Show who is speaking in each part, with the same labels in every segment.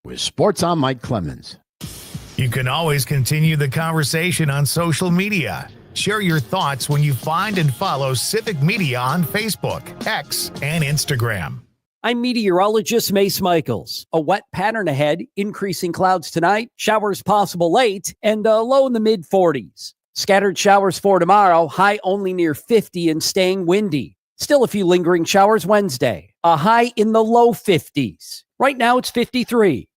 Speaker 1: with Sports on Mike Clemens.
Speaker 2: You can always continue the conversation on social media. Share your thoughts when you find and follow Civic Media on Facebook, X, and Instagram.
Speaker 3: I'm meteorologist Mace Michaels. A wet pattern ahead, increasing clouds tonight, showers possible late, and a low in the mid-40s. Scattered showers for tomorrow, high only near 50 and staying windy. Still a few lingering showers Wednesday, a high in the low 50s. Right now it's 53.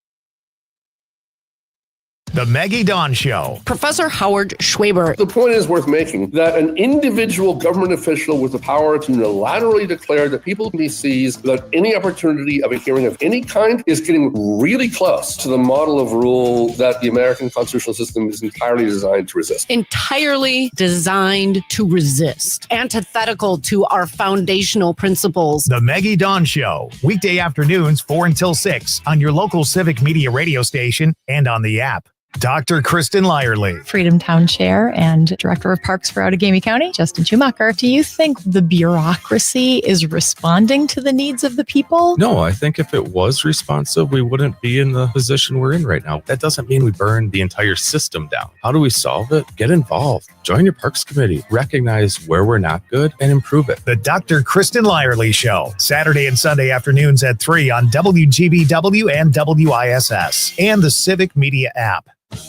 Speaker 2: The Maggie Dawn Show.
Speaker 4: Professor Howard Schwaba.
Speaker 5: The point is worth making that an individual government official with the power to unilaterally declare that people can be seized without any opportunity of a hearing of any kind is getting really close to the model of rule that the American constitutional system is entirely designed to resist.
Speaker 4: Entirely designed to resist. Antithetical to our foundational principles.
Speaker 2: The Maggie Dawn Show. Weekday afternoons 4 until 6 on your local Civic Media radio station and on the app. Dr. Kristen Lyerly.
Speaker 6: Freedom Town Chair and Director of Parks for Outagamie County, Justin Schumacher. Do you think the bureaucracy is responding to the needs of the people?
Speaker 7: No, I think if it was responsive, we wouldn't be in the position we're in right now. That doesn't mean we burn the entire system down. How do we solve it? Get involved. Join your Parks Committee. Recognize where we're not good and improve it.
Speaker 2: The Dr. Kristen Lyerly Show. Saturday and Sunday afternoons at 3 on WGBW and WISS and the Civic Media app.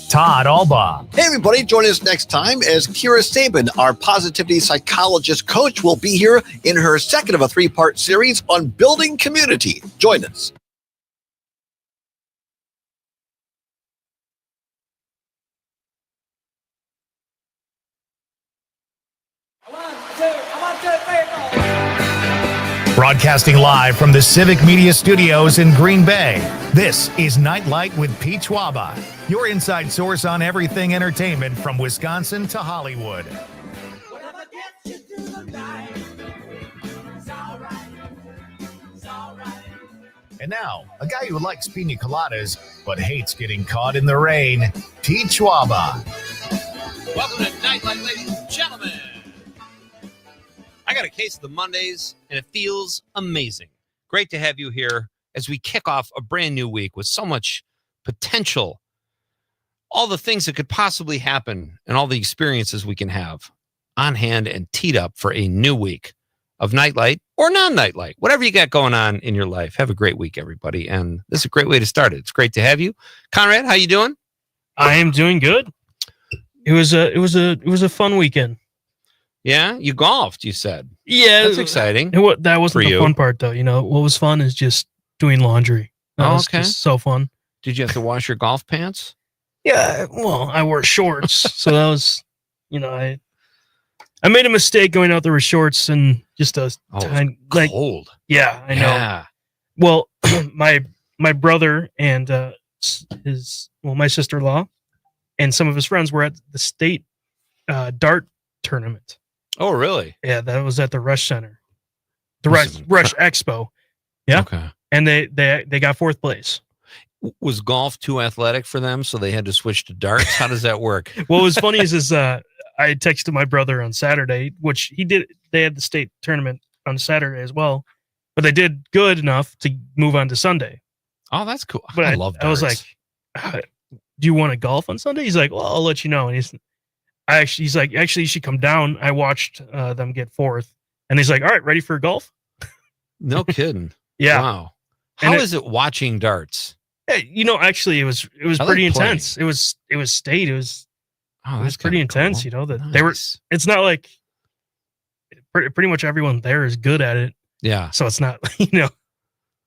Speaker 2: Todd Albaugh.
Speaker 8: Hey, everybody. Join us next time as Kira Sabin, our positivity psychologist coach, will be here in her second of a 3-part series on building community. Join us.
Speaker 2: Broadcasting live from the Civic Media Studios in Green Bay, this is Night Lite with Pete Schwaba, your inside source on everything entertainment from Wisconsin to Hollywood.
Speaker 9: Whatever gets you through the night, it's all right, it's all right.
Speaker 2: And now, a guy who likes pina coladas but hates getting caught in the rain, Pete Schwaba.
Speaker 10: Welcome to Night Lite, ladies and gentlemen. I got a case of the Mondays, and it feels amazing. Great to have you here as we kick off a brand new week with so much potential, all the things that could possibly happen, and all the experiences we can have on hand and teed up for a new week of Nightlight or non-Nightlight. Whatever you got going on in your life, have a great week, everybody. And this is a great way to start it. It's great to have you. Conrad, how you doing?
Speaker 11: I am doing good. It was a fun weekend.
Speaker 10: Yeah, you golfed, you said.
Speaker 11: Yeah.
Speaker 10: That's exciting.
Speaker 11: That wasn't the fun part, though. You know, what was fun is just doing laundry. That was just so fun.
Speaker 10: Did you have to wash your golf pants?
Speaker 11: Yeah, well, I wore shorts. So that was, I made a mistake going out there with shorts and just
Speaker 10: cold.
Speaker 11: Yeah, I know.
Speaker 10: Yeah.
Speaker 11: Well, my brother and my sister-in-law and some of his friends were at the state dart tournament.
Speaker 10: Oh, really?
Speaker 11: Yeah, that was at the Rush Center, the Rush Expo. Yeah.
Speaker 10: Okay.
Speaker 11: And they got 4th place.
Speaker 10: Was golf too athletic for them, so they had to switch to darts? How does that work?
Speaker 11: What was funny is I texted my brother on Saturday, which he did. They had the state tournament on Saturday as well, but they did good enough to move on to Sunday.
Speaker 10: Oh, that's cool.
Speaker 11: But
Speaker 10: I love darts.
Speaker 11: I was like, do you want to golf on Sunday? He's like, well, I'll let you know. And he's like, you should come down. I watched them get 4th, and he's like, all right, ready for golf?
Speaker 10: No kidding.
Speaker 11: Yeah.
Speaker 10: Wow. How is it watching darts?
Speaker 11: Actually, it was pretty intense. It was state. It was pretty intense.
Speaker 10: Cool.
Speaker 11: That they were. It's not like pretty much everyone there is good at it.
Speaker 10: Yeah.
Speaker 11: So it's not,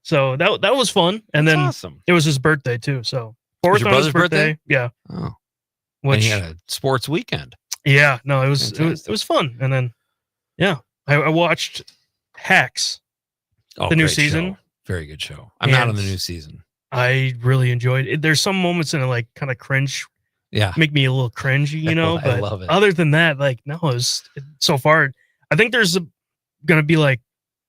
Speaker 11: So that was fun, and then
Speaker 10: awesome.
Speaker 11: It was his birthday too. So 4th on his birthday. Yeah.
Speaker 10: Oh.
Speaker 11: Which
Speaker 10: and he had a sports weekend.
Speaker 11: Yeah. No, it was fun, and then I watched Hacks, the new season.
Speaker 10: Show. Very good show. I'm not on the new season.
Speaker 11: I really enjoyed it. There's some moments in it like kind of cringe.
Speaker 10: Yeah.
Speaker 11: Make me a little cringy,
Speaker 10: I
Speaker 11: but
Speaker 10: love it.
Speaker 11: Other than that, so far, I think there's going to be like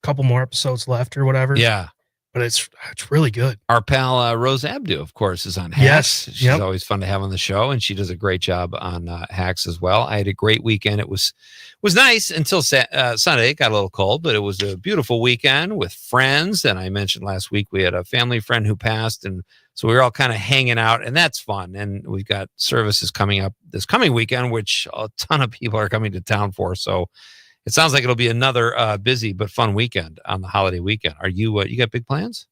Speaker 11: a couple more episodes left or whatever.
Speaker 10: Yeah.
Speaker 11: But it's really good.
Speaker 10: Our pal Rose Abdu, of course, is on Hacks.
Speaker 11: Yes.
Speaker 10: She's always fun to have on the show, and she does a great job on Hacks as well. I had a great weekend. It was nice until Sunday. It got a little cold, but it was a beautiful weekend with friends. And I mentioned last week we had a family friend who passed, and So we're all kind of hanging out, and that's fun. And we've got services coming up this coming weekend, which a ton of people are coming to town for. So it sounds like it'll be another busy but fun weekend on the holiday weekend. Are you you got big plans?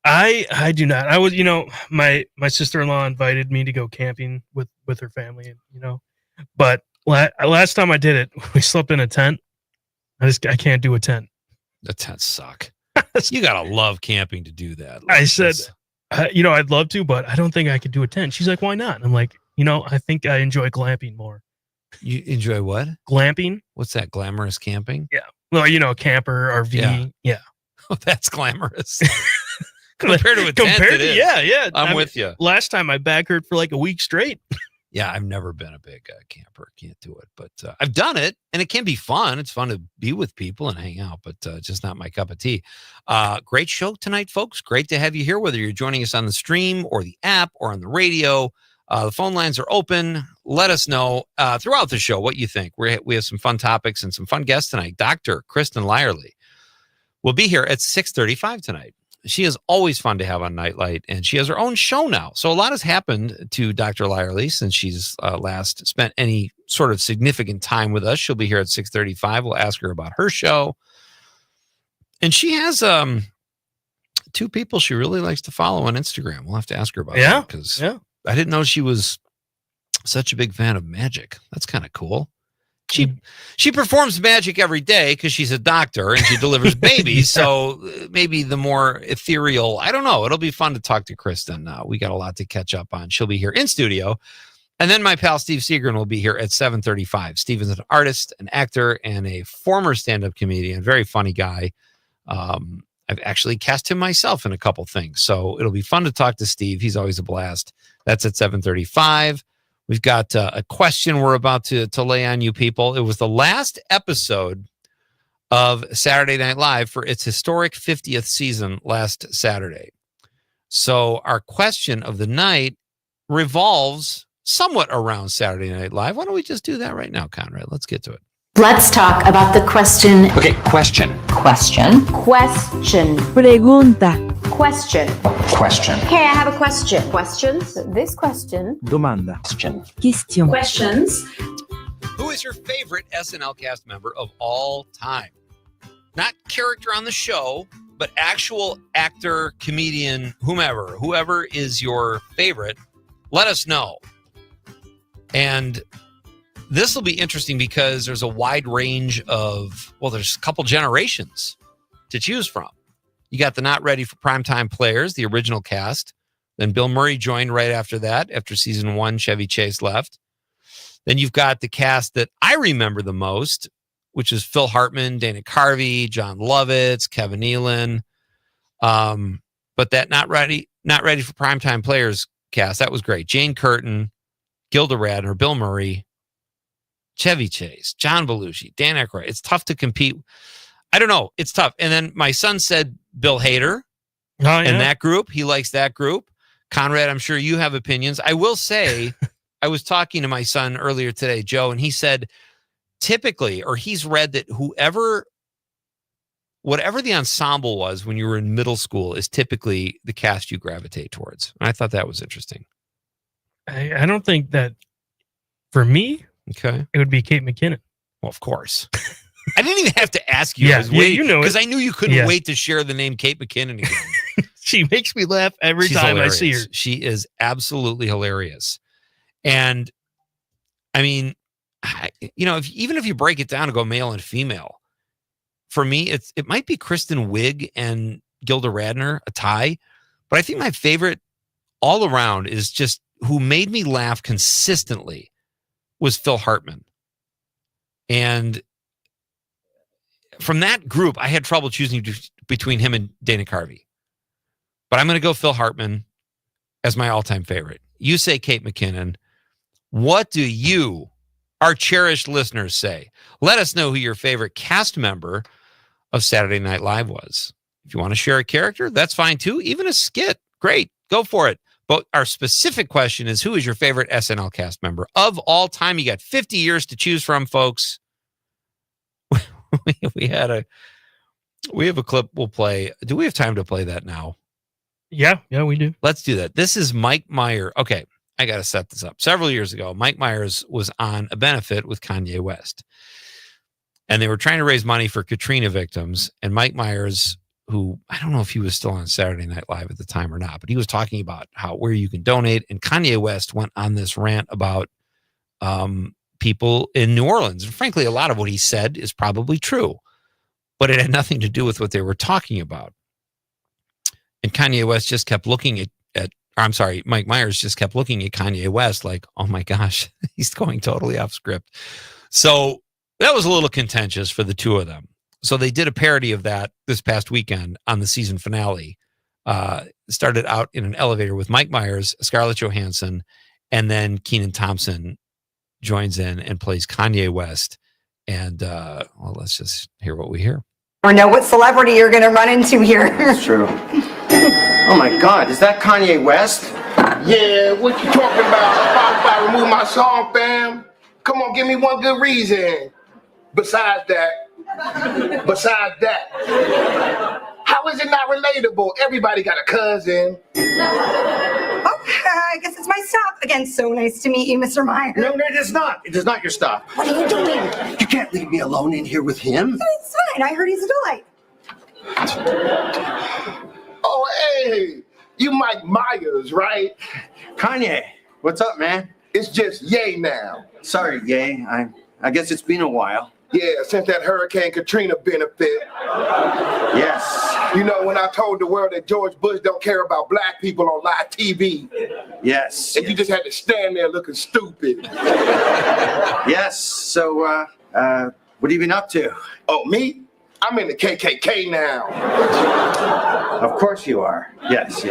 Speaker 11: I do not. I was, my sister-in-law invited me to go camping with her family, but last time I did it, we slept in a tent. I can't do a tent.
Speaker 10: The tents suck. You gotta love camping to do that.
Speaker 11: I said, I'd love to, but I don't think I could do a tent. She's like, why not? And I'm like, I think I enjoy glamping more.
Speaker 10: You enjoy what?
Speaker 11: Glamping.
Speaker 10: What's that? Glamorous camping?
Speaker 11: Yeah. Well, camper, RV. Yeah.
Speaker 10: Oh, that's glamorous. Compared to a tent, it is.
Speaker 11: Yeah.
Speaker 10: I'm with you.
Speaker 11: Last time my back hurt for like a week straight.
Speaker 10: Yeah, I've never been a big camper. Can't do it, but I've done it, and it can be fun. It's fun to be with people and hang out, but just not my cup of tea. Great show tonight, folks. Great to have you here, whether you're joining us on the stream or the app or on the radio. The phone lines are open. Let us know throughout the show what you think. We have some fun topics and some fun guests tonight. Dr. Kristen Lyerly will be here at 6:35 tonight. She is always fun to have on Nightlight, and she has her own show now. So a lot has happened to Dr. Lyerly since she's last spent any sort of significant time with us. She'll be here at 6:35. We'll ask her about her show. And she has two people she really likes to follow on Instagram. We'll have to ask her about that because I didn't know she was such a big fan of magic. That's kind of cool. She performs magic every day because she's a doctor and she delivers babies. So maybe the more ethereal, I don't know. It'll be fun to talk to Kristen. We got a lot to catch up on. She'll be here in studio. And then my pal Steve Seagren will be here at 7:35. Steve is an artist, an actor, and a former stand-up comedian. Very funny guy. I've actually cast him myself in a couple things. So it'll be fun to talk to Steve. He's always a blast. That's at 7:35. We've got a question we're about to lay on you people. It was the last episode of Saturday Night Live for its historic 50th season last Saturday. So our question of the night revolves somewhat around Saturday Night Live. Why don't we just do that right now, Conrad? Let's get to it.
Speaker 12: Let's talk about the question.
Speaker 13: Okay, question.
Speaker 12: Question. Question.
Speaker 14: Pregunta.
Speaker 12: Question.
Speaker 13: Question.
Speaker 12: Hey, I have a question. Questions? This question.
Speaker 13: Domanda. Question.
Speaker 14: Question.
Speaker 12: Questions.
Speaker 10: Who is your favorite SNL cast member of all time? Not character on the show, but actual actor, comedian, whoever is your favorite. Let us know. And this will be interesting because there's a wide range of, there's a couple generations to choose from. You got the Not Ready for Primetime Players, the original cast. Then Bill Murray joined right after that. After season 1, Chevy Chase left. Then you've got the cast that I remember the most, which is Phil Hartman, Dana Carvey, John Lovitz, Kevin Nealon. But that Not Ready for Primetime Players cast, that was great. Jane Curtin, Gilda Radner, Bill Murray, Chevy Chase, John Belushi, Dan Aykroyd. It's tough to compete. I don't know. It's tough. And then my son said Bill Hader and that group. He likes that group. Conrad, I'm sure you have opinions. I will say, I was talking to my son earlier today, Joe, and he said typically, or he's read that whatever the ensemble was when you were in middle school is typically the cast you gravitate towards. And I thought that was interesting.
Speaker 11: I don't think that for me,
Speaker 10: it
Speaker 11: would be Kate McKinnon.
Speaker 10: Well, of course. I didn't even have to ask you.
Speaker 11: Yeah, you know it.
Speaker 10: Because I knew you couldn't wait to share the name Kate McKinnon again.
Speaker 11: She makes me laugh every time
Speaker 10: hilarious.
Speaker 11: I see her.
Speaker 10: She is absolutely hilarious. And I mean, even if you break it down to go male and female, for me, it might be Kristen Wiig and Gilda Radner, a tie. But I think my favorite all around is just who made me laugh consistently was Phil Hartman. And from that group, I had trouble choosing between him and Dana Carvey. But I'm going to go Phil Hartman as my all-time favorite. You say Kate McKinnon. What do you, our cherished listeners, say? Let us know who your favorite cast member of Saturday Night Live was. If you want to share a character, that's fine too. Even a skit, great. Go for it. But our specific question is, who is your favorite SNL cast member of all time? You got 50 years to choose from, folks. we have a clip we'll play. Do we have time to play that now?
Speaker 11: Yeah, we do.
Speaker 10: Let's do that. This is Mike Myers. Okay, I got to set this up. Several years ago, Mike Myers was on a benefit with Kanye West. And they were trying to raise money for Katrina victims. And Mike Myers, who I don't know if he was still on Saturday Night Live at the time or not, but he was talking about where you can donate. And Kanye West went on this rant about people in New Orleans. And frankly, a lot of what he said is probably true, but it had nothing to do with what they were talking about. And Kanye West just kept looking Mike Myers just kept looking at Kanye West like, oh my gosh, he's going totally off script. So that was a little contentious for the two of them. So they did a parody of that this past weekend on the season finale. Started out in an elevator with Mike Myers, Scarlett Johansson, and then Kenan Thompson joins in and plays Kanye West. And let's just hear what we hear.
Speaker 14: Or know what celebrity you're going to run into here.
Speaker 15: That's true. Oh my God, is that Kanye West?
Speaker 16: Yeah, what you talking about? If I remove my song, fam? Come on, give me one good reason. Besides that. How is it not relatable? Everybody got a cousin.
Speaker 14: Oh, I guess it's my stop. Again, so nice to meet you, Mr. Myers.
Speaker 15: No, it is not. It is not your stop.
Speaker 14: What are you doing?
Speaker 15: You can't leave me alone in here with him.
Speaker 14: It's fine. I heard he's a delight.
Speaker 16: Oh, hey, you Mike Myers, right?
Speaker 15: Kanye, what's up, man?
Speaker 16: It's just Ye now.
Speaker 15: Sorry, Ye. I guess it's been a while.
Speaker 16: Yeah, since that Hurricane Katrina benefit.
Speaker 15: Yes.
Speaker 16: You know, when I told the world that George Bush don't care about black people on live TV.
Speaker 15: Yes.
Speaker 16: And you just had to stand there looking stupid.
Speaker 15: Yes. So, what have you been up to?
Speaker 16: Oh, me? I'm in the KKK now.
Speaker 15: Of course you are. Yes.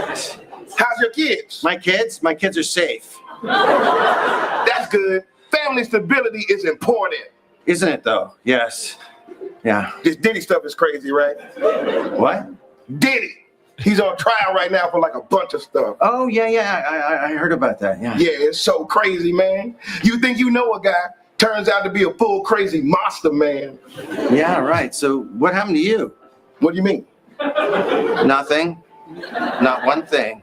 Speaker 16: How's your kids?
Speaker 15: My kids are safe.
Speaker 16: That's good. Family stability is important.
Speaker 15: Isn't it, though? Yes. Yeah.
Speaker 16: This Diddy stuff is crazy, right?
Speaker 15: What?
Speaker 16: Diddy. He's on trial right now for like a bunch of stuff.
Speaker 15: Oh, yeah. I heard about that, yeah.
Speaker 16: Yeah, it's so crazy, man. You think you know a guy, turns out to be a full crazy monster, man.
Speaker 15: Yeah, right. So what happened to you?
Speaker 16: What do you mean?
Speaker 15: Nothing. Not one thing.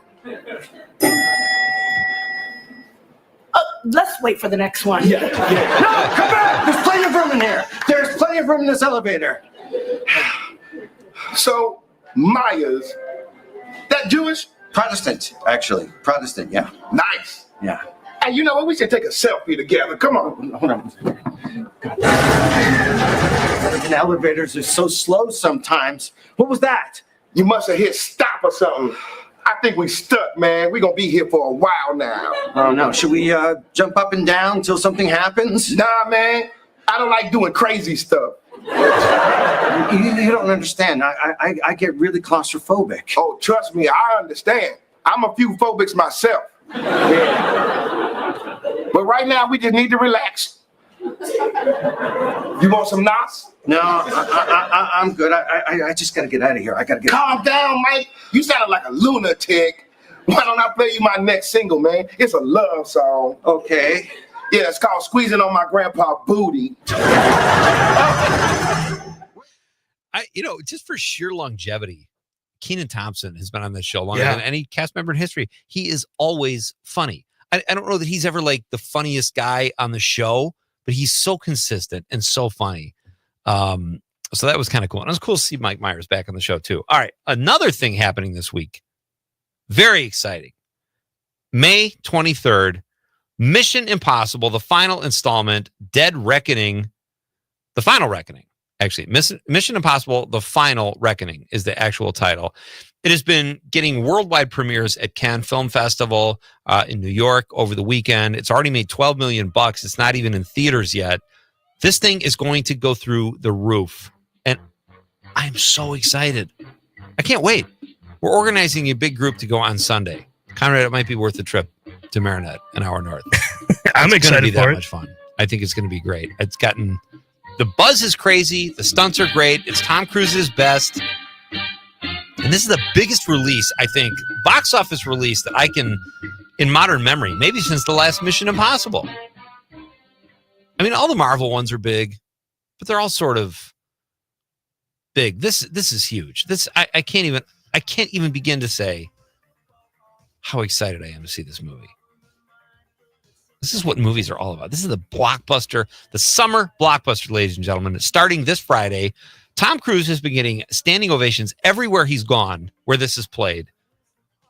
Speaker 14: Let's wait for the next one.
Speaker 15: Yeah. No, come back! There's plenty of room in here. There's plenty of room in this elevator.
Speaker 16: So, Myers, that Jewish?
Speaker 15: Protestant, actually. Protestant, yeah.
Speaker 16: Nice.
Speaker 15: Yeah.
Speaker 16: Hey, you know what? We should take a selfie together. Come on.
Speaker 15: Hold on. And elevators are so slow sometimes. What was that?
Speaker 16: You must have hit stop or something. I think we stuck, man. We're going to be here for a while now.
Speaker 15: Oh, no. Should we jump up and down until something happens?
Speaker 16: Nah, man. I don't like doing crazy stuff.
Speaker 15: You don't understand. I get really claustrophobic.
Speaker 16: Oh, trust me. I understand. I'm a few phobics myself. Yeah. But right now, we just need to relax. You want some knots?
Speaker 15: No, I'm good. I just got to get out of here. I got to get.
Speaker 16: Calm down, Mike. You sound like a lunatic. Why don't I play you my next single, man? It's a love song.
Speaker 15: Okay.
Speaker 16: Yeah, it's called Squeezing on My Grandpa Booty.
Speaker 10: Just for sheer longevity, Kenan Thompson has been on this show longer than any cast member in history. He is always funny. I don't know that he's ever like the funniest guy on the show, but he's so consistent and so funny. So that was kind of cool. And it was cool to see Mike Myers back on the show too. All right. Another thing happening this week. Very exciting. May 23rd, Mission Impossible, the final installment, Dead Reckoning, the final reckoning. Actually, Mission Impossible, the Final Reckoning is the actual title. It has been getting worldwide premieres at Cannes Film Festival in New York over the weekend. It's already made $12 million. It's not even in theaters yet. This thing is going to go through the roof. And I'm so excited. I can't wait. We're organizing a big group to go on Sunday. Conrad, it might be worth the trip to Marinette, an hour north.
Speaker 11: I'm excited
Speaker 10: for it. It's going to be that much fun. I think it's going to be great. It's gotten... The buzz is crazy. The stunts are great. It's Tom Cruise's best. And this is the biggest release, I think, box office release that I can, in modern memory, maybe since the last Mission Impossible. I mean, all the Marvel ones are big, but they're all sort of big. This is huge. I can't even begin to say how excited I am to see this movie. This is what movies are all about. This is the blockbuster, the summer blockbuster, ladies and gentlemen. Starting this Friday, Tom Cruise has been getting standing ovations everywhere he's gone where this is played.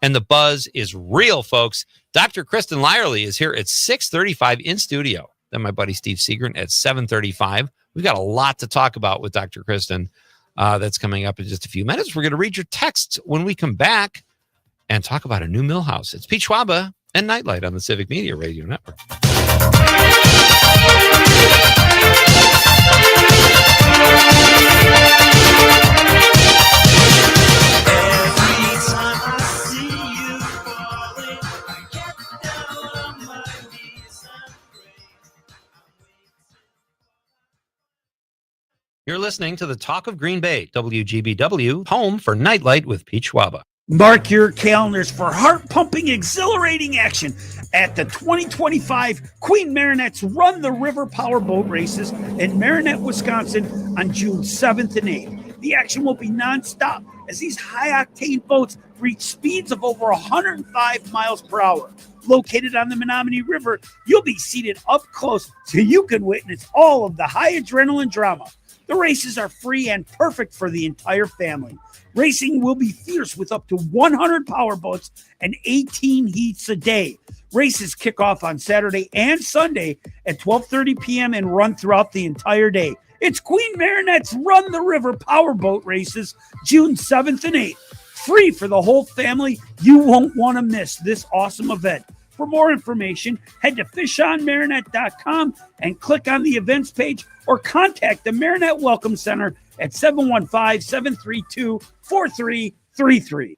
Speaker 10: And the buzz is real, folks. Dr. Kristen Lyerly is here at 6:35 in studio. Then my buddy Steve Seagren at 7:35. We've got a lot to talk about with Dr. Kristen. That's coming up in just a few minutes. We're going to read your texts when we come back and talk about a new Millhouse. It's Pete Schwaba and Nightlight on the Civic Media Radio Network. You're listening to the Talk of Green Bay, WGBW, home for Nightlight with Pete Schwaba.
Speaker 17: Mark your calendars for heart-pumping, exhilarating action at the 2025 Queen Marinette's Run the River Powerboat Races in Marinette, Wisconsin on June 7th and 8th. The action will be nonstop as these high-octane boats reach speeds of over 105 miles per hour. Located on the Menominee River, you'll be seated up close so you can witness all of the high adrenaline drama. The races are free and perfect for the entire family. Racing will be fierce with up to 100 powerboats and 18 heats a day. Races kick off on Saturday and Sunday at 12:30 p.m. and run throughout the entire day. It's Queen Marinette's Run the River Powerboat Races, June 7th and 8th. Free for the whole family. You won't want to miss this awesome event. For more information, head to fishonmarinette.com and click on the events page or contact the Marinette Welcome Center at 715-732-4333.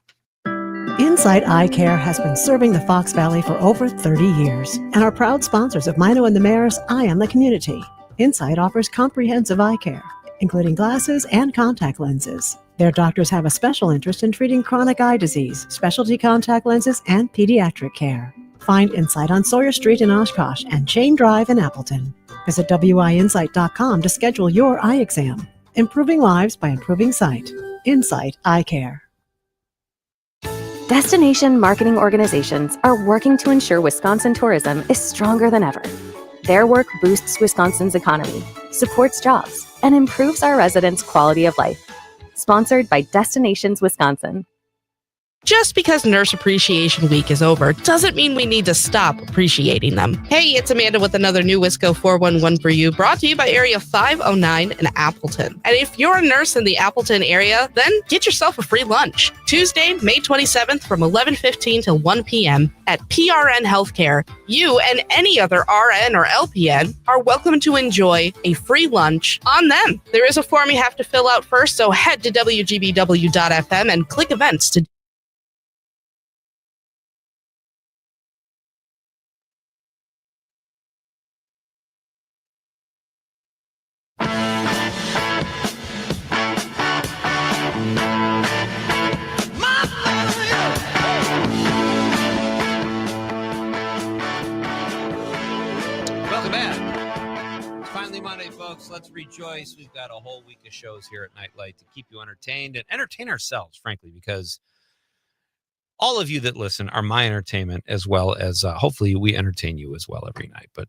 Speaker 18: Insight Eye Care has been serving the Fox Valley for over 30 years and are proud sponsors of Mino and the Mayor's Eye on the Community. Insight offers comprehensive eye care, including glasses and contact lenses. Their doctors have a special interest in treating chronic eye disease, specialty contact lenses, and pediatric care. Find Insight on Sawyer Street in Oshkosh and Chain Drive in Appleton. Visit WIinsight.com to schedule your eye exam. Improving lives by improving sight. Insight Eye Care.
Speaker 19: Destination marketing organizations are working to ensure Wisconsin tourism is stronger than ever. Their work boosts Wisconsin's economy, supports jobs, and improves our residents' quality of life. Sponsored by Destinations Wisconsin.
Speaker 4: Just because Nurse Appreciation Week is over doesn't mean we need to stop appreciating them. Hey, it's Amanda with another new Wisco 411 for you, brought to you by Area 509 in Appleton. And if you're a nurse in the Appleton area, then get yourself a free lunch. Tuesday, May 27th from 11:15 to 1 p.m. at PRN Healthcare. You and any other RN or LPN are welcome to enjoy a free lunch on them. There is a form you have to fill out first, so head to WGBW.FM and click events to
Speaker 10: Let's rejoice. We've got a whole week of shows here at Nightlight to keep you entertained and entertain ourselves, frankly, because all of you that listen are my entertainment, as well as hopefully we entertain you as well every night. But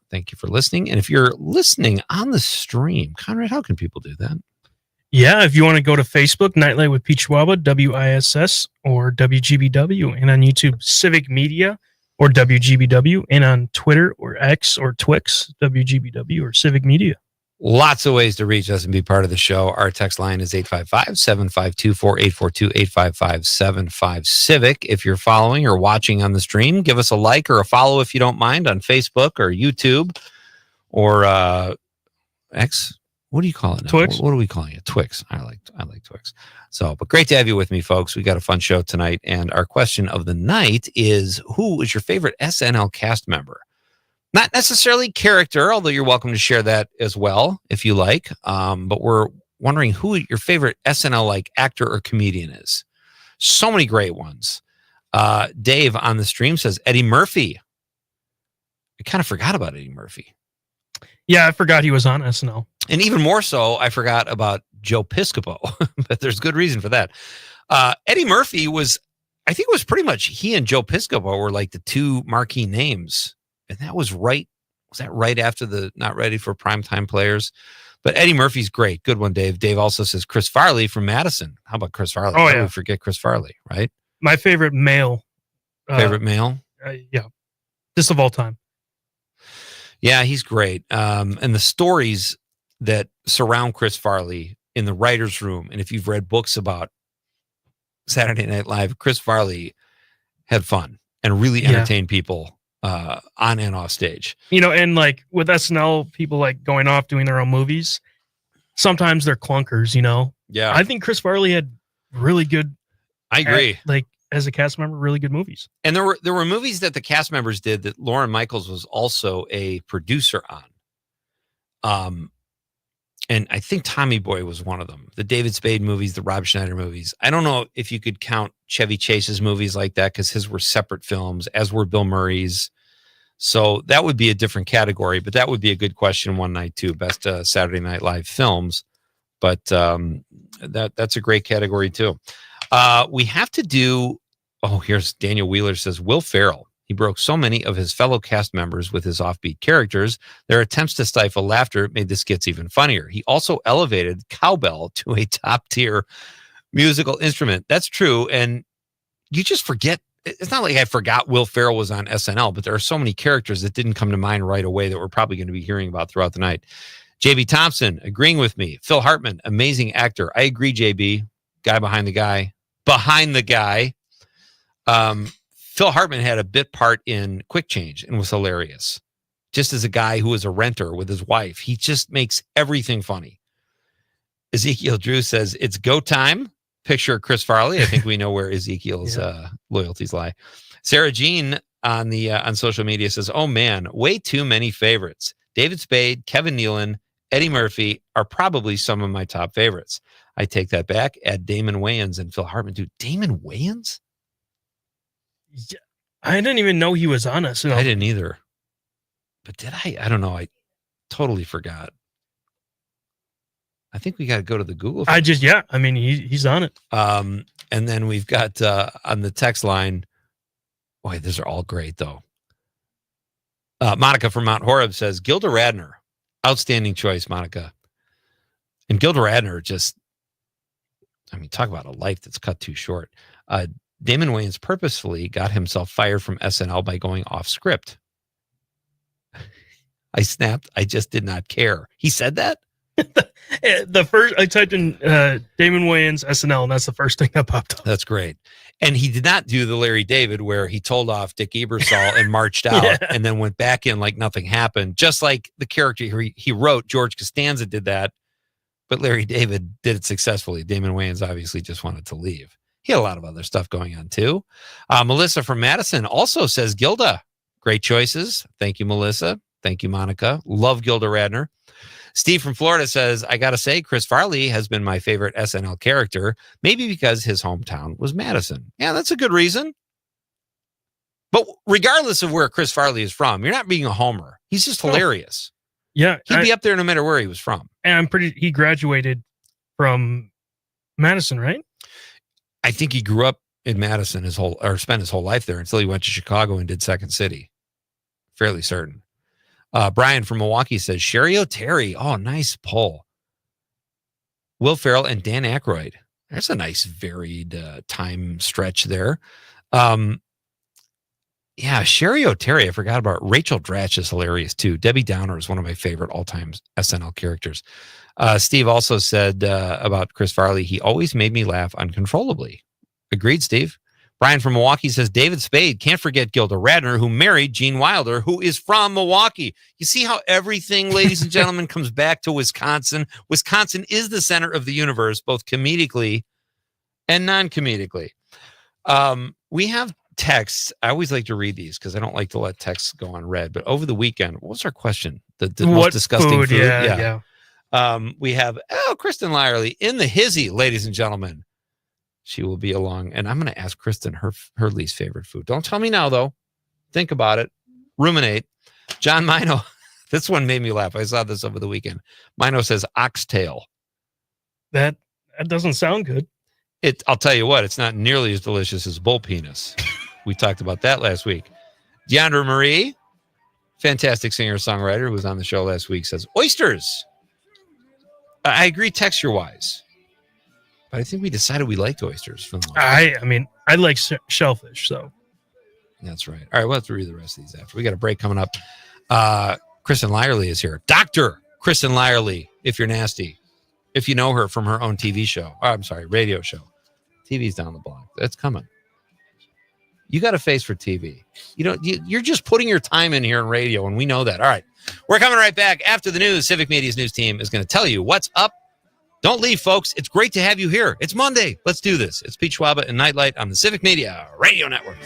Speaker 10: thank you for listening. And if you're listening on the stream, Conrad, how can people do that?
Speaker 11: Yeah, if you want to go to Facebook, Nightlight with Pete Schwaba, WISS, or WGBW, and on YouTube, Civic Media, or WGBW, and on Twitter or X or Twix, WGBW or Civic Media.
Speaker 10: Lots of ways to reach us and be part of the show. Our text line is 855-752-4842, 855-75-CIVIC. If you're following or watching on the stream, give us a like or a follow if you don't mind on Facebook or YouTube or X. What do you call it now?
Speaker 11: Twix.
Speaker 10: What are we calling it? Twix. I like Twix. So, but great to have you with me, folks. We got a fun show tonight. And our question of the night is, who is your favorite SNL cast member? Not necessarily character, although you're welcome to share that as well if you like. But we're wondering who your favorite SNL like actor or comedian is. So many great ones. Dave on the stream says Eddie Murphy. I kind of forgot about Eddie Murphy.
Speaker 11: Yeah, I forgot he was on SNL.
Speaker 10: And even more so, I forgot about Joe Piscopo, but there's good reason for that. Eddie Murphy was I think it was pretty much he and Joe Piscopo were like the two marquee names. And that was right. Was that right after the Not Ready for Primetime Players? But Eddie Murphy's great. Good one, Dave. Dave also says Chris Farley from Madison. How about Chris Farley?
Speaker 11: Oh,
Speaker 10: How do
Speaker 11: yeah.
Speaker 10: we forget Chris Farley, right?
Speaker 11: My favorite male.
Speaker 10: Favorite male?
Speaker 11: Yeah. Just of all time.
Speaker 10: Yeah, he's great. And the stories that surround Chris Farley in the writer's room, and if you've read books about Saturday Night Live, Chris Farley had fun and really entertained people on and off stage.
Speaker 11: You know, and like with SNL, people like going off doing their own movies. Sometimes they're clunkers, you know?
Speaker 10: Yeah.
Speaker 11: I think Chris Farley had really good.
Speaker 10: I agree.
Speaker 11: Like as a cast member, really good movies.
Speaker 10: And there were movies that the cast members did that Lauren Michaels was also a producer on. And I think Tommy Boy was one of them. The David Spade movies, the Rob Schneider movies. I don't know if you could count Chevy Chase's movies like that because his were separate films, as were Bill Murray's. So that would be a different category, but that would be a good question one night too. Best Saturday Night Live films. But that's a great category too. We have to do, here's Daniel Wheeler says, Will Ferrell. He broke so many of his fellow cast members with his offbeat characters. Their attempts to stifle laughter made the skits even funnier. He also elevated cowbell to a top-tier musical instrument. That's true, and you just forget. It's not like I forgot Will Ferrell was on SNL, but there are so many characters that didn't come to mind right away that we're probably going to be hearing about throughout the night. JB Thompson, agreeing with me. Phil Hartman, amazing actor. I agree, JB. Guy behind the guy. Behind the guy. Phil Hartman had a bit part in Quick Change and was hilarious. Just as a guy who was a renter with his wife, he just makes everything funny. Ezekiel Drew says, it's go time. Picture Chris Farley. I think we know where Ezekiel's loyalties lie. Sarah Jean on social media says, oh man, way too many favorites. David Spade, Kevin Nealon, Eddie Murphy are probably some of my top favorites. I take that back. Add Damon Wayans and Phil Hartman. Dude, Damon Wayans?
Speaker 11: Yeah, I didn't even know he was on us.
Speaker 10: I didn't either. But did I? I don't know. I totally forgot. I think we got to go to the Google.
Speaker 11: I mean, he's on it.
Speaker 10: And then we've got on the text line. Boy, these are all great though. Monica from Mount Horeb says Gilda Radner, outstanding choice, Monica. And Gilda Radner just, I mean, talk about a life that's cut too short. Damon Wayans purposefully got himself fired from SNL by going off script. I snapped. I just did not care. He said that?
Speaker 11: The first I typed in Damon Wayans SNL, and that's the first thing that popped up.
Speaker 10: That's great. And he did not do the Larry David where he told off Dick Ebersol and marched out and then went back in like nothing happened. Just like the character he wrote, George Costanza did that, but Larry David did it successfully. Damon Wayans obviously just wanted to leave. He had a lot of other stuff going on too. Melissa from Madison also says Gilda. Great choices. Thank you, Melissa. Thank you, Monica. Love Gilda Radner. Steve from Florida says, I got to say, Chris Farley has been my favorite SNL character, maybe because his hometown was Madison. Yeah, that's a good reason. But regardless of where Chris Farley is from, you're not being a homer. He's just hilarious.
Speaker 11: Yeah.
Speaker 10: He'd be up there no matter where he was from.
Speaker 11: And he graduated from Madison, right?
Speaker 10: I think he grew up in Madison spent his whole life there until he went to Chicago and did Second City. Fairly certain. Brian from Milwaukee says, Sherry O'Terry. Oh, nice pull. Will Ferrell and Dan Aykroyd. There's a nice varied time stretch there. Yeah, Sherry O'Terry. I forgot about. Rachel Dratch is hilarious too. Debbie Downer is one of my favorite all-time SNL characters. Steve also said about Chris Farley, he always made me laugh uncontrollably. Agreed, Steve. Brian from Milwaukee says, David Spade, can't forget Gilda Radner, who married Gene Wilder, who is from Milwaukee. You see how everything, ladies and gentlemen, comes back to Wisconsin. Wisconsin is the center of the universe, both comedically and non-comedically. We have texts. I always like to read these because I don't like to let texts go unread. But over the weekend, what was our question? The most disgusting food?
Speaker 11: Yeah.
Speaker 10: We have, Kristen Lyerly in the hizzy, ladies and gentlemen. She will be along, and I'm going to ask Kristen her least favorite food. Don't tell me now, though. Think about it. Ruminate. John Mino. This one made me laugh. I saw this over the weekend. Mino says oxtail.
Speaker 11: That doesn't sound good.
Speaker 10: I'll tell you what, it's not nearly as delicious as bull penis. We talked about that last week. Deandra Marie, fantastic singer-songwriter who was on the show last week, says, oysters. I agree texture-wise. But I think we decided we liked oysters.
Speaker 11: I like shellfish, so.
Speaker 10: That's right. All right, we'll have to read the rest of these after. We got a break coming up. Kristen Lyerly is here. Dr. Kristen Lyerly, if you're nasty. If you know her from her own TV show. Oh, I'm sorry, radio show. TV's down the block. That's coming. You got a face for TV. You're just putting your time in here in radio, and we know that. All right. We're coming right back after the news. Civic Media's news team is going to tell you what's up. Don't leave, folks. It's great to have you here. It's Monday. Let's do this. It's Pete Schwaba and Nite Lite on the Civic Media Radio Network.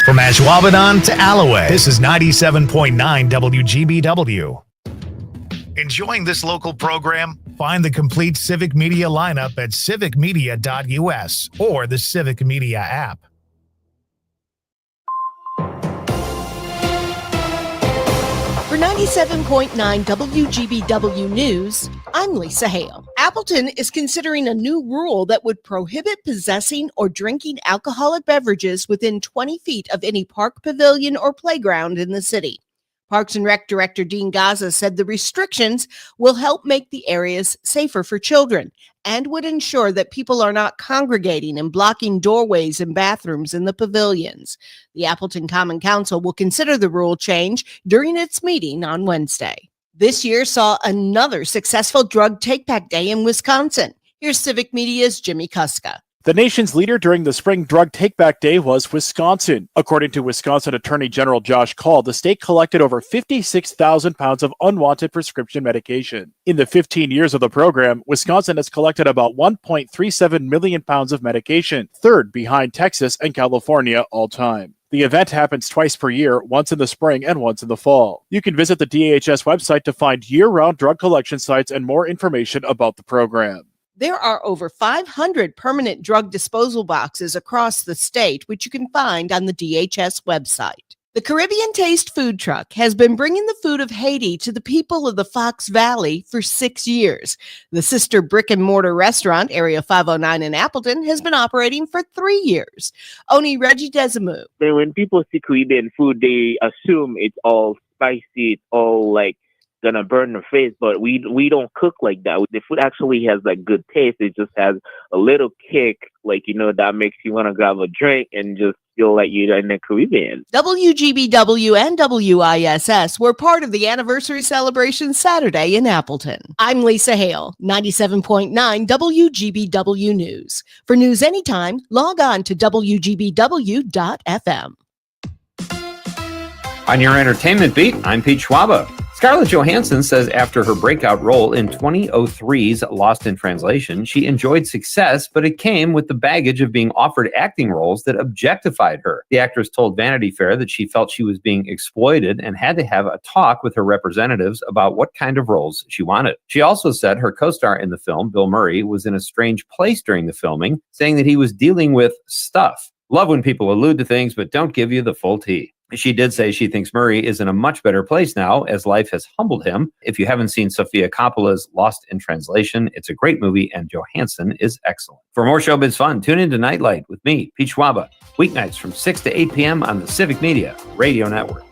Speaker 2: From Ashwaubenon to Alloway, this is 97.9 WGBW. Enjoying this local program? Find the complete Civic Media lineup at civicmedia.us or the Civic Media app.
Speaker 20: For 97.9 WGBW News, I'm Lisa Hale. Appleton is considering a new rule that would prohibit possessing or drinking alcoholic beverages within 20 feet of any park, pavilion, or playground in the city. Parks and Rec Director Dean Gaza said the restrictions will help make the areas safer for children and would ensure that people are not congregating and blocking doorways and bathrooms in the pavilions. The Appleton Common Council will consider the rule change during its meeting on Wednesday. This year saw another successful drug take-back day in Wisconsin. Here's Civic Media's Jimmy Kuska.
Speaker 21: The nation's leader during the spring drug take-back day was Wisconsin. According to Wisconsin Attorney General Josh Call, the state collected over 56,000 pounds of unwanted prescription medication. In the 15 years of the program, Wisconsin has collected about 1.37 million pounds of medication, third behind Texas and California all time. The event happens twice per year, once in the spring and once in the fall. You can visit the DHS website to find year-round drug collection sites and more information about the program.
Speaker 20: There are over 500 permanent drug disposal boxes across the state, which you can find on the DHS website. The Caribbean Taste Food Truck has been bringing the food of Haiti to the people of the Fox Valley for 6 years. The sister brick-and-mortar restaurant, Area 509 in Appleton, has been operating for 3 years. Oni Reggie Desimu.
Speaker 22: When people see Caribbean food, they assume it's all spicy, it's all like gonna burn the face, but we don't cook like that. The food actually has like good taste. It just has a little kick, like, that makes you want to grab a drink and just feel like you're in the Caribbean.
Speaker 20: WGBW and WISS were part of the anniversary celebration Saturday in Appleton. I'm Lisa Hale, 97.9 WGBW News. For news anytime, log on to WGBW.FM.
Speaker 23: On your entertainment beat, I'm Pete Schwaba. Scarlett Johansson says after her breakout role in 2003's Lost in Translation, she enjoyed success, but it came with the baggage of being offered acting roles that objectified her. The actress told Vanity Fair that she felt she was being exploited and had to have a talk with her representatives about what kind of roles she wanted. She also said her co-star in the film, Bill Murray, was in a strange place during the filming, saying that he was dealing with stuff. Love when people allude to things but don't give you the full tea. She did say she thinks Murray is in a much better place now as life has humbled him. If you haven't seen Sofia Coppola's Lost in Translation, it's a great movie and Johansson is excellent. For more showbiz fun, tune in to Nite Lite with me, Pete Schwaba, weeknights from 6 to 8 p.m. on the Civic Media Radio Network.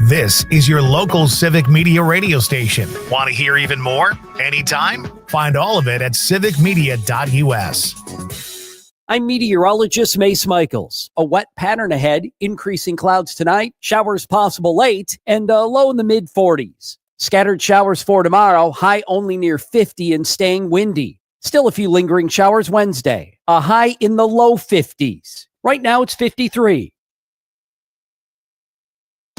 Speaker 2: This is your local Civic Media radio station. Want to hear even more? Anytime? Find all of it at civicmedia.us.
Speaker 3: I'm meteorologist Mace Michaels. A wet pattern ahead, increasing clouds tonight, showers possible late, and low in the mid-40s. Scattered showers for tomorrow, high only near 50 and staying windy. Still a few lingering showers Wednesday, a high in the low 50s. Right now it's 53.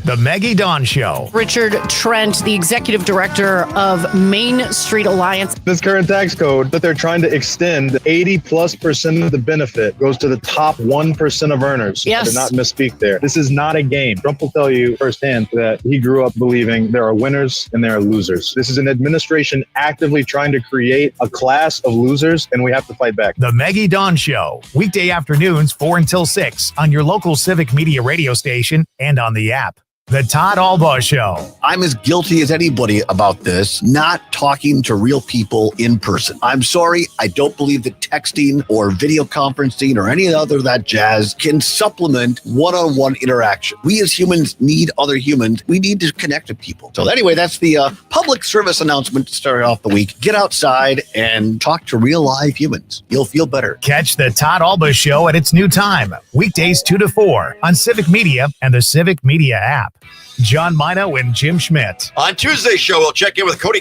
Speaker 2: The Maggie Dawn Show.
Speaker 1: Richard Trent, the executive director of Main Street Alliance.
Speaker 5: This current tax code that they're trying to extend, 80+% of the benefit goes to the top 1% of earners.
Speaker 1: Yes.
Speaker 5: I did not misspeak there. This is not a game. Trump will tell you firsthand that he grew up believing there are winners and there are losers. This is an administration actively trying to create a class of losers, and we have to fight back.
Speaker 2: The Maggie Dawn Show. Weekday afternoons 4 until 6 on your local Civic Media radio station and on the app. The Todd Albaugh Show.
Speaker 8: I'm as guilty as anybody about this, not talking to real people in person. I'm sorry, I don't believe that texting or video conferencing or any other of that jazz can supplement one-on-one interaction. We as humans need other humans. We need to connect to people. So anyway, that's the public service announcement to start off the week. Get outside and talk to real live humans. You'll feel better.
Speaker 2: Catch the Todd Albaugh Show at its new time, weekdays 2 to 4 on Civic Media and the Civic Media app. John Mino and Jim Schmidt.
Speaker 8: On Tuesday's show, we'll check in with Cody.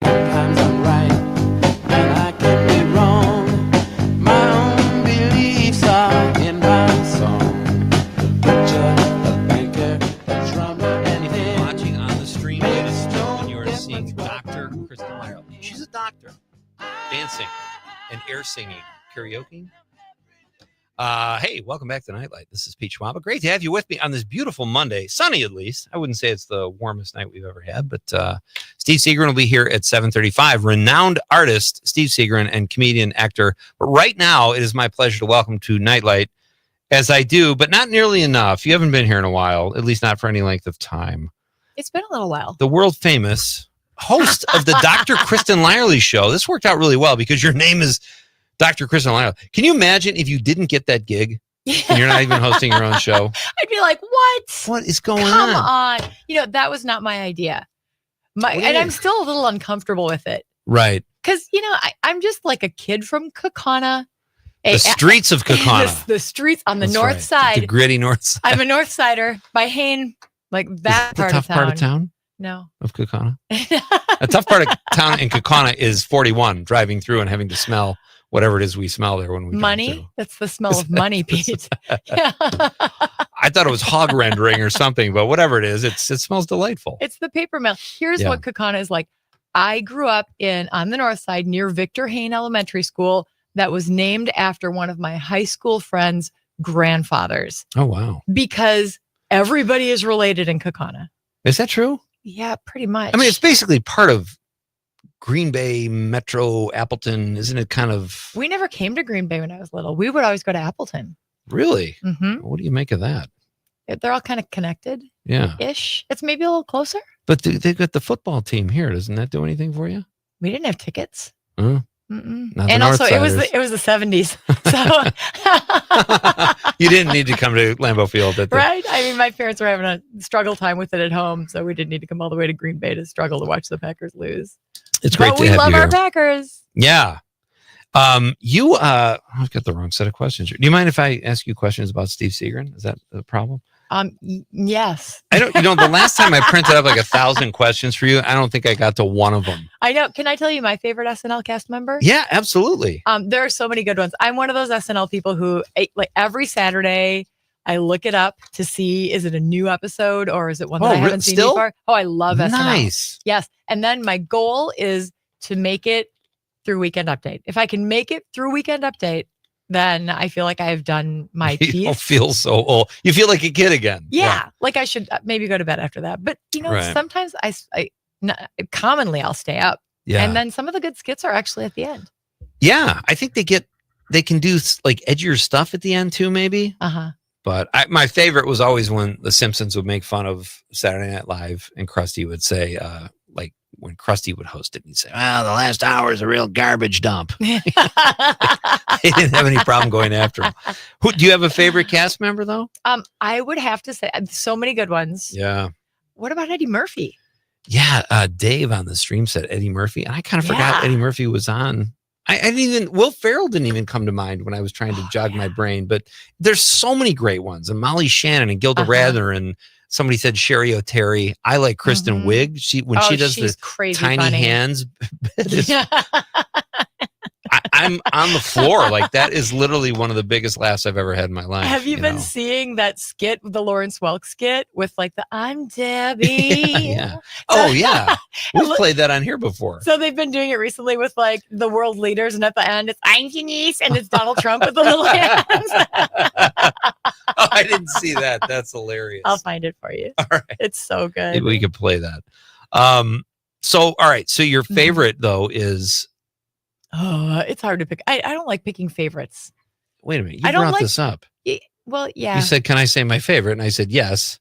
Speaker 9: Sometimes I'm right, and I can be wrong. My own beliefs are in my song. The butcher, the banker, the drummer, anything.
Speaker 10: Watching on the stream, ladies and gentlemen, you are seeing Dr. Kristen Lyle. She's a doctor. Dancing and air singing, karaoke. Hey, welcome back to Nightlight. This is Pete Schwaba. Great to have you with me on this beautiful Monday. Sunny, at least. I wouldn't say it's the warmest night we've ever had, but Steve Seagren will be here at 7:35. Renowned artist Steve Seagren and comedian, actor. But right now, it is my pleasure to welcome to Nightlight, as I do, but not nearly enough. You haven't been here in a while, at least not for any length of time.
Speaker 6: It's been a little while.
Speaker 10: The world famous host of the Dr. Kristen Lyerly show. This worked out really well because your name is Dr. Kristen Lyerly. Can you imagine if you didn't get that gig and you're not even hosting your own show?
Speaker 6: I'd be like, what?
Speaker 10: What is going
Speaker 6: Come
Speaker 10: on?
Speaker 6: on. You know, that was not my idea. And I'm still a little uncomfortable with it.
Speaker 10: Right.
Speaker 6: Because, you know, I'm just like a kid from Kaukauna.
Speaker 10: The streets of Kaukauna.
Speaker 6: The streets on the
Speaker 10: That's
Speaker 6: north
Speaker 10: right.
Speaker 6: side.
Speaker 10: The gritty north side.
Speaker 6: I'm a north sider by Hain, like that
Speaker 10: The
Speaker 6: part
Speaker 10: tough
Speaker 6: of town.
Speaker 10: part of town?
Speaker 6: No.
Speaker 10: Of Kaukauna? A tough part of town in Kaukauna is 41, driving through and having to smell whatever it is we smell there when we
Speaker 6: Money? That's the smell of money, Pete. Yeah.
Speaker 10: I thought it was hog rendering or something, but whatever it is, it smells delightful.
Speaker 6: It's the paper mill. Here's what Kaukauna is like. I grew up on the north side near Victor Hain Elementary School that was named after one of my high school friends' grandfathers.
Speaker 10: Oh, wow.
Speaker 6: Because everybody is related in Kaukauna.
Speaker 10: Is that true?
Speaker 6: Yeah, pretty much.
Speaker 10: I mean, it's basically part of Green Bay, Metro, Appleton. Isn't it kind of...
Speaker 6: We never came to Green Bay when I was little. We would always go to Appleton.
Speaker 10: Really?
Speaker 6: Mm-hmm.
Speaker 10: What do you make of that?
Speaker 6: They're all kind of connected.
Speaker 10: Yeah.
Speaker 6: Ish. It's maybe a little closer.
Speaker 10: But they've got the football team here. Doesn't that do anything for you?
Speaker 6: We didn't have tickets.
Speaker 10: And
Speaker 6: also, it was the 70s. So
Speaker 10: you didn't need to come to Lambeau Field.
Speaker 6: Right? I mean, my parents were having a struggle time with it at home, so we didn't need to come all the way to Green Bay to struggle to watch the Packers lose.
Speaker 10: It's great
Speaker 6: but
Speaker 10: to
Speaker 6: we
Speaker 10: have
Speaker 6: love
Speaker 10: you
Speaker 6: our
Speaker 10: here.
Speaker 6: Packers.
Speaker 10: Yeah. I've got the wrong set of questions here. Do you mind if I ask you questions about Steve Seagren? Is that the problem?
Speaker 6: Yes.
Speaker 10: I don't. The last time I printed up like 1,000 questions for you, I don't think I got to one of them.
Speaker 6: I know. Can I tell you my favorite SNL cast member?
Speaker 10: Yeah, absolutely.
Speaker 6: There are so many good ones. I'm one of those SNL people who, like, every Saturday, I look it up to see, is it a new episode or is it one that I haven't seen before? Oh, I love SNL.
Speaker 10: Nice.
Speaker 6: Yes. And then my goal is to make it through Weekend Update. If I can make it through Weekend Update, then I feel like I've done my piece.
Speaker 10: You don't feel so old. You feel like a kid again.
Speaker 6: Yeah. Like I should maybe go to bed after that. But,
Speaker 10: Right.
Speaker 6: sometimes commonly I'll stay up.
Speaker 10: Yeah.
Speaker 6: And then some of the good skits are actually at the end.
Speaker 10: Yeah. I think they can do like edgier stuff at the end too, maybe.
Speaker 6: Uh-huh.
Speaker 10: But my favorite was always when the Simpsons would make fun of Saturday Night Live and Krusty would say, like when Krusty would host it, he'd say, "Well, the last hour is a real garbage dump." They didn't have any problem going after him. Do you have a favorite cast member though?
Speaker 6: I would have to say so many good ones.
Speaker 10: Yeah.
Speaker 6: What about Eddie Murphy?
Speaker 10: Yeah. Dave on the stream said Eddie Murphy. And I kind of forgot Eddie Murphy was on. I didn't even, Will Ferrell didn't even come to mind when I was trying to jog my brain, but there's so many great ones. And Molly Shannon and Gilda Radner, and somebody said Sherry O'Terry. I like Kristen Wiig. When she does the
Speaker 6: crazy
Speaker 10: tiny
Speaker 6: funny.
Speaker 10: hands.
Speaker 23: I'm on the floor. Like, that is literally one of the biggest laughs I've ever had in my life.
Speaker 6: Have you been seeing that skit, the Lawrence Welk skit with like the I'm Debbie?
Speaker 23: Yeah. Oh, yeah. We've played that on here before.
Speaker 6: So they've been doing it recently with like the world leaders, and at the end it's I'm Denise, and it's Donald Trump with the little hands.
Speaker 23: Oh, I didn't see that. That's hilarious.
Speaker 6: I'll find it for you.
Speaker 23: All right.
Speaker 6: It's so good.
Speaker 23: Maybe we could play that. So, all right. So your favorite though is.
Speaker 6: Oh, it's hard to pick. I don't like picking favorites.
Speaker 23: Wait a minute. You
Speaker 6: I don't
Speaker 23: brought
Speaker 6: like-
Speaker 23: this up.
Speaker 6: Well, yeah.
Speaker 23: You said, "Can I say my favorite?" And I said, "Yes."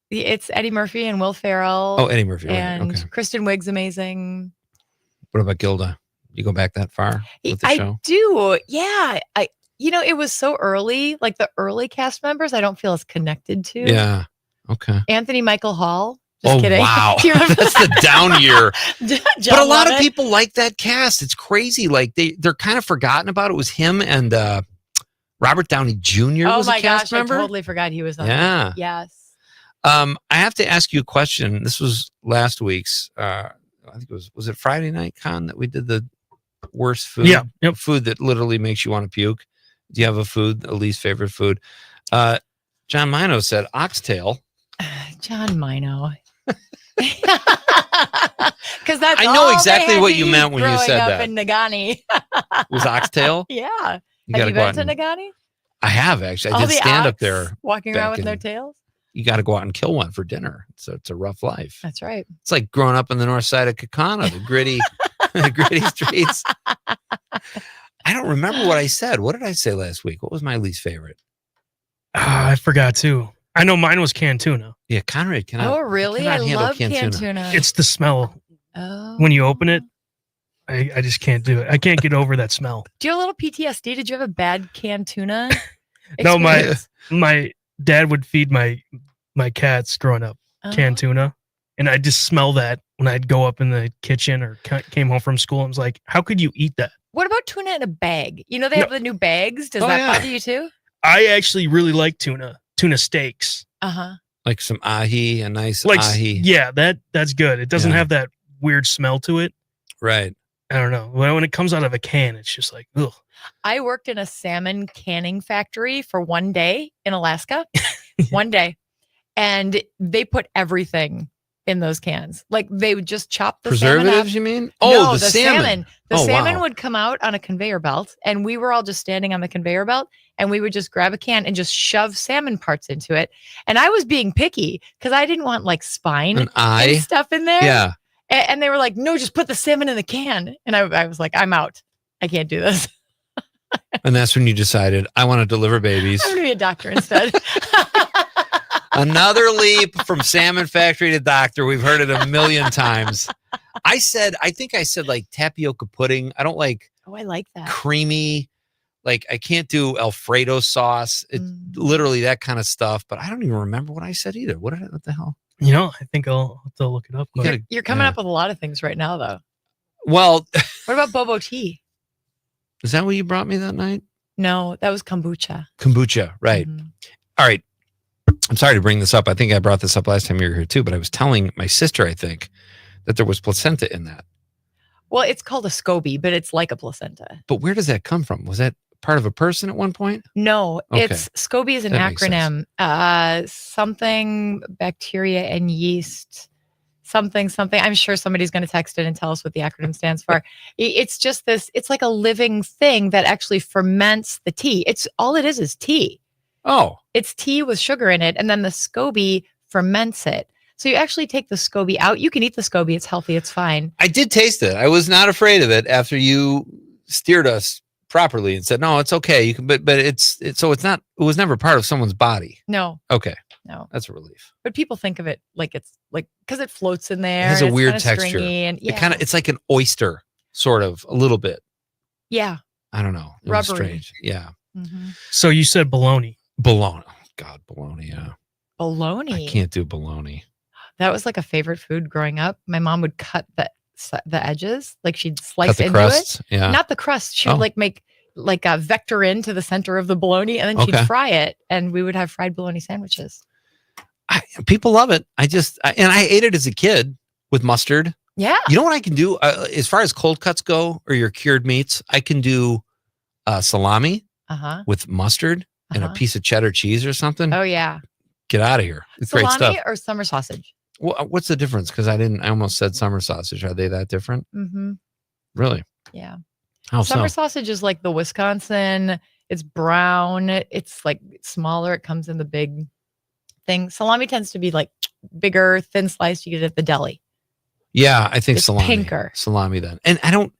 Speaker 6: It's Eddie Murphy and Will Ferrell.
Speaker 23: Oh, Eddie Murphy. Right.
Speaker 6: And
Speaker 23: Okay.
Speaker 6: Kristen Wiig's amazing.
Speaker 23: What about Gilda? You go back that far with the
Speaker 6: I
Speaker 23: show?
Speaker 6: do. Yeah. It was so early. Like the early cast members, I don't feel as connected to.
Speaker 23: Yeah. Okay.
Speaker 6: Anthony Michael Hall. Just
Speaker 23: Oh,
Speaker 6: kidding.
Speaker 23: wow.
Speaker 6: Do you remember
Speaker 23: That's the down year.
Speaker 6: John
Speaker 23: But a lot of
Speaker 6: Lovett?
Speaker 23: people like that cast. It's crazy. Like they're kind of forgotten about. It was him and Robert Downey Jr.
Speaker 6: Oh
Speaker 23: was
Speaker 6: my
Speaker 23: a cast
Speaker 6: gosh,
Speaker 23: member.
Speaker 6: I totally forgot he was on.
Speaker 23: Yeah.
Speaker 6: There. Yes.
Speaker 23: I have to ask you a question. This was last week's. I think it was it Friday Night Con that we did the worst food?
Speaker 11: Yeah. Yep.
Speaker 23: Food that literally makes you want to puke. Do you have a least favorite food? John Mino said oxtail.
Speaker 6: John Mino. Because that's
Speaker 23: I know
Speaker 6: all
Speaker 23: exactly
Speaker 6: they had
Speaker 23: what
Speaker 6: to
Speaker 23: you
Speaker 6: eat
Speaker 23: meant when you
Speaker 6: growing
Speaker 23: said
Speaker 6: up
Speaker 23: that.
Speaker 6: In Nagani.
Speaker 23: Was oxtail?
Speaker 6: Yeah.
Speaker 23: You
Speaker 6: Have
Speaker 23: gotta
Speaker 6: you
Speaker 23: go
Speaker 6: been
Speaker 23: out
Speaker 6: to
Speaker 23: and-
Speaker 6: Nagani?
Speaker 23: I have actually. I
Speaker 6: All
Speaker 23: did
Speaker 6: the
Speaker 23: stand up
Speaker 6: ox
Speaker 23: there.
Speaker 6: walking around
Speaker 23: back
Speaker 6: with no
Speaker 23: in-
Speaker 6: tails.
Speaker 23: You got to go out and kill one for dinner. So it's a rough life.
Speaker 6: That's right.
Speaker 23: It's like growing up on the north side of Kakana, the gritty, the gritty streets. I don't remember what I said. What did I say last week? What was my least favorite?
Speaker 11: I forgot too. I know mine was canned tuna.
Speaker 23: Yeah, Conrad cannot.
Speaker 6: Oh, really? I
Speaker 23: cannot handle
Speaker 6: love canned tuna.
Speaker 11: It's the smell.
Speaker 6: Oh.
Speaker 11: When you open it, I just can't do it. I can't get over that smell.
Speaker 6: Do you have a little PTSD? Did you have a bad canned tuna?
Speaker 11: No,
Speaker 6: experience?
Speaker 11: my dad would feed my cats growing up canned tuna, and I just smell that when I'd go up in the kitchen or came home from school. I was like, how could you eat that?
Speaker 6: What about tuna in a bag? You know, they have the new bags. Does
Speaker 23: Oh,
Speaker 6: that
Speaker 23: yeah.
Speaker 6: bother you too?
Speaker 11: I actually really like tuna steaks.
Speaker 6: Uh-huh.
Speaker 23: Like some ahi, a nice
Speaker 11: Like,
Speaker 23: ahi.
Speaker 11: yeah, that's good. It doesn't
Speaker 23: Yeah.
Speaker 11: have that weird smell to it.
Speaker 23: Right.
Speaker 11: I don't know. When it comes out of a can, it's just like, ugh.
Speaker 6: I worked in a salmon canning factory for one day in Alaska. One day. And they put everything in those cans. Like they would just chop the salmon
Speaker 23: Preservatives,
Speaker 6: up.
Speaker 23: you mean?
Speaker 6: No,
Speaker 23: Oh, the salmon.
Speaker 6: The
Speaker 23: Oh,
Speaker 6: salmon
Speaker 23: wow.
Speaker 6: would come out on a conveyor belt, and we were all just standing on the conveyor belt, and we would just grab a can and just shove salmon parts into it. And I was being picky because I didn't want like spine
Speaker 23: An eye?
Speaker 6: and stuff in there.
Speaker 23: Yeah.
Speaker 6: And they were like, no, just put the salmon in the can. And I was like, I'm out. I can't do this.
Speaker 23: And that's when you decided, I want to deliver babies.
Speaker 6: I'm going to be a doctor instead.
Speaker 23: Another leap from salmon factory to doctor. We've heard it a million times. I think I said like tapioca pudding. I don't like
Speaker 6: Oh, I like that.
Speaker 23: creamy. Like I can't do Alfredo sauce. It literally that kind of stuff. But I don't even remember what I said either. What the hell?
Speaker 11: You know, I think I'll have to look it up. but-
Speaker 6: You're coming up with a lot of things right now, though.
Speaker 23: Well,
Speaker 6: What about bobo tea?
Speaker 23: is that what you brought me that night?
Speaker 6: No, that was kombucha.
Speaker 23: Kombucha, right. All right. I'm sorry to bring this up. I think I brought this up last time you were here too, but I was telling my sister, I think, that there was placenta in that.
Speaker 6: Well, it's called a SCOBY, but it's like a placenta.
Speaker 23: But where does that come from? Was that part of a person at one point?
Speaker 6: No,
Speaker 23: Okay.
Speaker 6: it's SCOBY is an
Speaker 23: That makes sense.
Speaker 6: acronym. Something bacteria and yeast. Something. I'm sure somebody's going to text it and tell us what the acronym stands for. It's just this. It's like a living thing that actually ferments the tea. It's all it is tea.
Speaker 23: Oh,
Speaker 6: It's tea with sugar in it, and then the SCOBY ferments it. So you actually take the SCOBY out. You can eat the SCOBY. It's healthy. It's fine.
Speaker 23: I did taste it. I was not afraid of it after you steered us properly and said, no, it's okay. You can, but it's so it's not, it was never part of someone's body.
Speaker 6: No,
Speaker 23: Okay.
Speaker 6: no.
Speaker 23: That's a relief.
Speaker 6: But people think of it like it's like because it floats in there.
Speaker 23: It has a
Speaker 6: and it's
Speaker 23: weird
Speaker 6: kinda
Speaker 23: texture.
Speaker 6: stringy and yeah,
Speaker 23: It's like an oyster, sort of, a little bit.
Speaker 6: yeah.
Speaker 23: I don't know. It was
Speaker 6: Rubbery.
Speaker 23: strange. Yeah.
Speaker 6: Mm-hmm.
Speaker 11: So you said bologna.
Speaker 23: Bologna. Oh, God, bologna. Yeah.
Speaker 6: Bologna.
Speaker 23: I can't do bologna.
Speaker 6: That was like a favorite food growing up. My mom would cut the edges, like she'd slice
Speaker 23: Cut the
Speaker 6: into
Speaker 23: crusts?
Speaker 6: it.
Speaker 23: Yeah.
Speaker 6: Not the crust. She would
Speaker 23: Oh.
Speaker 6: like make like a vector into the center of the bologna, and then she'd
Speaker 23: Okay.
Speaker 6: fry it, and we would have fried bologna sandwiches.
Speaker 23: People love it. And I ate it as a kid with mustard
Speaker 6: Yeah.
Speaker 10: You know what I can do as far as cold cuts go, or your cured meats? I can do salami with mustard and a piece of cheddar cheese or something.
Speaker 6: Oh yeah.
Speaker 10: Get out of here! It's great stuff.
Speaker 6: Salami or summer sausage?
Speaker 10: Well, what's the difference? Because I almost said summer sausage. Are they that different?
Speaker 6: Mm-hmm.
Speaker 10: Really?
Speaker 6: Yeah.
Speaker 10: How
Speaker 6: Summer
Speaker 10: so?
Speaker 6: sausage is like the Wisconsin. It's brown. It's like smaller. It comes in the big thing. Salami tends to be like bigger, thin sliced. You get it at the deli.
Speaker 10: Yeah, I think
Speaker 6: It's
Speaker 10: salami.
Speaker 6: pinker.
Speaker 10: Salami then. And I don't.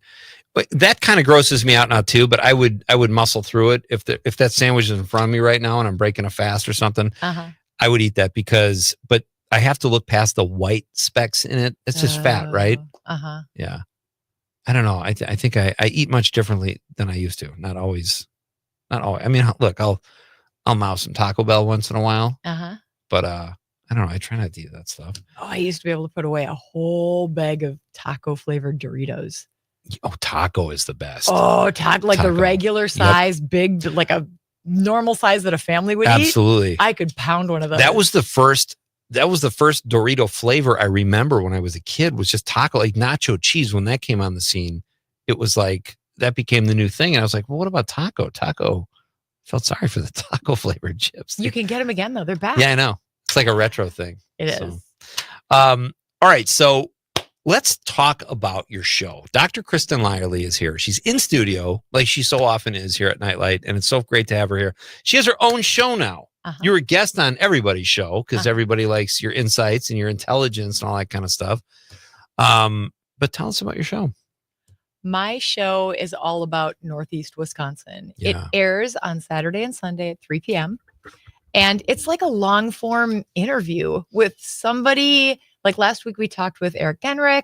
Speaker 10: But that kind of grosses me out now too. But I would muscle through it if that sandwich is in front of me right now and I'm breaking a fast or something. I would eat that but I have to look past the white specks in it. It's just fat, right? Yeah. I don't know. I think I eat much differently than I used to. Not always. I mean, look, I'll mouse some Taco Bell once in a while. But I don't know. I try not to eat that stuff.
Speaker 6: Oh, I used to be able to put away a whole bag of taco flavored Doritos.
Speaker 10: Oh, taco is the best.
Speaker 6: Oh, like the regular size, big, like a normal size that a family would eat.
Speaker 10: Absolutely.
Speaker 6: I could pound one of those.
Speaker 10: That was the first Dorito flavor I remember when I was a kid, was just taco, like nacho cheese. When that came on the scene, it was like, that became the new thing. And I was like, well, what about taco? Felt sorry for the taco flavored chips.
Speaker 6: You can get them again though. They're back.
Speaker 10: Yeah, I know. It's like a retro thing.
Speaker 6: It is.
Speaker 10: All right. So let's talk about your show. Dr. Kristen Lyerly is here. She's in studio, like she so often is here at Nightlight, and it's so great to have her here. She has her own show now. You're a guest on everybody's show because everybody likes your insights and your intelligence and all that kind of stuff. But tell us about your show.
Speaker 6: My show is all about Northeast Wisconsin.
Speaker 10: Yeah.
Speaker 6: It airs on Saturday and Sunday at 3 p.m. And it's like a long form interview with somebody. Like last week, we talked with Eric Genrich,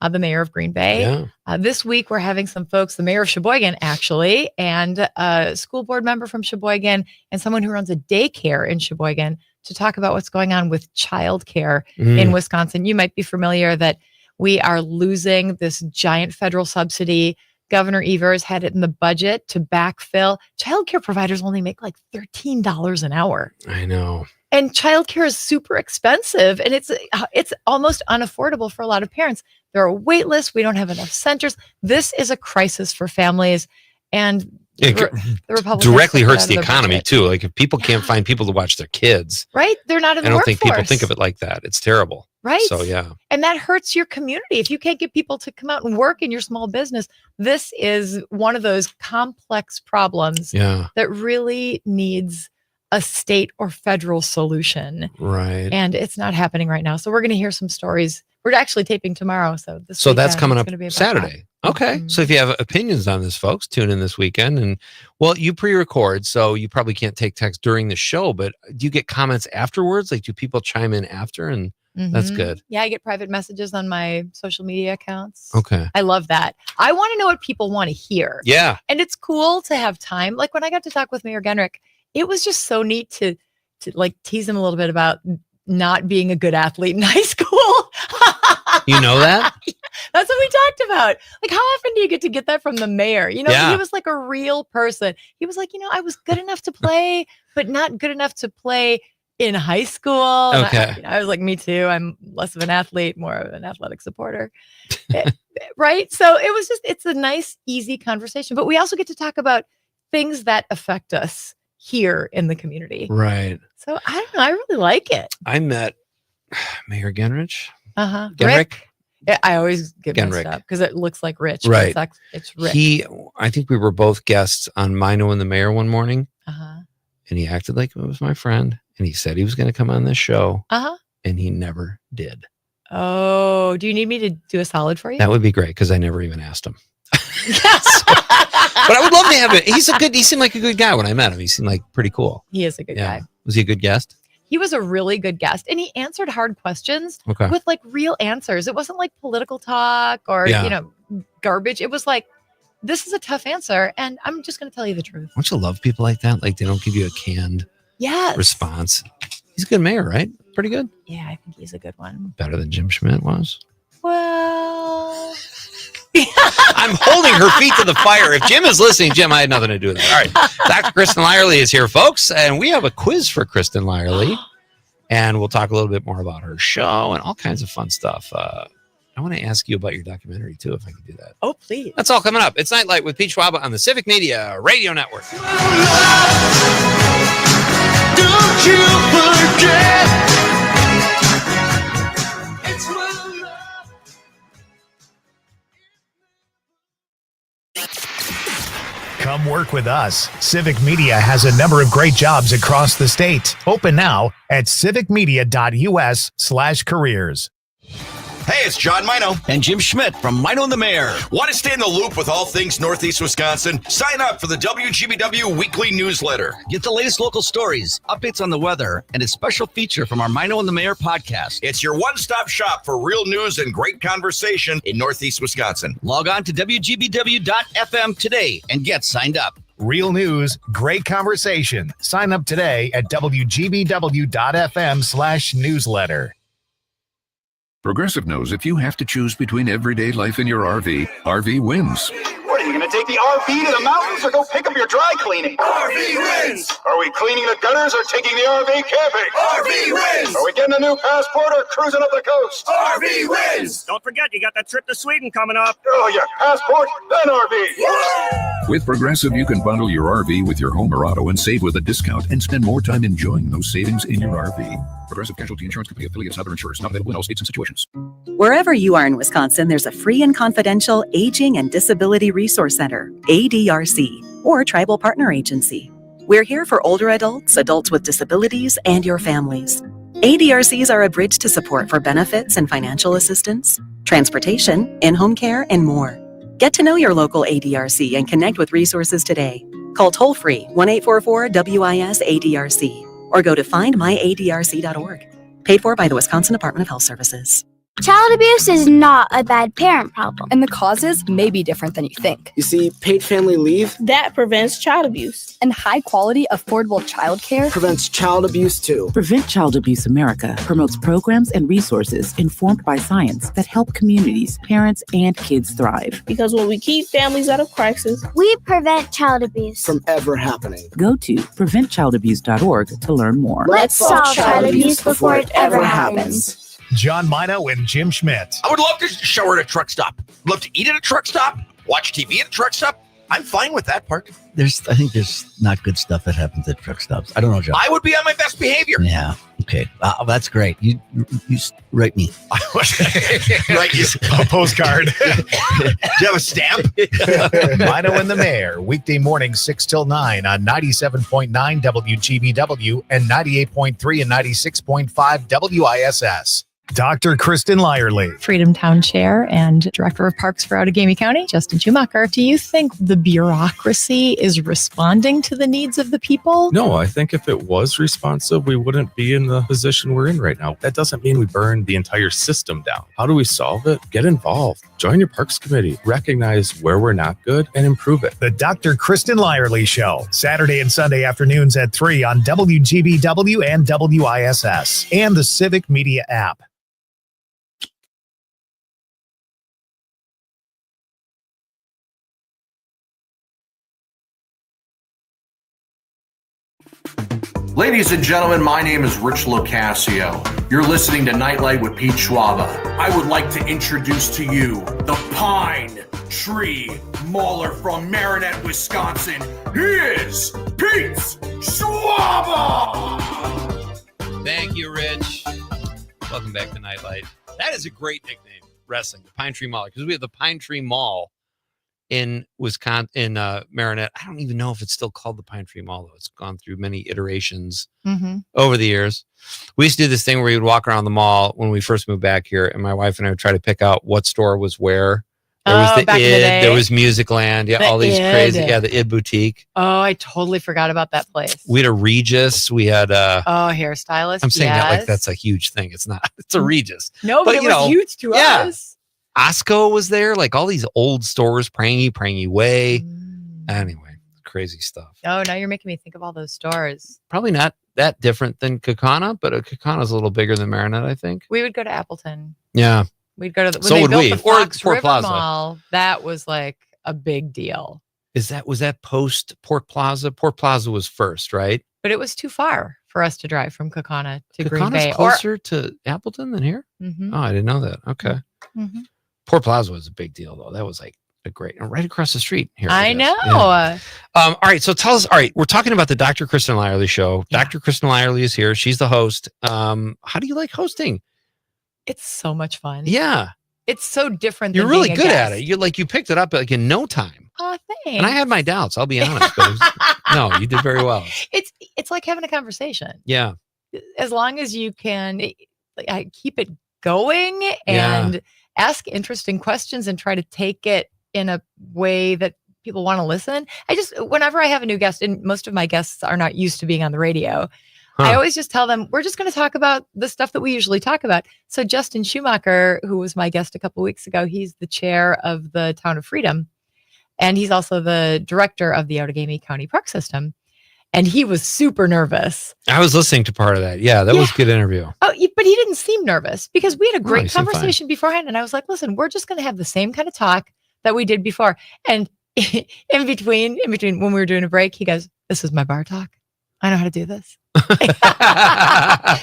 Speaker 6: the mayor of Green Bay. This week, we're having some folks, the mayor of Sheboygan, actually, and a school board member from Sheboygan, and someone who runs a daycare in Sheboygan to talk about what's going on with childcare in Wisconsin. You might be familiar that we are losing this giant federal subsidy. Governor Evers had it in the budget to backfill. Childcare providers only make like $13 an hour.
Speaker 10: I know.
Speaker 6: And childcare is super expensive, and it's almost unaffordable for a lot of parents. There are wait lists. We don't have enough centers. This is a crisis for families, and the Republicans
Speaker 10: directly hurts
Speaker 6: took it out
Speaker 10: the
Speaker 6: of their
Speaker 10: economy
Speaker 6: budget.
Speaker 10: too. Like if people can't find people to watch their kids,
Speaker 6: Right? They're not in
Speaker 10: I
Speaker 6: the
Speaker 10: don't
Speaker 6: workforce.
Speaker 10: think people think of it like that. It's terrible.
Speaker 6: Right.
Speaker 10: So yeah.
Speaker 6: And that hurts your community. If you can't get people to come out and work in your small business, this is one of those complex problems that really needs a state or federal solution.
Speaker 10: Right.
Speaker 6: And it's not happening right now. So we're going to hear some stories. We're actually taping tomorrow. So
Speaker 10: That's coming up Saturday. Okay. So if you have opinions on this, folks, tune in this weekend. And well, you pre-record, so you probably can't take text during the show, but do you get comments afterwards? Like do people chime in after? And that's good.
Speaker 6: Yeah, I get private messages on my social media accounts.
Speaker 10: Okay.
Speaker 6: I love that. I want to know what people want to hear.
Speaker 10: Yeah.
Speaker 6: And it's cool to have time. Like when I got to talk with Mayor Genrich, it was just so neat to like tease him a little bit about not being a good athlete in high school.
Speaker 10: You know that?
Speaker 6: That's what we talked about. Like, how often do you get that from the mayor? You know,
Speaker 10: Yeah.
Speaker 6: he was like a real person. He was like, I was good enough to play, but not good enough to play in high school. And
Speaker 10: Okay.
Speaker 6: I was like, me too. I'm less of an athlete, more of an athletic supporter. Right. So it's a nice, easy conversation. But we also get to talk about things that affect us here in the community.
Speaker 10: Right.
Speaker 6: So I don't know. I really like it.
Speaker 10: I met Mayor Genrich. Genrich?
Speaker 6: Rick. Yeah, I always get
Speaker 10: Genrich.
Speaker 6: messed up because it looks like Rich. but
Speaker 10: Right.
Speaker 6: It's Rick.
Speaker 10: I think we were both guests on Mino and the Mayor one morning, and he acted like it was my friend, and he said he was going to come on this show, and he never did.
Speaker 6: Oh, do you need me to do a solid for you?
Speaker 10: That would be great because I never even asked him. But I would love to have it. He seemed like a good guy when I met him. He seemed like pretty cool.
Speaker 6: He is a good guy.
Speaker 10: Was he a good guest?
Speaker 6: He was a really good guest, and he answered hard questions
Speaker 10: Okay.
Speaker 6: with like real answers. It wasn't like political talk or, garbage. It was like, this is a tough answer, and I'm just going to tell you the truth.
Speaker 10: Don't you love people like that? Like they don't give you a canned response. He's a good mayor, right? Pretty good.
Speaker 6: Yeah, I think he's a good one.
Speaker 10: Better than Jim Schmidt was.
Speaker 6: Well,
Speaker 10: I'm holding her feet to the fire. If Jim is listening, Jim, I had nothing to do with that. All right. Dr. Kristen Lyerly is here, folks, and we have a quiz for Kristen Lyerly. And we'll talk a little bit more about her show and all kinds of fun stuff. I want to ask you about your documentary too, if I can do that.
Speaker 20: Oh, please.
Speaker 10: That's all coming up. It's Nightlight with Pete Schwaba on the Civic Media Radio Network.
Speaker 9: Don't you forget.
Speaker 2: Come work with us. Civic Media has a number of great jobs across the state. Open now at civicmedia.us/careers.
Speaker 7: Hey, it's John Mino and Jim Schmidt from Mino and the Mayor. Want to stay in the loop with all things Northeast Wisconsin? Sign up for the WGBW weekly newsletter.
Speaker 12: Get the latest local stories, updates on the weather, and a special feature from our Mino and the Mayor podcast.
Speaker 7: It's your one-stop shop for real news and great conversation in Northeast Wisconsin.
Speaker 12: Log on to WGBW.FM today and get signed up.
Speaker 2: Real news, great conversation. Sign up today at WGBW.FM/newsletter.
Speaker 13: Progressive knows if you have to choose between everyday life and your RV wins.
Speaker 15: What, are you going to take the RV to the mountains or go pick up your dry cleaning? RV wins! Are we cleaning the gutters or taking the RV camping? RV wins! Are we getting a new passport or cruising up the coast? RV wins!
Speaker 24: Don't forget, you got that trip to Sweden coming up.
Speaker 15: Oh, yeah, passport, then RV.
Speaker 13: With Progressive, you can bundle your RV with your home or auto and save with a discount and spend more time enjoying those savings in your RV. Progressive Casualty Insurance Company affiliates and other insurers. Not available in all states and situations.
Speaker 25: Wherever you are in Wisconsin, there's a free and confidential Aging and Disability Resource Center, ADRC, or Tribal Partner Agency. We're here for older adults, adults with disabilities, and your families. ADRCs are a bridge to support for benefits and financial assistance, transportation, in-home care, and more. Get to know your local ADRC and connect with resources today. Call toll-free 1-844-WIS-ADRC or go to findmyadrc.org. Paid for by the Wisconsin Department of Health Services.
Speaker 26: Child abuse is not a bad parent problem. And the causes may be different than you think.
Speaker 27: You see, paid family leave
Speaker 26: That prevents child abuse. And high quality, affordable child care
Speaker 27: prevents child abuse too.
Speaker 28: Prevent Child Abuse America promotes programs and resources informed by science that help communities, parents, and kids thrive.
Speaker 26: Because when we keep families out of crisis, we prevent child abuse.
Speaker 27: From ever happening.
Speaker 28: Go to preventchildabuse.org to learn more.
Speaker 26: Let's solve child abuse before it ever happens.
Speaker 2: John Mino and Jim Schmidt.
Speaker 7: I would love to shower at a truck stop. Love to eat at a truck stop. Watch TV at a truck stop. I'm fine with that part.
Speaker 12: I think there's not good stuff that happens at truck stops. I don't know, John.
Speaker 7: I would be on my best behavior.
Speaker 12: Yeah. Okay. That's great. You write me.
Speaker 7: Right, you
Speaker 2: a postcard.
Speaker 7: Do you have a stamp?
Speaker 2: Mino and the Mayor, weekday morning 6 till 9 on 97.9 WGBW and 98.3 and 96.5 WISS. Dr. Kristen Lyerly.
Speaker 6: Freedom Town Chair and Director of Parks for Outagamie County, Justin Schumacher. Do you think the bureaucracy is responding to the needs of the people?
Speaker 29: No, I think if it was responsive, we wouldn't be in the position we're in right now. That doesn't mean we burn the entire system down. How do we solve it? Get involved. Join your Parks Committee. Recognize where we're not good and improve it.
Speaker 2: The Dr. Kristen Lyerly Show, Saturday and Sunday afternoons at 3 on WGBW and WISS and the Civic Media app.
Speaker 30: Ladies and gentlemen, my name is Rich Locascio. You're listening to Nightlight with Pete Schwaba. I would like to introduce to you the Pine Tree Mauler from Marinette, Wisconsin. He is Pete Schwaba!
Speaker 10: Thank you, Rich. Welcome back to Nightlight. That is a great nickname, wrestling, the Pine Tree Mall, because we have the Pine Tree Mall in Wisconsin, in Marinette. I don't even know if it's still called the Pine Tree Mall, though. It's gone through many iterations over the years. We used to do this thing where we would walk around the mall when we first moved back here, and my wife and I would try to pick out what store was where. There was the Id, there was Musicland, all these crazy, the Id boutique.
Speaker 6: Oh, I totally forgot about that place.
Speaker 10: We had a Regis. We had
Speaker 6: hairstylist.
Speaker 10: I'm saying that like that's a huge thing. It's not. It's a Regis.
Speaker 6: No, but it was huge to us.
Speaker 10: Osco was there, like all these old stores, Prangy Way. Anyway, crazy stuff.
Speaker 6: Oh, now you're making me think of all those stores.
Speaker 10: Probably not that different than Kaukauna, but Kaukana's a little bigger than Marinette, I think.
Speaker 6: We would go to Appleton.
Speaker 10: Yeah.
Speaker 6: We'd go to when
Speaker 10: so
Speaker 6: they
Speaker 10: would
Speaker 6: built
Speaker 10: we.
Speaker 6: the Fox
Speaker 10: Port
Speaker 6: River
Speaker 10: Plaza.
Speaker 6: Mall. That was like a big deal.
Speaker 10: Was that post Port Plaza? Port Plaza was first, right?
Speaker 6: But it was too far for us to drive from Kaukauna to Green
Speaker 10: Kaukana's
Speaker 6: Bay.
Speaker 10: closer to Appleton than here?
Speaker 6: Mhm.
Speaker 10: Oh, I didn't know that. Okay.
Speaker 6: Mhm.
Speaker 10: Port Plaza was a big deal, though. That was like a great, right across the street here.
Speaker 6: I
Speaker 10: guess.
Speaker 6: know.
Speaker 10: Yeah. All right. So tell us, all right, we're talking about the Dr. Kristen Lyerly show. Yeah. Dr. Kristen Lyerly is here. She's the host. How do you like hosting?
Speaker 6: It's so much fun.
Speaker 10: Yeah.
Speaker 6: It's so different.
Speaker 10: You're
Speaker 6: than
Speaker 10: really
Speaker 6: being a
Speaker 10: good at
Speaker 6: guest.
Speaker 10: it. You picked it up like in no time.
Speaker 6: Oh, thanks.
Speaker 10: And I had my doubts, I'll be honest. But no, you did very well.
Speaker 6: It's like having a conversation.
Speaker 10: Yeah.
Speaker 6: As long as you can keep it going and ask interesting questions and try to take it in a way that people want to listen. Whenever I have a new guest, and most of my guests are not used to being on the radio, I always just tell them, we're just going to talk about the stuff that we usually talk about. So Justin Schumacher, who was my guest a couple of weeks ago, he's the chair of the Town of Freedom. And he's also the director of the Outagamie County Park System. And he was super nervous.
Speaker 10: I was listening to part of that. Yeah, that was a good interview.
Speaker 6: Oh, but he didn't seem nervous because we had a
Speaker 10: he
Speaker 6: great
Speaker 10: seemed
Speaker 6: conversation beforehand. And I was like, listen, we're just going to have the same kind of talk that we did before. And in between when we were doing a break, he goes, this is my bar talk. I know how to do this.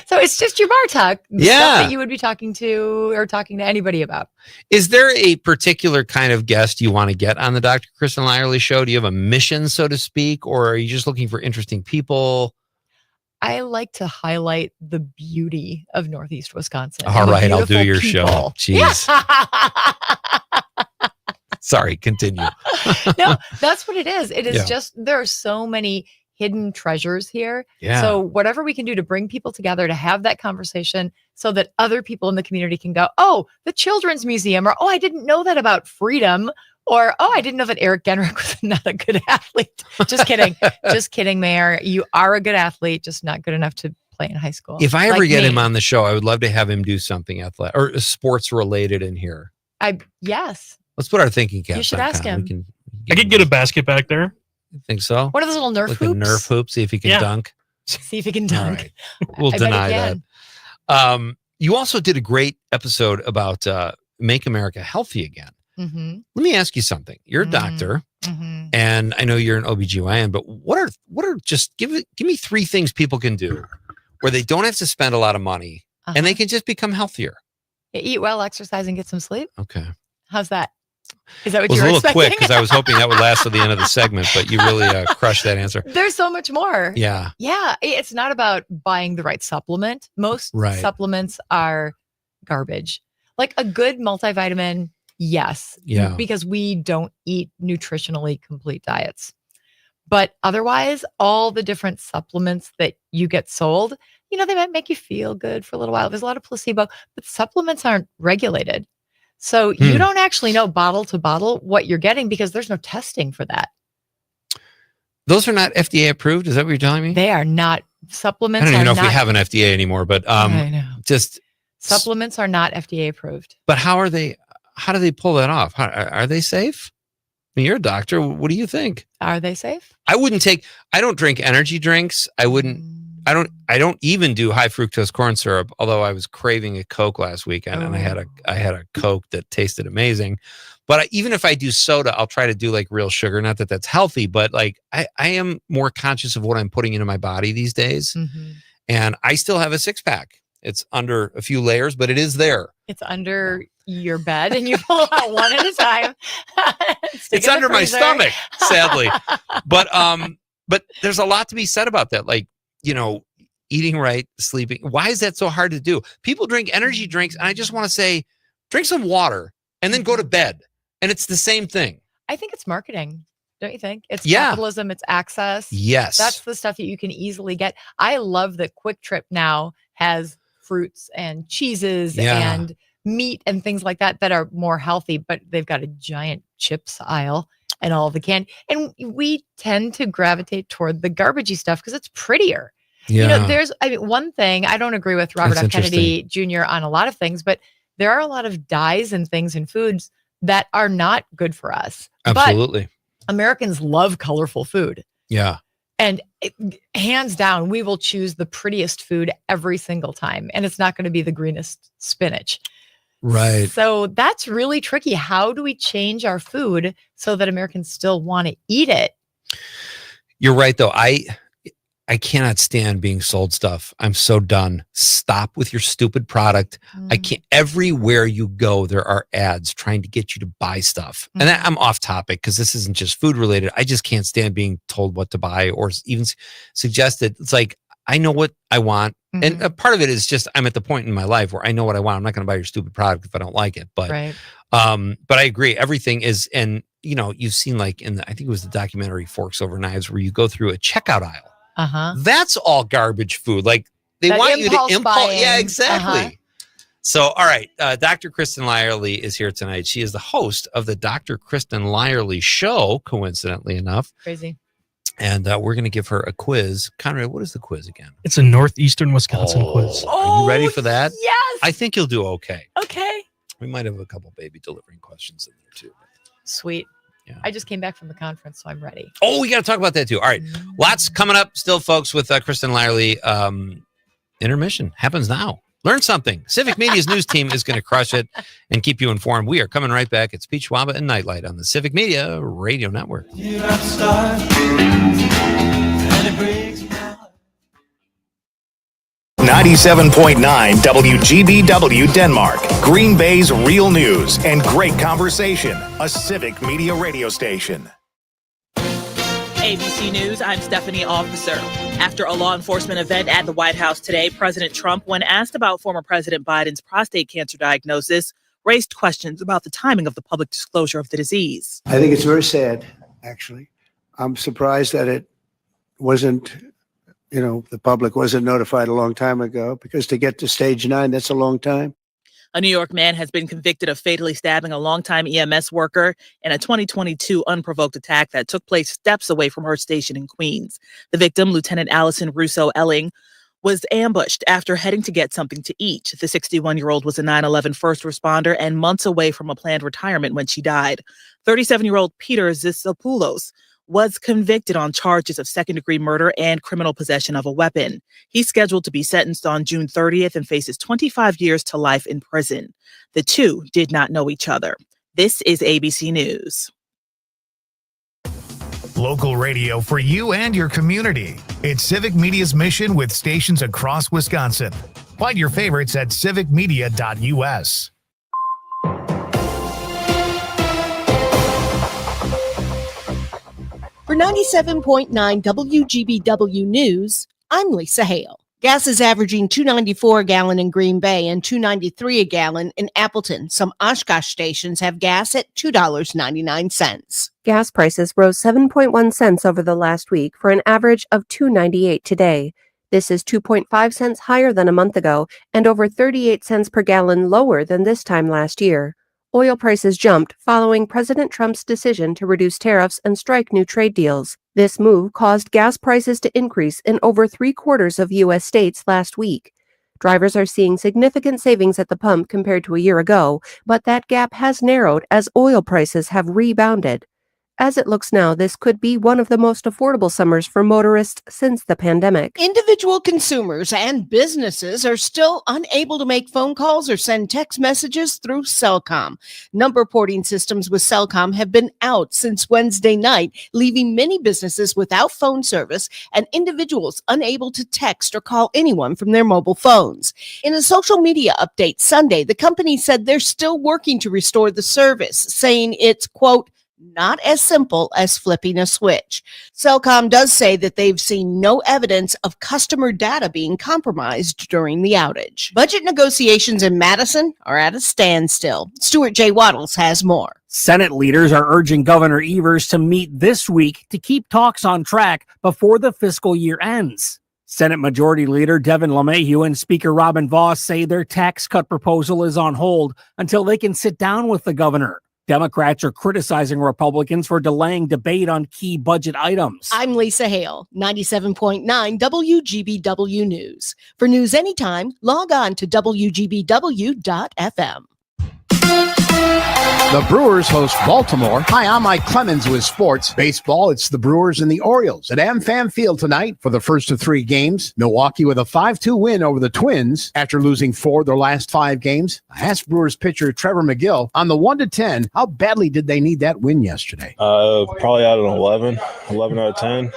Speaker 6: So it's just your bar talk. Stuff that you would be talking to anybody about.
Speaker 10: Is there a particular kind of guest you want to get on the Dr. Kristen Lyerly show? Do you have a mission, so to speak, or are you just looking for interesting people?
Speaker 6: I like to highlight the beauty of Northeast Wisconsin.
Speaker 10: All right, I'll do your
Speaker 6: people.
Speaker 10: show. Jeez. Sorry, continue.
Speaker 6: No, that's what it is. It is
Speaker 10: Yeah.
Speaker 6: just, there are so many hidden treasures here.
Speaker 10: Yeah.
Speaker 6: So whatever we can do to bring people together to have that conversation so that other people in the community can go, oh, the Children's Museum, or, oh, I didn't know that about freedom, or, oh, I didn't know that Eric Genrick was not a good athlete. Just kidding. Just kidding, Mayor. You are a good athlete, just not good enough to play in high school.
Speaker 10: If I ever
Speaker 6: Like
Speaker 10: get
Speaker 6: me.
Speaker 10: him on the show, I would love to have him do something athletic or sports related in here.
Speaker 6: Yes.
Speaker 10: Let's put our thinking caps.
Speaker 6: You should
Speaker 10: on,
Speaker 6: ask
Speaker 10: Con.
Speaker 6: him.
Speaker 10: We can
Speaker 11: I could get a basket back there.
Speaker 10: think so.
Speaker 6: What are those little Nerf
Speaker 10: Like
Speaker 6: hoops?
Speaker 10: a Nerf hoop, see if he can dunk.
Speaker 6: See if he can
Speaker 10: All
Speaker 6: dunk.
Speaker 10: right. We'll
Speaker 6: I bet he
Speaker 10: deny
Speaker 6: can.
Speaker 10: that. You also did a great episode about Make America Healthy Again.
Speaker 6: Mm-hmm.
Speaker 10: Let me ask you something. You're a doctor, and I know you're an OBGYN, but what are just give me 3 things people can do where they don't have to spend a lot of money and they can just become healthier.
Speaker 6: Eat well, exercise, and get some sleep.
Speaker 10: Okay.
Speaker 6: How's that? Is that what
Speaker 10: It was
Speaker 6: you
Speaker 10: a
Speaker 6: were
Speaker 10: little
Speaker 6: expecting?
Speaker 10: quick because I was hoping that would last to the end of the segment, but you really crushed that answer.
Speaker 6: There's so much more.
Speaker 10: Yeah.
Speaker 6: Yeah. It's not about buying the right supplement. Most
Speaker 10: Right.
Speaker 6: supplements are garbage. Like a good multivitamin, yes.
Speaker 10: Yeah.
Speaker 6: Because we don't eat nutritionally complete diets. But otherwise, all the different supplements that you get sold, they might make you feel good for a little while. There's a lot of placebo, but supplements aren't regulated. So you don't actually know bottle to bottle what you're getting because there's no testing for that.
Speaker 10: Those are not FDA approved. Is that what you're telling me?
Speaker 6: They are not. Supplements
Speaker 10: I don't even
Speaker 6: are
Speaker 10: know if
Speaker 6: not,
Speaker 10: we have an FDA anymore, but
Speaker 6: I know.
Speaker 10: just
Speaker 6: Supplements are not FDA approved.
Speaker 10: But how do they pull that off? Are they safe? I mean, you're a doctor. What do you think?
Speaker 6: Are they safe?
Speaker 10: I don't drink energy drinks. I don't even do high fructose corn syrup, although I was craving a Coke last weekend and I had a Coke that tasted amazing. But even if I do soda, I'll try to do like real sugar. Not that that's healthy, but like I am more conscious of what I'm putting into my body these days.
Speaker 6: Mm-hmm.
Speaker 10: And I still have a 6-pack. It's under a few layers, but it is there.
Speaker 6: It's under your bed and you pull out one at a time.
Speaker 10: It's under my stomach, sadly. But there's a lot to be said about that. Like, eating right, sleeping. Why is that so hard to do? People drink energy drinks, and I just want to say, drink some water and then go to bed. And it's the same thing.
Speaker 6: I think it's marketing. Don't you think? It's
Speaker 10: Yeah.
Speaker 6: capitalism, it's access.
Speaker 10: Yes.
Speaker 6: That's the stuff that you can easily get. I love that Quick Trip now has fruits and cheeses
Speaker 10: Yeah.
Speaker 6: and meat and things like that are more healthy, but they've got a giant chips aisle and all the candy. And we tend to gravitate toward the garbagey stuff because it's prettier.
Speaker 10: Yeah.
Speaker 6: One thing I don't agree with Robert
Speaker 10: That's
Speaker 6: F. Kennedy Jr. on a lot of things, but there are a lot of dyes and things in foods that are not good for us.
Speaker 10: Absolutely.
Speaker 6: But Americans love colorful food.
Speaker 10: Yeah.
Speaker 6: And hands down, we will choose the prettiest food every single time. And it's not going to be the greenest spinach.
Speaker 10: Right.
Speaker 6: So that's really tricky. How do we change our food so that Americans still want to eat it?
Speaker 10: You're right, though. I cannot stand being sold stuff. I'm so done. Stop with your stupid product. I can't. Everywhere you go, there are ads trying to get you to buy stuff. And I'm off topic because this isn't just food related. I just can't stand being told what to buy or even suggested. It's like, I know what I want. And a part of it is just I'm at the point in my life where I know what I want. I'm not going to buy your stupid product if I don't like it. But but I agree. Everything is, and you've seen like I think it was the documentary Forks Over Knives where you go through a checkout aisle. That's all garbage food. Like they want you to impulse. Yeah, exactly. So, all right. Dr. Kristen Lyerly is here tonight. She is the host of the Dr. Kristen Lyerly Show, coincidentally enough.
Speaker 6: Crazy.
Speaker 10: And we're going to give her a quiz. Conrad, what is the quiz again?
Speaker 11: It's a northeastern Wisconsin quiz.
Speaker 10: Are you ready for that?
Speaker 6: Yes.
Speaker 10: I think you'll do okay.
Speaker 6: Okay.
Speaker 10: We might have a couple baby delivering questions in there too.
Speaker 6: Sweet. Yeah. I just came back from the conference, so I'm ready.
Speaker 10: Oh, we got to talk about that too. All right. Lots coming up still, folks, with Kristen Lyerly. Intermission happens now. Learn something. Civic Media's news team is going to crush it and keep you informed. We are coming right back. It's Pete Schwaba and Nightlight on the Civic Media Radio Network.
Speaker 2: 97.9 WGBW Denmark, Green Bay's real news and great conversation. A Civic Media radio station.
Speaker 1: ABC News, I'm Stephanie Officer. After a law enforcement event at the White House today, President Trump, when asked about former President Biden's prostate cancer diagnosis, raised questions about the timing of the public disclosure of the disease.
Speaker 3: I think it's very sad, actually. I'm surprised that it wasn't, the public wasn't notified a long time ago, because to get to stage 9, that's a long time.
Speaker 1: A New York man has been convicted of fatally stabbing a longtime EMS worker in a 2022 unprovoked attack that took place steps away from her station in Queens. The victim, Lieutenant Allison Russo Elling, was ambushed after heading to get something to eat. The 61-year-old was a 9/11 first responder and months away from a planned retirement when she died. 37-year-old Peter Zisopoulos was convicted on charges of second-degree murder and criminal possession of a weapon. He's scheduled to be sentenced on June 30th and faces 25 years to life in prison. The two did not know each other. This is ABC News.
Speaker 2: Local radio for you and your community. It's Civic Media's mission with stations across Wisconsin. Find your favorites at civicmedia.us.
Speaker 20: For 97.9 WGBW News, I'm Lisa Hale. Gas is averaging $2.94 a gallon in Green Bay and $2.93 a gallon in Appleton. Some Oshkosh stations have gas at $2.99.
Speaker 4: Gas prices rose 7.1 cents over the last week for an average of $2.98 today. This is 2.5 cents higher than a month ago and over 38 cents per gallon lower than this time last year. Oil prices jumped following President Trump's decision to reduce tariffs and strike new trade deals. This move caused gas prices to increase in over 3/4 of U.S. states last week. Drivers are seeing significant savings at the pump compared to a year ago, but that gap has narrowed as oil prices have rebounded. As it looks now, this could be one of the most affordable summers for motorists since the pandemic.
Speaker 20: Individual consumers and businesses are still unable to make phone calls or send text messages through Cellcom. Number porting systems with Cellcom have been out since Wednesday night, leaving many businesses without phone service and individuals unable to text or call anyone from their mobile phones. In a social media update Sunday, the company said they're still working to restore the service, saying it's, quote, not as simple as flipping a switch. Cellcom does say that they've seen no evidence of customer data being compromised during the outage. Budget negotiations in Madison are at a standstill. Stuart J. Waddles has more.
Speaker 14: Senate leaders are urging Governor Evers to meet this week to keep talks on track before the fiscal year ends. Senate Majority Leader Devin LeMahieu and Speaker Robin Vos say their tax cut proposal is on hold until they can sit down with the governor. Democrats are criticizing Republicans for delaying debate on key budget items.
Speaker 20: I'm Lisa Hale, 97.9 WGBW News. For news anytime, log on to WGBW.FM.
Speaker 5: The Brewers host Baltimore. Hi, I'm Mike Clemens with sports. Baseball, it's the Brewers and the Orioles at AmFam Field tonight for the first of 3 games. Milwaukee with a 5-2 win over the Twins after losing 4 of their last 5 games. I asked Brewers pitcher Trevor McGill on the 1 to 10, how badly did they need that win yesterday?
Speaker 8: Probably out of 11 out of 10.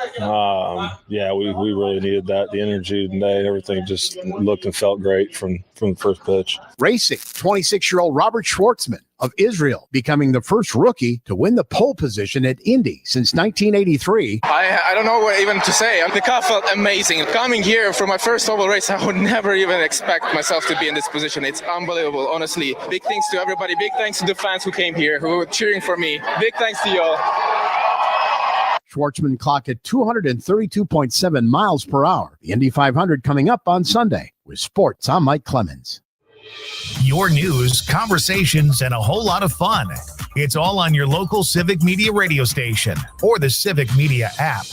Speaker 8: Yeah, we really needed that. The energy today, everything just looked and felt great from the first pitch.
Speaker 5: Racing, 26-year-old Robert Schwartzman of Israel, becoming the first rookie to win the pole position at Indy since 1983.
Speaker 9: I don't know what even to say. The car felt amazing. Coming here for my first oval race, I would never even expect myself to be in this position. It's unbelievable, honestly. Big thanks to everybody. Big thanks to the fans who came here, who were cheering for me. Big thanks to y'all.
Speaker 5: Schwartzman clocked at 232.7 miles per hour. The Indy 500 coming up on Sunday. With sports, I'm Mike Clemens.
Speaker 2: Your news, conversations, and a whole lot of fun. It's all on your local Civic Media radio station or the Civic Media app.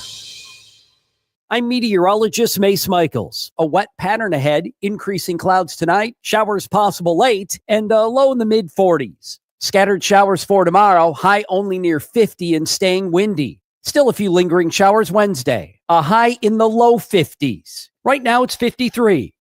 Speaker 16: I'm meteorologist Mace Michaels. A wet pattern ahead, increasing clouds tonight, showers possible late, and a low in the mid-40s. Scattered showers for tomorrow, high only near 50 and staying windy. Still a few lingering showers Wednesday, a high in the low 50s. Right now it's 53.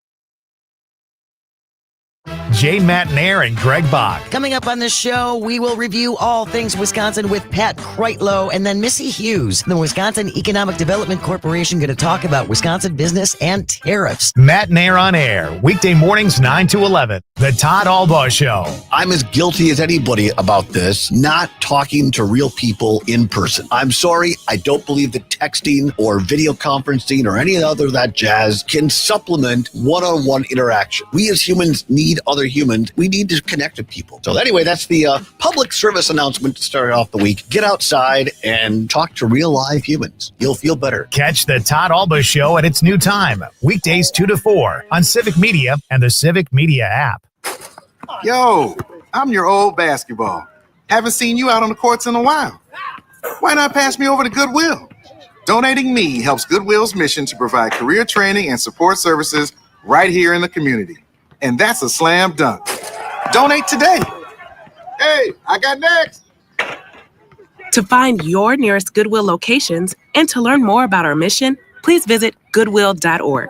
Speaker 2: Jay Matnair and Greg Bach.
Speaker 17: Coming up on this show, we will review all things Wisconsin with Pat Kreitlow and then Missy Hughes, the Wisconsin Economic Development Corporation, going to talk about Wisconsin business and tariffs.
Speaker 2: Matnair on air, weekday mornings 9 to 11. The Todd Albaugh Show.
Speaker 18: I'm as guilty as anybody about this, not talking to real people in person. I'm sorry, I don't believe that texting or video conferencing or any other of that jazz can supplement one-on-one interaction. We as humans need other humans. We need to connect with people. So anyway, that's the public service announcement to start off the week. Get outside and talk to real live humans. You'll feel better.
Speaker 2: Catch the Todd Albaugh Show at its new time, weekdays 2 to 4 on Civic Media and the Civic Media app.
Speaker 19: Yo, I'm your old basketball. Haven't seen you out on the courts in a while. Why not pass me over to Goodwill? Donating me helps Goodwill's mission to provide career training and support services right here in the community. And that's a slam dunk. Donate today. Hey, I got next.
Speaker 21: To find your nearest Goodwill locations and to learn more about our mission, please visit goodwill.org.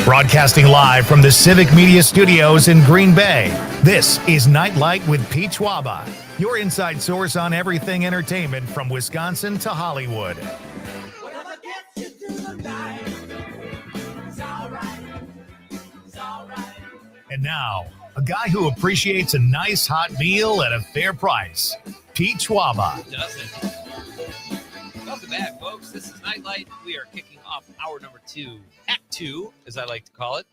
Speaker 2: Broadcasting live from the Civic Media Studios in Green Bay, this is Nite Lite with Pete Schwaba, your inside source on everything entertainment from Wisconsin to Hollywood. And now, a guy who appreciates a nice hot meal at a fair price, Pete Schwaba.
Speaker 10: Welcome back, folks. This is Nite Lite. We are kicking off hour number 2, Act 2, as I like to call it.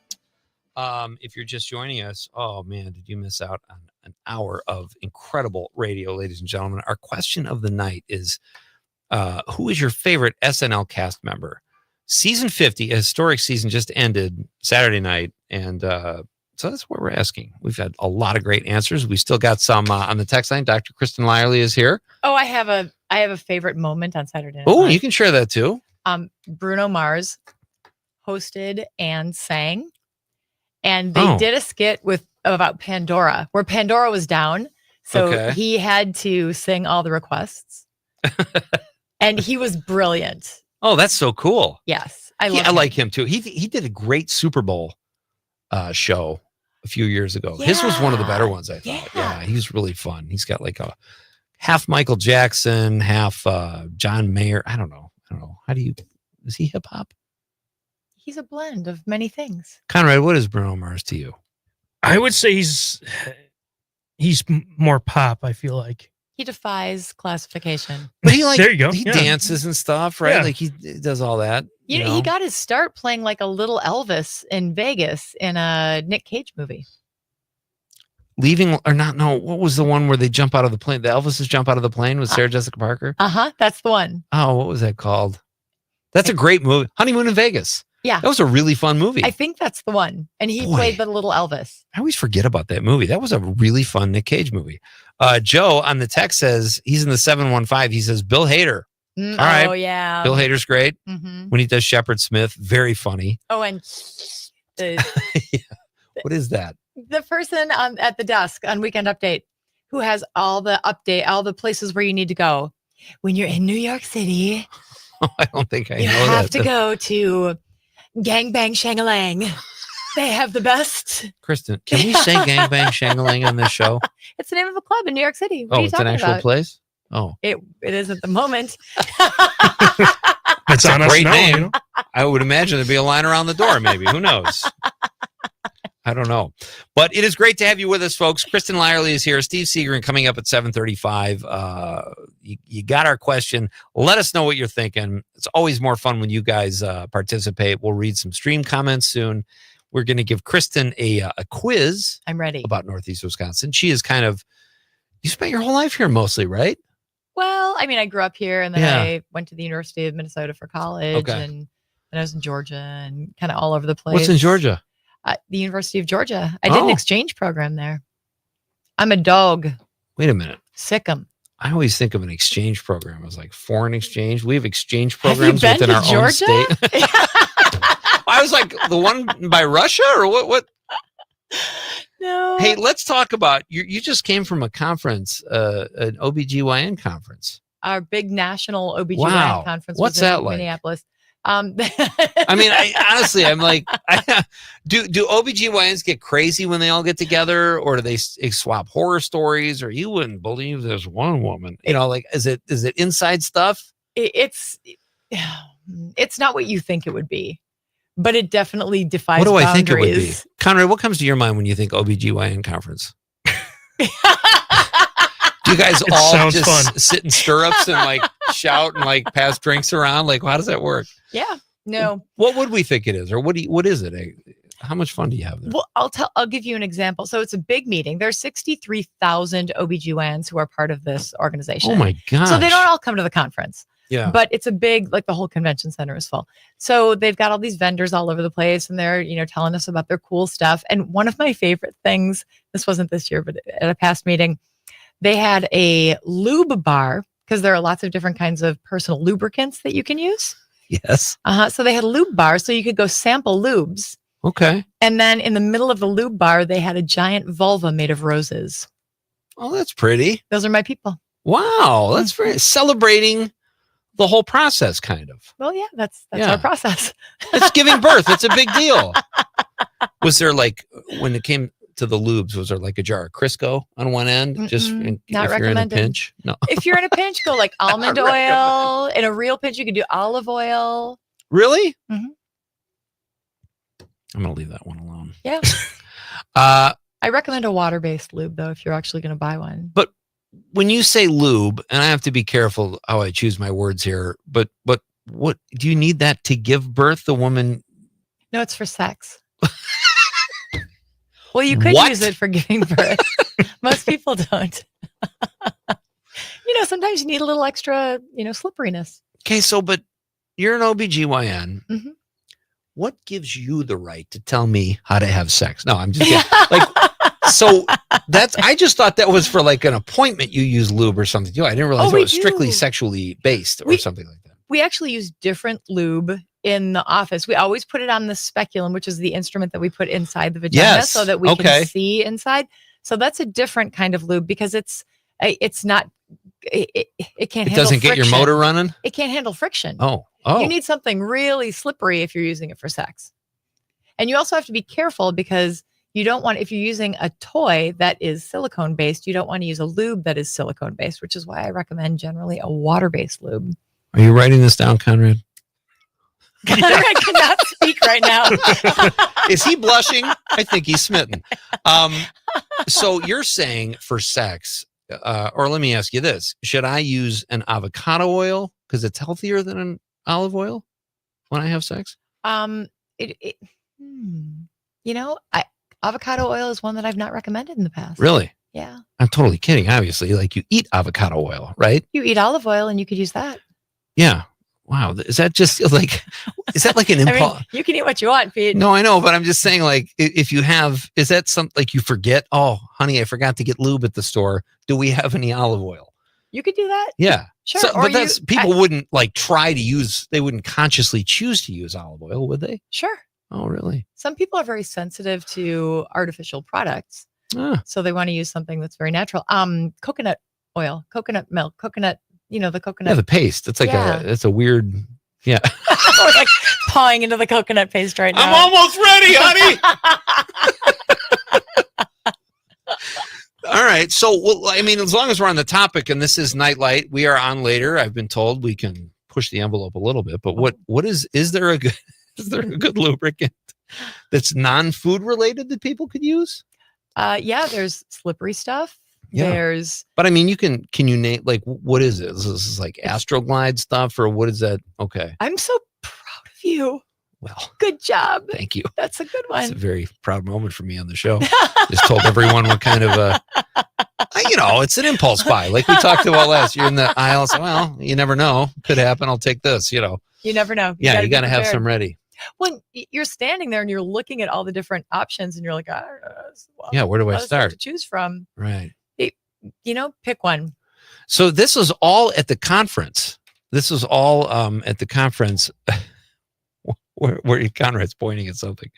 Speaker 10: If you're just joining us, oh man, did you miss out on an hour of incredible radio, ladies and gentlemen? Our question of the night is, who is your favorite SNL cast member? Season 50, a historic season, just ended Saturday night, and so that's what we're asking. We've had a lot of great answers. We still got some on the text line. Dr. Kristen Lyerly is here.
Speaker 6: Oh, I have a favorite moment on Saturday night.
Speaker 10: Oh, you can share that too.
Speaker 6: Bruno Mars hosted and sang, and they did a skit about Pandora, where Pandora was down, so he had to sing all the requests, and he was brilliant.
Speaker 10: Oh, that's so cool.
Speaker 6: Yes,
Speaker 10: I like him too. He did a great Super Bowl show a few years ago. Yeah. His was one of the better ones, I thought. Yeah, he's really fun. He's got like a half Michael Jackson, half John Mayer. I don't know. Is he hip hop?
Speaker 6: He's a blend of many things.
Speaker 10: Conrad, what is Bruno Mars to you?
Speaker 11: I would say he's more pop, I feel like.
Speaker 6: He defies classification.
Speaker 10: But he
Speaker 11: there you go.
Speaker 10: He dances and stuff, right?
Speaker 11: Yeah.
Speaker 10: Like he does all that.
Speaker 6: You know, he got his start playing like a little Elvis in Vegas in a Nick Cage movie.
Speaker 10: Leaving or not? No, what was the one where they jump out of the plane? The Elvises jump out of the plane with Sarah Jessica Parker.
Speaker 6: That's the one.
Speaker 10: Oh, what was that called? That's a great movie. Honeymoon in Vegas.
Speaker 6: Yeah,
Speaker 10: that was a really fun movie.
Speaker 6: I think that's the one. And he played the little Elvis.
Speaker 10: I always forget about that movie. That was a really fun Nick Cage movie. Joe on the text says he's in the 715. He says Bill Hader. All right.
Speaker 6: Oh, yeah.
Speaker 10: Bill Hader's great.
Speaker 6: Mhm.
Speaker 10: When he does Shepard Smith, very funny.
Speaker 6: Oh, and the
Speaker 10: What is that?
Speaker 6: the person at the desk on Weekend Update who has all the places where you need to go. When you're in New York City,
Speaker 10: I don't think I
Speaker 6: you
Speaker 10: know
Speaker 6: have
Speaker 10: that.
Speaker 6: to go to Gang Bang Shangalang. They have the best.
Speaker 10: Kristen, can we say Gang Bang Shangalang on this show?
Speaker 6: It's the name of a club in New York City. What are
Speaker 10: Oh,
Speaker 6: you
Speaker 10: it's an
Speaker 6: talking
Speaker 10: actual
Speaker 6: about?
Speaker 10: place? Oh.
Speaker 6: It is at the moment.
Speaker 10: It's
Speaker 11: on
Speaker 10: a
Speaker 11: us
Speaker 10: great
Speaker 11: now,
Speaker 10: name.
Speaker 11: you know?
Speaker 10: I would imagine there'd be a line around the door, maybe. Who knows? I don't know. But it is great to have you with us, folks. Kristen Lyerly is here. Steve Seagren coming up at 7:35. You got our question. Let us know what you're thinking. It's always more fun when you guys participate. We'll read some stream comments soon. We're going to give Kristen a quiz.
Speaker 6: I'm ready.
Speaker 10: About Northeast Wisconsin. She is you spent your whole life here mostly, right?
Speaker 6: Well, I mean, I grew up here and then
Speaker 10: Yeah.
Speaker 6: I went to the University of Minnesota for college
Speaker 10: Okay.
Speaker 6: and then I was in Georgia and kind of all over the place.
Speaker 10: What's in Georgia?
Speaker 6: The University of Georgia. I did an
Speaker 10: Oh.
Speaker 6: exchange program there. I'm a dog.
Speaker 10: Wait a minute.
Speaker 6: Sick 'em.
Speaker 10: I always think of an exchange program as like foreign exchange. We have exchange
Speaker 6: Have you
Speaker 10: programs
Speaker 6: been
Speaker 10: within
Speaker 6: to
Speaker 10: our
Speaker 6: Georgia?
Speaker 10: own state. I was like, the one by Russia or what?
Speaker 6: No.
Speaker 10: Hey, let's talk about you just came from a conference, an OBGYN conference.
Speaker 6: Our big national OBGYN
Speaker 10: Wow.
Speaker 6: conference
Speaker 10: What's
Speaker 6: was in
Speaker 10: that like?
Speaker 6: Minneapolis.
Speaker 10: I mean, honestly, I'm like, do OBGYNs get crazy when they all get together, or do they swap horror stories? Or you wouldn't believe there's one woman, like, is it inside stuff?
Speaker 6: It's not what you think it would be, but it definitely defies
Speaker 10: What do
Speaker 6: boundaries.
Speaker 10: I think it would be? Conrad, what comes to your mind when you think OBGYN conference? Do you guys
Speaker 11: It
Speaker 10: all
Speaker 11: sounds
Speaker 10: just
Speaker 11: fun.
Speaker 10: sit in stirrups and like shout and like pass drinks around? Like, how does that work?
Speaker 6: Yeah. No.
Speaker 10: What would we think it is? Or what is it? How much fun do you have there?
Speaker 6: Well, I'll give you an example. So it's a big meeting. There's 63,000 OBGYNs who are part of this organization.
Speaker 10: Oh my gosh.
Speaker 6: So they don't all come to the conference.
Speaker 10: Yeah.
Speaker 6: But it's a big, like the whole convention center is full. So they've got all these vendors all over the place and they're, telling us about their cool stuff. And one of my favorite things, this wasn't this year, but at a past meeting, they had a lube bar because there are lots of different kinds of personal lubricants that you can use.
Speaker 10: Yes.
Speaker 6: So they had a lube bar so you could go sample lubes.
Speaker 10: Okay.
Speaker 6: And then in the middle of the lube bar, they had a giant vulva made of roses.
Speaker 10: Oh, that's pretty.
Speaker 6: Those are my people.
Speaker 10: Wow. That's very celebrating the whole process, kind of.
Speaker 6: Well, yeah, that's
Speaker 10: Yeah.
Speaker 6: our process.
Speaker 10: It's giving birth. It's a big deal. Was there like, when it came to the lubes, was there like a jar of Crisco on one end? Just
Speaker 6: not
Speaker 10: if you're in a
Speaker 6: recommended.
Speaker 10: pinch? No.
Speaker 6: If you're in a pinch, go like almond oil. In a real pinch, you could do olive oil.
Speaker 10: Really?
Speaker 6: Mhm.
Speaker 10: I'm going to leave that one alone.
Speaker 6: Yeah.
Speaker 10: Uh,
Speaker 6: I recommend a water-based lube, though, if you're actually going to buy one.
Speaker 10: But when you say lube, and I have to be careful how I choose my words here, but what do you need that to give birth? The woman?
Speaker 6: No, it's for sex. Well, you could
Speaker 10: What?
Speaker 6: use it for giving birth. Most people don't. Sometimes you need a little extra, slipperiness.
Speaker 10: Okay, but you're an OBGYN.
Speaker 6: Mhm.
Speaker 10: What gives you the right to tell me how to have sex? No, I'm just kidding. I just thought that was for like an appointment you use lube or something. I didn't realize it
Speaker 6: we
Speaker 10: was strictly
Speaker 6: do.
Speaker 10: sexually based or something like that.
Speaker 6: We actually use different lube in the office. We always put it on the speculum, which is the instrument that we put inside the vagina
Speaker 10: Yes.
Speaker 6: so that we
Speaker 10: Okay.
Speaker 6: can see inside. So that's a different kind of lube because it's not, it can't
Speaker 10: It
Speaker 6: handle
Speaker 10: doesn't get your
Speaker 6: friction.
Speaker 10: motor running?
Speaker 6: It can't handle friction.
Speaker 10: Oh.
Speaker 6: You need something really slippery if you're using it for sex. And you also have to be careful because you don't want, if you're using a toy that is silicone based, you don't want to use a lube that is silicone based, which is why I recommend generally a water based lube.
Speaker 10: Are you writing this down, Conrad?
Speaker 6: I cannot speak right now.
Speaker 10: Is he blushing? I think he's smitten. So you're saying for sex, or let me ask you this. Should I use an avocado oil because it's healthier than an olive oil when I have sex?
Speaker 6: Avocado oil is one that I've not recommended in the past.
Speaker 10: Really?
Speaker 6: Yeah.
Speaker 10: I'm totally kidding. Obviously, like you eat avocado oil, right?
Speaker 6: You eat olive oil and you could use that.
Speaker 10: Yeah. Wow. Is that just like, is that like an
Speaker 6: I
Speaker 10: impulse?
Speaker 6: mean, you can eat what you want, Pete.
Speaker 10: No, I know, but I'm just saying, like, if you have, is that something like you forget? Oh, honey, I forgot to get lube at the store. Do we have any olive oil?
Speaker 6: You could do that.
Speaker 10: Yeah.
Speaker 6: Sure.
Speaker 10: So,
Speaker 6: Or
Speaker 10: but that's people wouldn't like try to use. They wouldn't consciously choose to use olive oil, would they?
Speaker 6: Sure.
Speaker 10: Oh, really?
Speaker 6: Some people are very sensitive to artificial products. So they want to use something that's very natural. Coconut oil, coconut milk, coconut, the coconut.
Speaker 10: Yeah, the paste. It's like it's a weird. Yeah.
Speaker 6: We're like pawing into the coconut paste right now.
Speaker 10: I'm almost ready, honey. All right. So, well, I mean, as long as we're on the topic, and this is Nightlight, we are on later. I've been told we can push the envelope a little bit, but what is there a good lubricant that's non-food related that people could use?
Speaker 6: Yeah, there's slippery stuff.
Speaker 10: Yeah.
Speaker 6: There's,
Speaker 10: but I mean, can you name, like, what is it? This is like Astroglide stuff, or what is that? Okay.
Speaker 6: I'm so proud of you.
Speaker 10: Well,
Speaker 6: good job.
Speaker 10: Thank you.
Speaker 6: That's a good one.
Speaker 10: It's a very proud moment for me on the show. Just told everyone what kind of it's an impulse buy. Like we talked about last year in the aisle. So, well, you never know. Could happen. I'll take this,
Speaker 6: You never know.
Speaker 10: You got to have some ready.
Speaker 6: When you're standing there and you're looking at all the different options and you're like,
Speaker 10: where do I start?
Speaker 6: To choose from.
Speaker 10: Right.
Speaker 6: Pick one.
Speaker 10: So this was all at the conference. This was all at the conference. Where Conrad's pointing at something.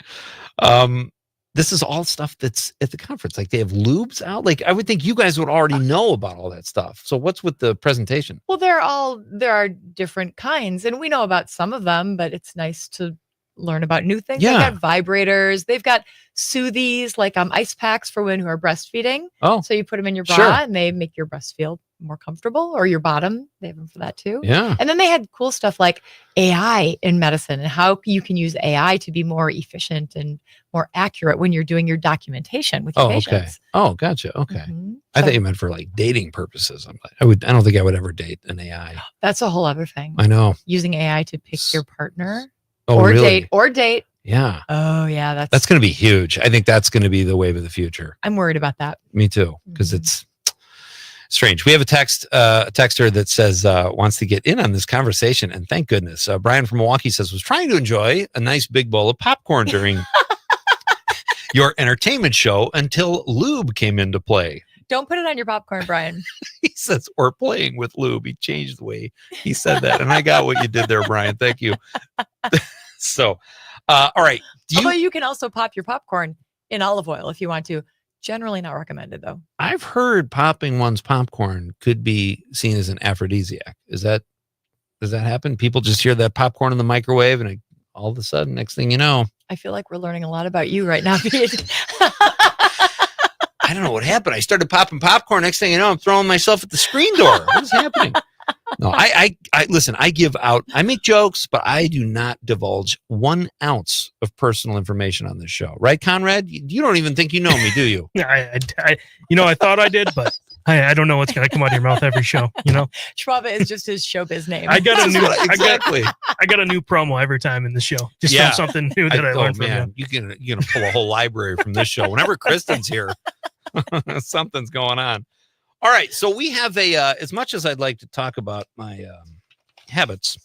Speaker 10: This is all stuff that's at the conference. Like they have lubes out. Like I would think you guys would already know about all that stuff. So what's with the presentation?
Speaker 6: Well, there are different kinds, and we know about some of them, but it's nice to learn about new things.
Speaker 10: Yeah.
Speaker 6: They've got vibrators. They've got soothies, like ice packs for women who are breastfeeding.
Speaker 10: Oh,
Speaker 6: so you put them in your bra
Speaker 10: sure.
Speaker 6: and they make your breast feel more comfortable, or your bottom. They have them for that too.
Speaker 10: Yeah.
Speaker 6: And then they had cool stuff like AI in medicine and how you can use AI to be more efficient and more accurate when you're doing your documentation with your patients.
Speaker 10: Okay. Oh, gotcha. Okay. I thought you meant for like dating purposes. I don't think I would ever date an AI.
Speaker 6: That's a whole other thing.
Speaker 10: I know.
Speaker 6: Using AI to pick your partner.
Speaker 10: Oh,
Speaker 6: or
Speaker 10: really?
Speaker 6: date.
Speaker 10: Yeah.
Speaker 6: Oh, yeah.
Speaker 10: That's going to be huge. I think that's going to be the wave of the future.
Speaker 6: I'm worried about that.
Speaker 10: Me too, because it's strange. We have a texter that says wants to get in on this conversation, and thank goodness. Brian from Milwaukee says was trying to enjoy a nice big bowl of popcorn during your entertainment show until lube came into play.
Speaker 6: Don't put it on your popcorn, Brian.
Speaker 10: He says, or playing with lube. He changed the way he said that. And I got what you did there, Brian. Thank you. So, all right.
Speaker 6: Although you can also pop your popcorn in olive oil if you want to. Generally not recommended, though.
Speaker 10: I've heard popping one's popcorn could be seen as an aphrodisiac. Does that happen? People just hear that popcorn in the microwave and all of a sudden, next thing you know.
Speaker 6: I feel like we're learning a lot about you right now, Pete.
Speaker 10: I don't know what happened. I started popping popcorn. Next thing you know, I'm throwing myself at the screen door. What is happening? No, I listen, I make jokes, but I do not divulge 1 ounce of personal information on this show. Right, Conrad? You don't even think you know me, do you?
Speaker 11: I thought I did, but I don't know what's going to come out of your mouth every show,
Speaker 6: Schwaba is just his showbiz name.
Speaker 11: I got a new
Speaker 10: exactly.
Speaker 11: I got a new promo every time in the show. Just from something new that I learned from him.
Speaker 10: You're gonna pull a whole library from this show. Whenever Kristen's here, something's going on. All right, so we have as much as I'd like to talk about my habits,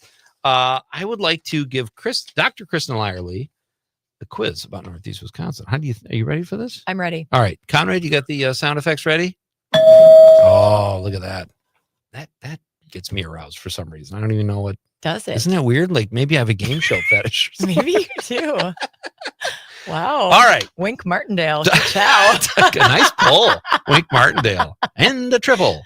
Speaker 10: I would like to give Dr. Kristen Lyerly a quiz about Northeast Wisconsin. Are you ready for this?
Speaker 6: I'm ready.
Speaker 10: All right, Conrad, you got the sound effects ready? Oh, look at that. That gets me aroused for some reason. I don't even know what.
Speaker 6: Does it?
Speaker 10: Isn't that weird? Like maybe I have a game show fetish.
Speaker 6: Maybe you do. Wow.
Speaker 10: All right.
Speaker 6: Wink Martindale. Ciao.
Speaker 10: A nice pull. Wink Martindale. And a triple.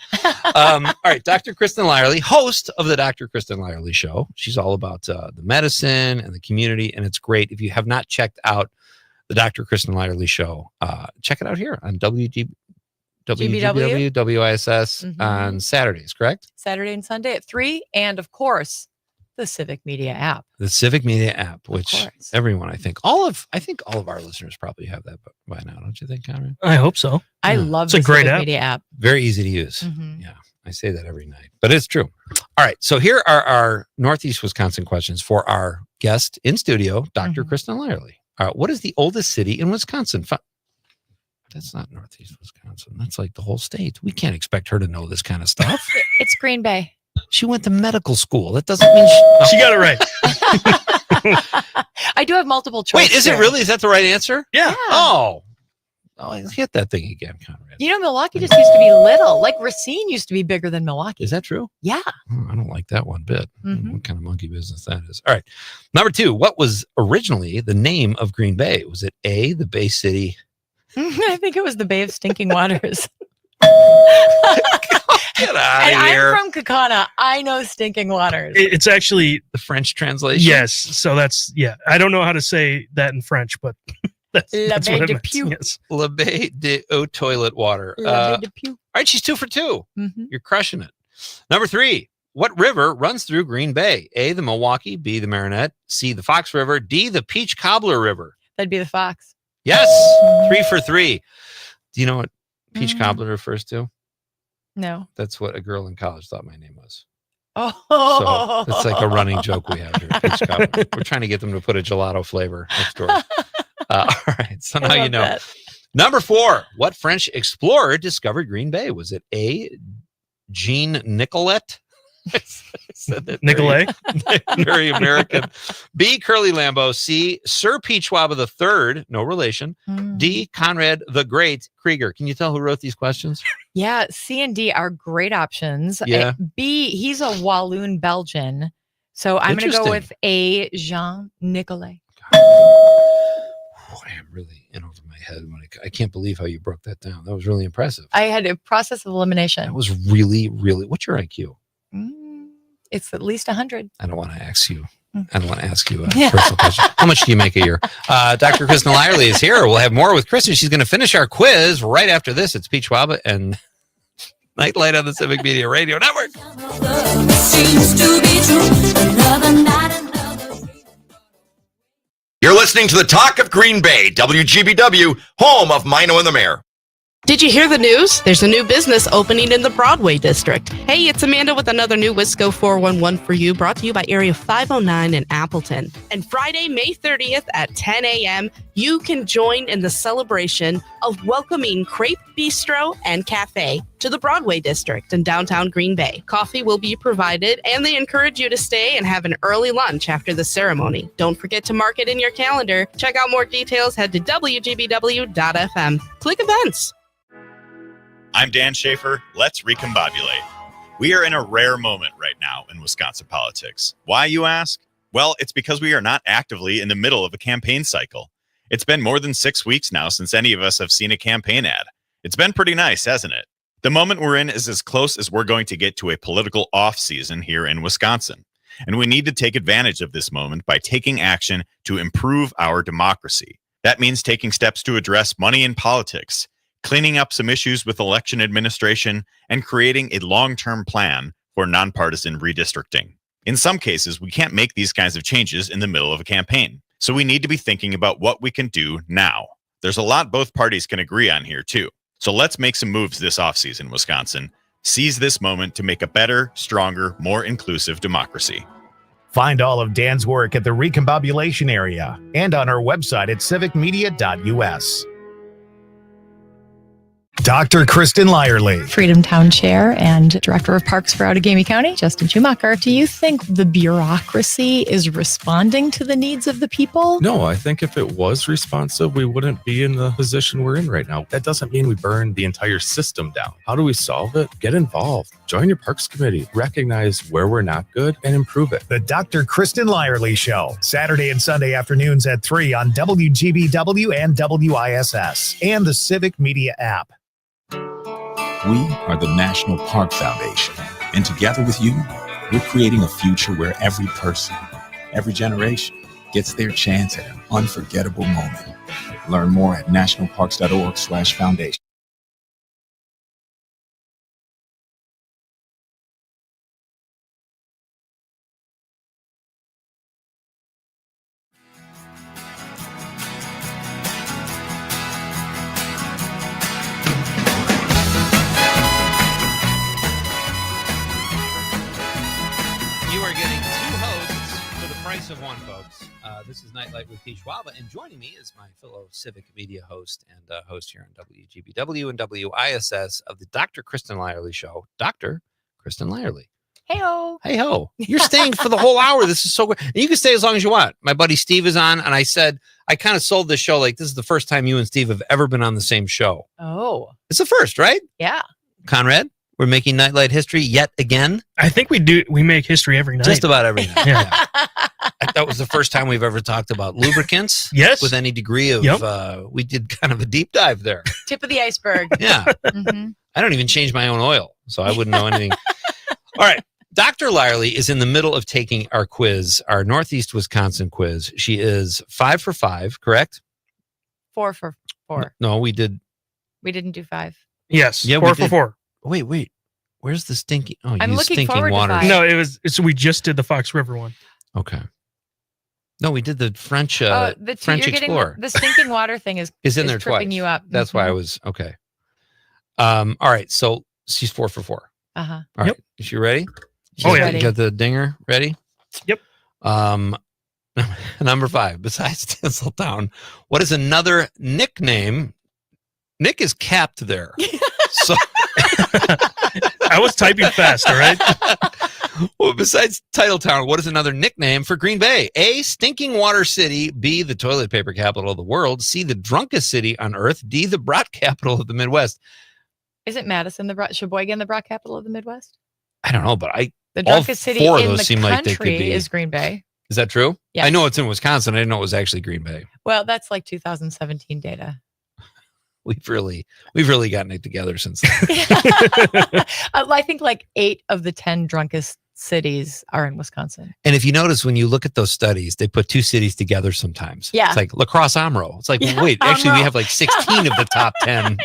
Speaker 10: All right. Dr. Kristen Lyerly, host of the Dr. Kristen Lyerly Show. She's all about the medicine and the community. And it's great. If you have not checked out the Dr. Kristen Lyerly Show, check it out here on WISS on Saturdays, correct?
Speaker 6: Saturday and Sunday at 3. And of course, the Civic Media app.
Speaker 10: The Civic Media app, which everyone, I think all of our listeners probably have that by now, don't you think, Conrad?
Speaker 11: I hope so.
Speaker 6: I love
Speaker 11: it's a
Speaker 6: the
Speaker 11: great
Speaker 6: Civic
Speaker 11: app.
Speaker 6: Media app.
Speaker 10: Very easy to use. Yeah, I say that every night, but it's true. All right, so here are our Northeast Wisconsin questions for our guest in studio, Dr. Kristen Lyerly. What is the oldest city in Wisconsin? That's not Northeast Wisconsin. That's like the whole state. We can't expect her to know this kind of stuff.
Speaker 6: It's Green Bay.
Speaker 10: She went to medical school. That doesn't mean
Speaker 11: she got it right.
Speaker 6: I do have multiple choice.
Speaker 10: Wait, is it really? Is that the right answer?
Speaker 11: Yeah.
Speaker 10: Oh, hit that thing again, Conrad.
Speaker 6: Milwaukee just used to be little. Like Racine used to be bigger than Milwaukee.
Speaker 10: Is that true?
Speaker 6: Yeah.
Speaker 10: I don't like that one bit. What kind of monkey business that is. All right. Number 2, what was originally the name of Green Bay? Was it A, the Bay City?
Speaker 6: I think it was the Bay of Stinking Waters.
Speaker 10: Get out of
Speaker 6: And
Speaker 10: here.
Speaker 6: I'm from Kakana. I know Stinking Waters.
Speaker 11: It's actually
Speaker 10: the French translation.
Speaker 11: Yes. So I don't know how to say that in French, but that's
Speaker 6: La
Speaker 11: what
Speaker 6: Baie
Speaker 11: it
Speaker 6: de
Speaker 11: means.
Speaker 6: Pew.
Speaker 11: Yes.
Speaker 10: La Baie de Eau Toilet Water.
Speaker 6: La Baie de Pew.
Speaker 10: All right, she's 2 for 2.
Speaker 6: Mhm.
Speaker 10: You're crushing it. Number 3, what river runs through Green Bay? A, the Milwaukee, B, the Marinette, C, the Fox River, D, the Peach Cobbler River.
Speaker 6: That'd be the Fox.
Speaker 10: Yes, 3 for 3. Do you know what Peach Cobbler refers to?
Speaker 6: No.
Speaker 10: That's what a girl in college thought my name was.
Speaker 6: Oh.
Speaker 10: So it's like a running joke we have here. Peach Cobbler. We're trying to get them to put a gelato flavor next door. All right, so now you know.
Speaker 6: That.
Speaker 10: Number 4, what French explorer discovered Green Bay? Was it A, Jean Nicolet? I said that
Speaker 11: Nicolay?
Speaker 10: very American. B, Curly Lambeau. C, Sir P. Schwaba III, no relation. D, Conrad the Great Krieger. Can you tell who wrote these questions?
Speaker 6: Yeah, C and D are great options.
Speaker 10: Yeah.
Speaker 6: B, he's a Walloon Belgian. So I'm going to go
Speaker 10: Interesting.
Speaker 6: with A, Jean Nicolet.
Speaker 10: I am really in over my head. I can't believe how you broke that down. That was really impressive.
Speaker 6: I had a process of elimination.
Speaker 10: That was really, really. What's your IQ?
Speaker 6: It's at least 100.
Speaker 10: I don't want to ask you. I don't want to ask you a personal question. How much do you make a year? Dr. Kristen Lyerly is here. We'll have more with Kristen. She's going to finish our quiz right after this. It's Pete Schwaba and Nightlight on the Civic Media Radio Network.
Speaker 7: You're listening to the Talk of Green Bay, WGBW, home of Mino and the Mayor.
Speaker 12: Did you hear the news? There's a new business opening in the Broadway district. Hey, it's Amanda with another new Wisco 411 for you, brought to you by Area 509 in Appleton. And Friday, May 30th at 10 a.m., you can join in the celebration of welcoming Crepe Bistro and Cafe to the Broadway district in downtown Green Bay. Coffee will be provided, and they encourage you to stay and have an early lunch after the ceremony. Don't forget to mark it in your calendar. Check out more details. Head to WGBW.fm. Click events.
Speaker 13: I'm Dan Schaefer. Let's recombobulate. We are in a rare moment right now in Wisconsin politics. Why, you ask? Well, it's because we are not actively in the middle of a campaign cycle. It's been more than 6 weeks now since any of us have seen a campaign ad. It's been pretty nice, hasn't it? The moment we're in is as close as we're going to get to a political off-season here in Wisconsin. And we need to take advantage of this moment by taking action to improve our democracy. That means taking steps to address money in politics, cleaning up some issues with election administration, and creating a long-term plan for nonpartisan redistricting. In some cases, we can't make these kinds of changes in the middle of a campaign, so we need to be thinking about what we can do now. There's a lot both parties can agree on here, too. So let's make some moves this offseason, Wisconsin. Seize this moment to make a better, stronger, more inclusive democracy.
Speaker 2: Find all of Dan's work at the Recombobulation area and on our website at civicmedia.us. Dr. Kristen Lyerly.
Speaker 6: Freedom Town Chair and Director of Parks for Outagamie County, Justin Schumacher. Do you think the bureaucracy is responding to the needs of the people?
Speaker 29: No, I think if it was responsive, we wouldn't be in the position we're in right now. That doesn't mean we burn the entire system down. How do we solve it? Get involved. Join your parks committee. Recognize where we're not good and improve it.
Speaker 2: The Dr. Kristen Lyerly Show, Saturday and Sunday afternoons at 3 on WGBW and WISS and the Civic Media app.
Speaker 15: We are the National Park Foundation, and together with you, we're creating a future where every person, every generation gets their chance at an unforgettable moment. Learn more at nationalparks.org/foundation.
Speaker 10: Of one, folks. This is Nightlight with Pete Schwaba, and joining me is my fellow Civic Media host and host here on WGBW and WISS of the Dr. Kristen Lyerly Show, Dr. Kristen Lyerly.
Speaker 6: Hey-ho.
Speaker 10: Hey ho. You're staying for the whole hour. This is so good. And you can stay as long as you want. My buddy Steve is on, and I said, I kind of sold this show like this is the first time you and Steve have ever been on the same show.
Speaker 6: Oh.
Speaker 10: It's the first, right?
Speaker 6: Yeah.
Speaker 10: Conrad, we're making Nightlight history yet again.
Speaker 11: I think we do. We make history every night.
Speaker 10: Just about every night.
Speaker 11: Yeah.
Speaker 10: That was the first time we've ever talked about lubricants.
Speaker 11: Yes.
Speaker 10: With any degree of, we did kind of a deep dive there.
Speaker 6: Tip of the iceberg.
Speaker 10: Yeah. I don't even change my own oil, so I wouldn't know anything. All right. Dr. Lyerly is in the middle of taking our quiz, our Northeast Wisconsin quiz. She is 5 for 5, correct?
Speaker 6: 4 for 4.
Speaker 10: No, we didn't
Speaker 6: do 5.
Speaker 11: Yes.
Speaker 10: Yeah,
Speaker 11: 4
Speaker 10: we
Speaker 11: for
Speaker 10: did.
Speaker 11: 4.
Speaker 10: Wait. Where's the stinking? Oh,
Speaker 6: I'm
Speaker 10: you
Speaker 6: looking
Speaker 10: stinking
Speaker 6: forward to
Speaker 10: water.
Speaker 6: 5.
Speaker 11: No, we just did the Fox River one.
Speaker 10: Okay. No, we did the French
Speaker 6: French
Speaker 10: French
Speaker 6: you're getting
Speaker 10: Explorer.
Speaker 6: the stinking water thing is
Speaker 10: in there
Speaker 6: tripping
Speaker 10: twice.
Speaker 6: you up.
Speaker 10: That's why I was okay. All right, so she's 4 for 4.
Speaker 6: Uh-huh.
Speaker 10: All right. Is she ready?
Speaker 11: Oh, yeah.
Speaker 10: You got the dinger ready?
Speaker 11: Yep.
Speaker 10: Number 5, besides Tinseltown, what is another nickname? Nick is capped there. So
Speaker 11: I was typing fast, all right?
Speaker 10: Well, besides Titletown, what is another nickname for Green Bay? A, stinking water city. B, the toilet paper capital of the world. C, the drunkest city on earth. D, the brat capital of the Midwest.
Speaker 6: Isn't Madison Sheboygan the brat capital of the Midwest?
Speaker 10: I don't know, but
Speaker 6: The drunkest city
Speaker 10: four of
Speaker 6: in
Speaker 10: those
Speaker 6: the
Speaker 10: seem like they could
Speaker 6: country
Speaker 10: be.
Speaker 6: is Green Bay.
Speaker 10: Is that true?
Speaker 6: Yes.
Speaker 10: I know it's in Wisconsin. I didn't know it was actually Green Bay.
Speaker 6: Well, that's like 2017 data.
Speaker 10: We've really gotten it together since then.
Speaker 6: I think like 8 of the 10 drunkest cities are in Wisconsin.
Speaker 10: And if you notice, when you look at those studies, they put 2 cities together sometimes.
Speaker 6: Yeah.
Speaker 10: It's like La Crosse Amro. It's like, wait, actually, we have like 16 of the top 10,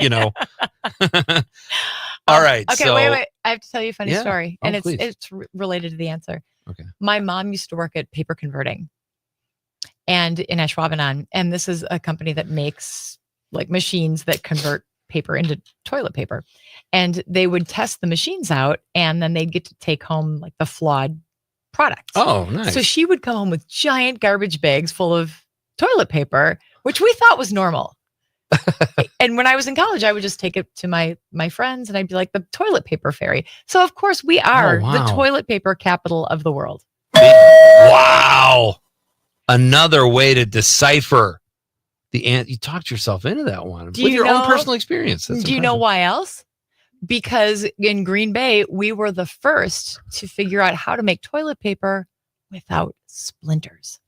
Speaker 10: All right.
Speaker 6: Okay,
Speaker 10: so,
Speaker 6: wait. I have to tell you a funny
Speaker 10: Yeah.
Speaker 6: story.
Speaker 10: Oh,
Speaker 6: And
Speaker 10: please.
Speaker 6: it's related to the answer.
Speaker 10: Okay.
Speaker 6: My mom used to work at paper converting and in Schwaba, and this is a company that makes like machines that convert paper into toilet paper. And they would test the machines out and then they'd get to take home like the flawed products.
Speaker 10: Oh, nice.
Speaker 6: So she would come home with giant garbage bags full of toilet paper, which we thought was normal. And when I was in college, I would just take it to my friends and I'd be like the toilet paper fairy. So of course we are
Speaker 10: wow.
Speaker 6: the toilet paper capital of the world.
Speaker 10: Wow. Another way to decipher the you talked yourself into that one with your own personal experience. That's
Speaker 6: Do you know
Speaker 10: impressive.
Speaker 6: why else? Because in Green Bay, we were the first to figure out how to make toilet paper without splinters.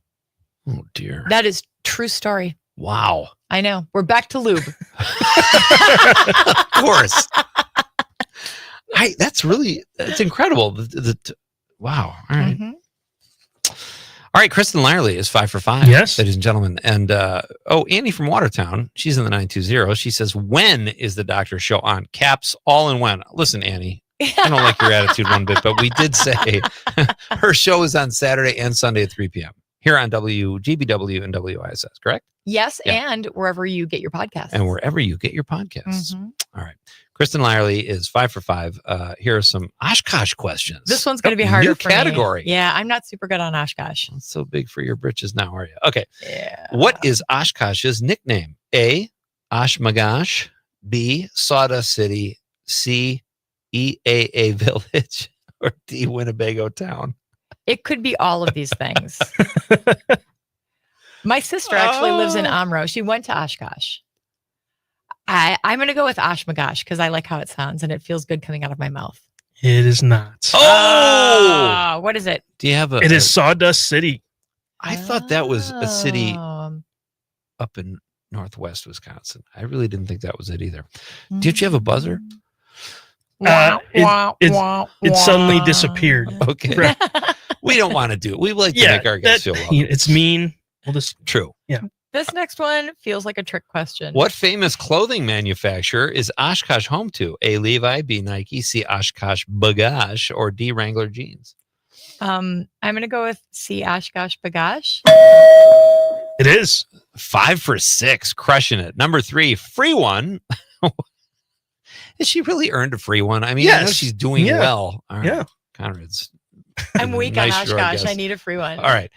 Speaker 10: Oh, dear.
Speaker 6: That is true story.
Speaker 10: Wow.
Speaker 6: I know. We're back to lube.
Speaker 10: Of course. That's incredible. Wow. All right.
Speaker 6: Mm-hmm.
Speaker 10: All right. Kristen Lyerly is 5 for 5.
Speaker 11: Yes.
Speaker 10: Ladies and gentlemen. And, Annie from Watertown, she's in the 920. She says, when is the doctor show on? Caps all in when. Listen, Annie, I don't like your attitude one bit, but we did say her show is on Saturday and Sunday at 3 p.m. here on WGBW and WISS, correct?
Speaker 6: Yes,
Speaker 10: Yeah.
Speaker 6: and wherever you get your podcasts.
Speaker 10: And wherever you get your podcasts.
Speaker 6: Mhm.
Speaker 10: All right. Kristen Lyerly is 5 for 5. Here are some Oshkosh questions.
Speaker 6: This one's going to be harder
Speaker 10: New
Speaker 6: for me.
Speaker 10: category.
Speaker 6: Yeah, I'm not super good on Oshkosh.
Speaker 10: Not so big for your britches now, are you? Okay.
Speaker 6: Yeah.
Speaker 10: What is Oshkosh's nickname? A, Oshmagosh. B, Sawdust City. C, EAA Village. Or D, Winnebago Town.
Speaker 6: It could be all of these things. My sister actually lives in Amro. She went to Oshkosh. I'm going to go with Oshmagosh because I like how it sounds and it feels good coming out of my mouth.
Speaker 11: It is not.
Speaker 10: Oh!
Speaker 6: What is it?
Speaker 10: Do you have
Speaker 11: It is Sawdust City.
Speaker 10: I thought that was a city
Speaker 6: Oh.
Speaker 10: up in northwest Wisconsin. I really didn't think that was it either. Did you have a buzzer?
Speaker 11: It suddenly disappeared.
Speaker 10: Okay. We don't want to do it. We like to make our guests feel welcome.
Speaker 11: It's mean. We'll just
Speaker 10: True.
Speaker 11: Yeah.
Speaker 6: This next one feels like a trick question.
Speaker 10: What famous clothing manufacturer is Oshkosh home to? A, Levi, B, Nike, C, Oshkosh Bagash, or D, Wrangler jeans?
Speaker 6: I'm going to go with C, Oshkosh Bagash.
Speaker 11: It is.
Speaker 10: 5 for 6, crushing it. Number 3, free one. Has she really earned a free one? I mean, I know
Speaker 11: Yes.
Speaker 10: she's doing
Speaker 11: Yeah.
Speaker 10: well. All right.
Speaker 11: Yeah.
Speaker 10: Conrad's.
Speaker 6: I'm weak
Speaker 10: Nice
Speaker 6: on
Speaker 10: draw, I
Speaker 6: Oshkosh.
Speaker 10: guess.
Speaker 6: I need a free one.
Speaker 10: All right.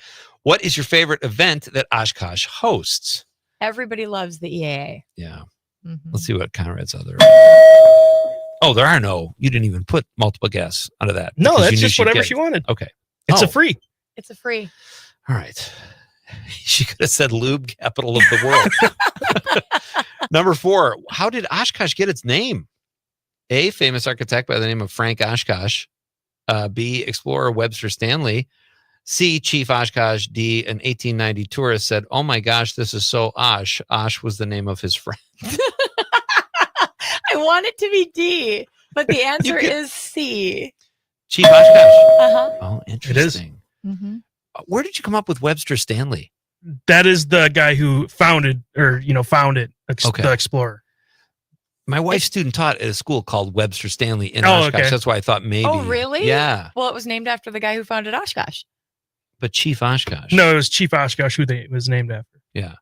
Speaker 10: What is your favorite event that Oshkosh hosts?
Speaker 6: Everybody loves the EAA.
Speaker 10: Yeah.
Speaker 6: Mm-hmm.
Speaker 10: Let's see what Conrad's other. Oh, there are no. You didn't even put multiple guests onto that.
Speaker 11: No,
Speaker 10: because
Speaker 11: that's
Speaker 10: you knew
Speaker 11: just
Speaker 10: she'd
Speaker 11: whatever
Speaker 10: get
Speaker 11: she
Speaker 10: it.
Speaker 11: wanted.
Speaker 10: Okay.
Speaker 11: It's
Speaker 10: Oh,
Speaker 11: a free.
Speaker 6: It's a free.
Speaker 10: All right. She could have said lube capital of the world. Number 4. How did Oshkosh get its name? A, famous architect by the name of Frank Oshkosh. B, explorer Webster Stanley. C, Chief Oshkosh. D, an 1890 tourist said, "Oh my gosh, this is so Osh." Osh was the name of his friend.
Speaker 6: I want it to be D, but the answer is C.
Speaker 10: Chief Oshkosh.
Speaker 6: Uh-huh.
Speaker 10: Oh, interesting.
Speaker 6: Mm-hmm.
Speaker 10: Where did you come up with Webster Stanley?
Speaker 11: That is the guy who founded it, the Explorer.
Speaker 10: My wife's student taught at a school called Webster Stanley in
Speaker 11: Oh,
Speaker 10: Oshkosh.
Speaker 11: okay.
Speaker 10: That's why I thought maybe.
Speaker 6: Oh, really?
Speaker 10: Yeah.
Speaker 6: Well, it was named after the guy who founded Oshkosh.
Speaker 10: But Chief Oshkosh.
Speaker 11: No, it was Chief Oshkosh who it was named after.
Speaker 10: Yeah.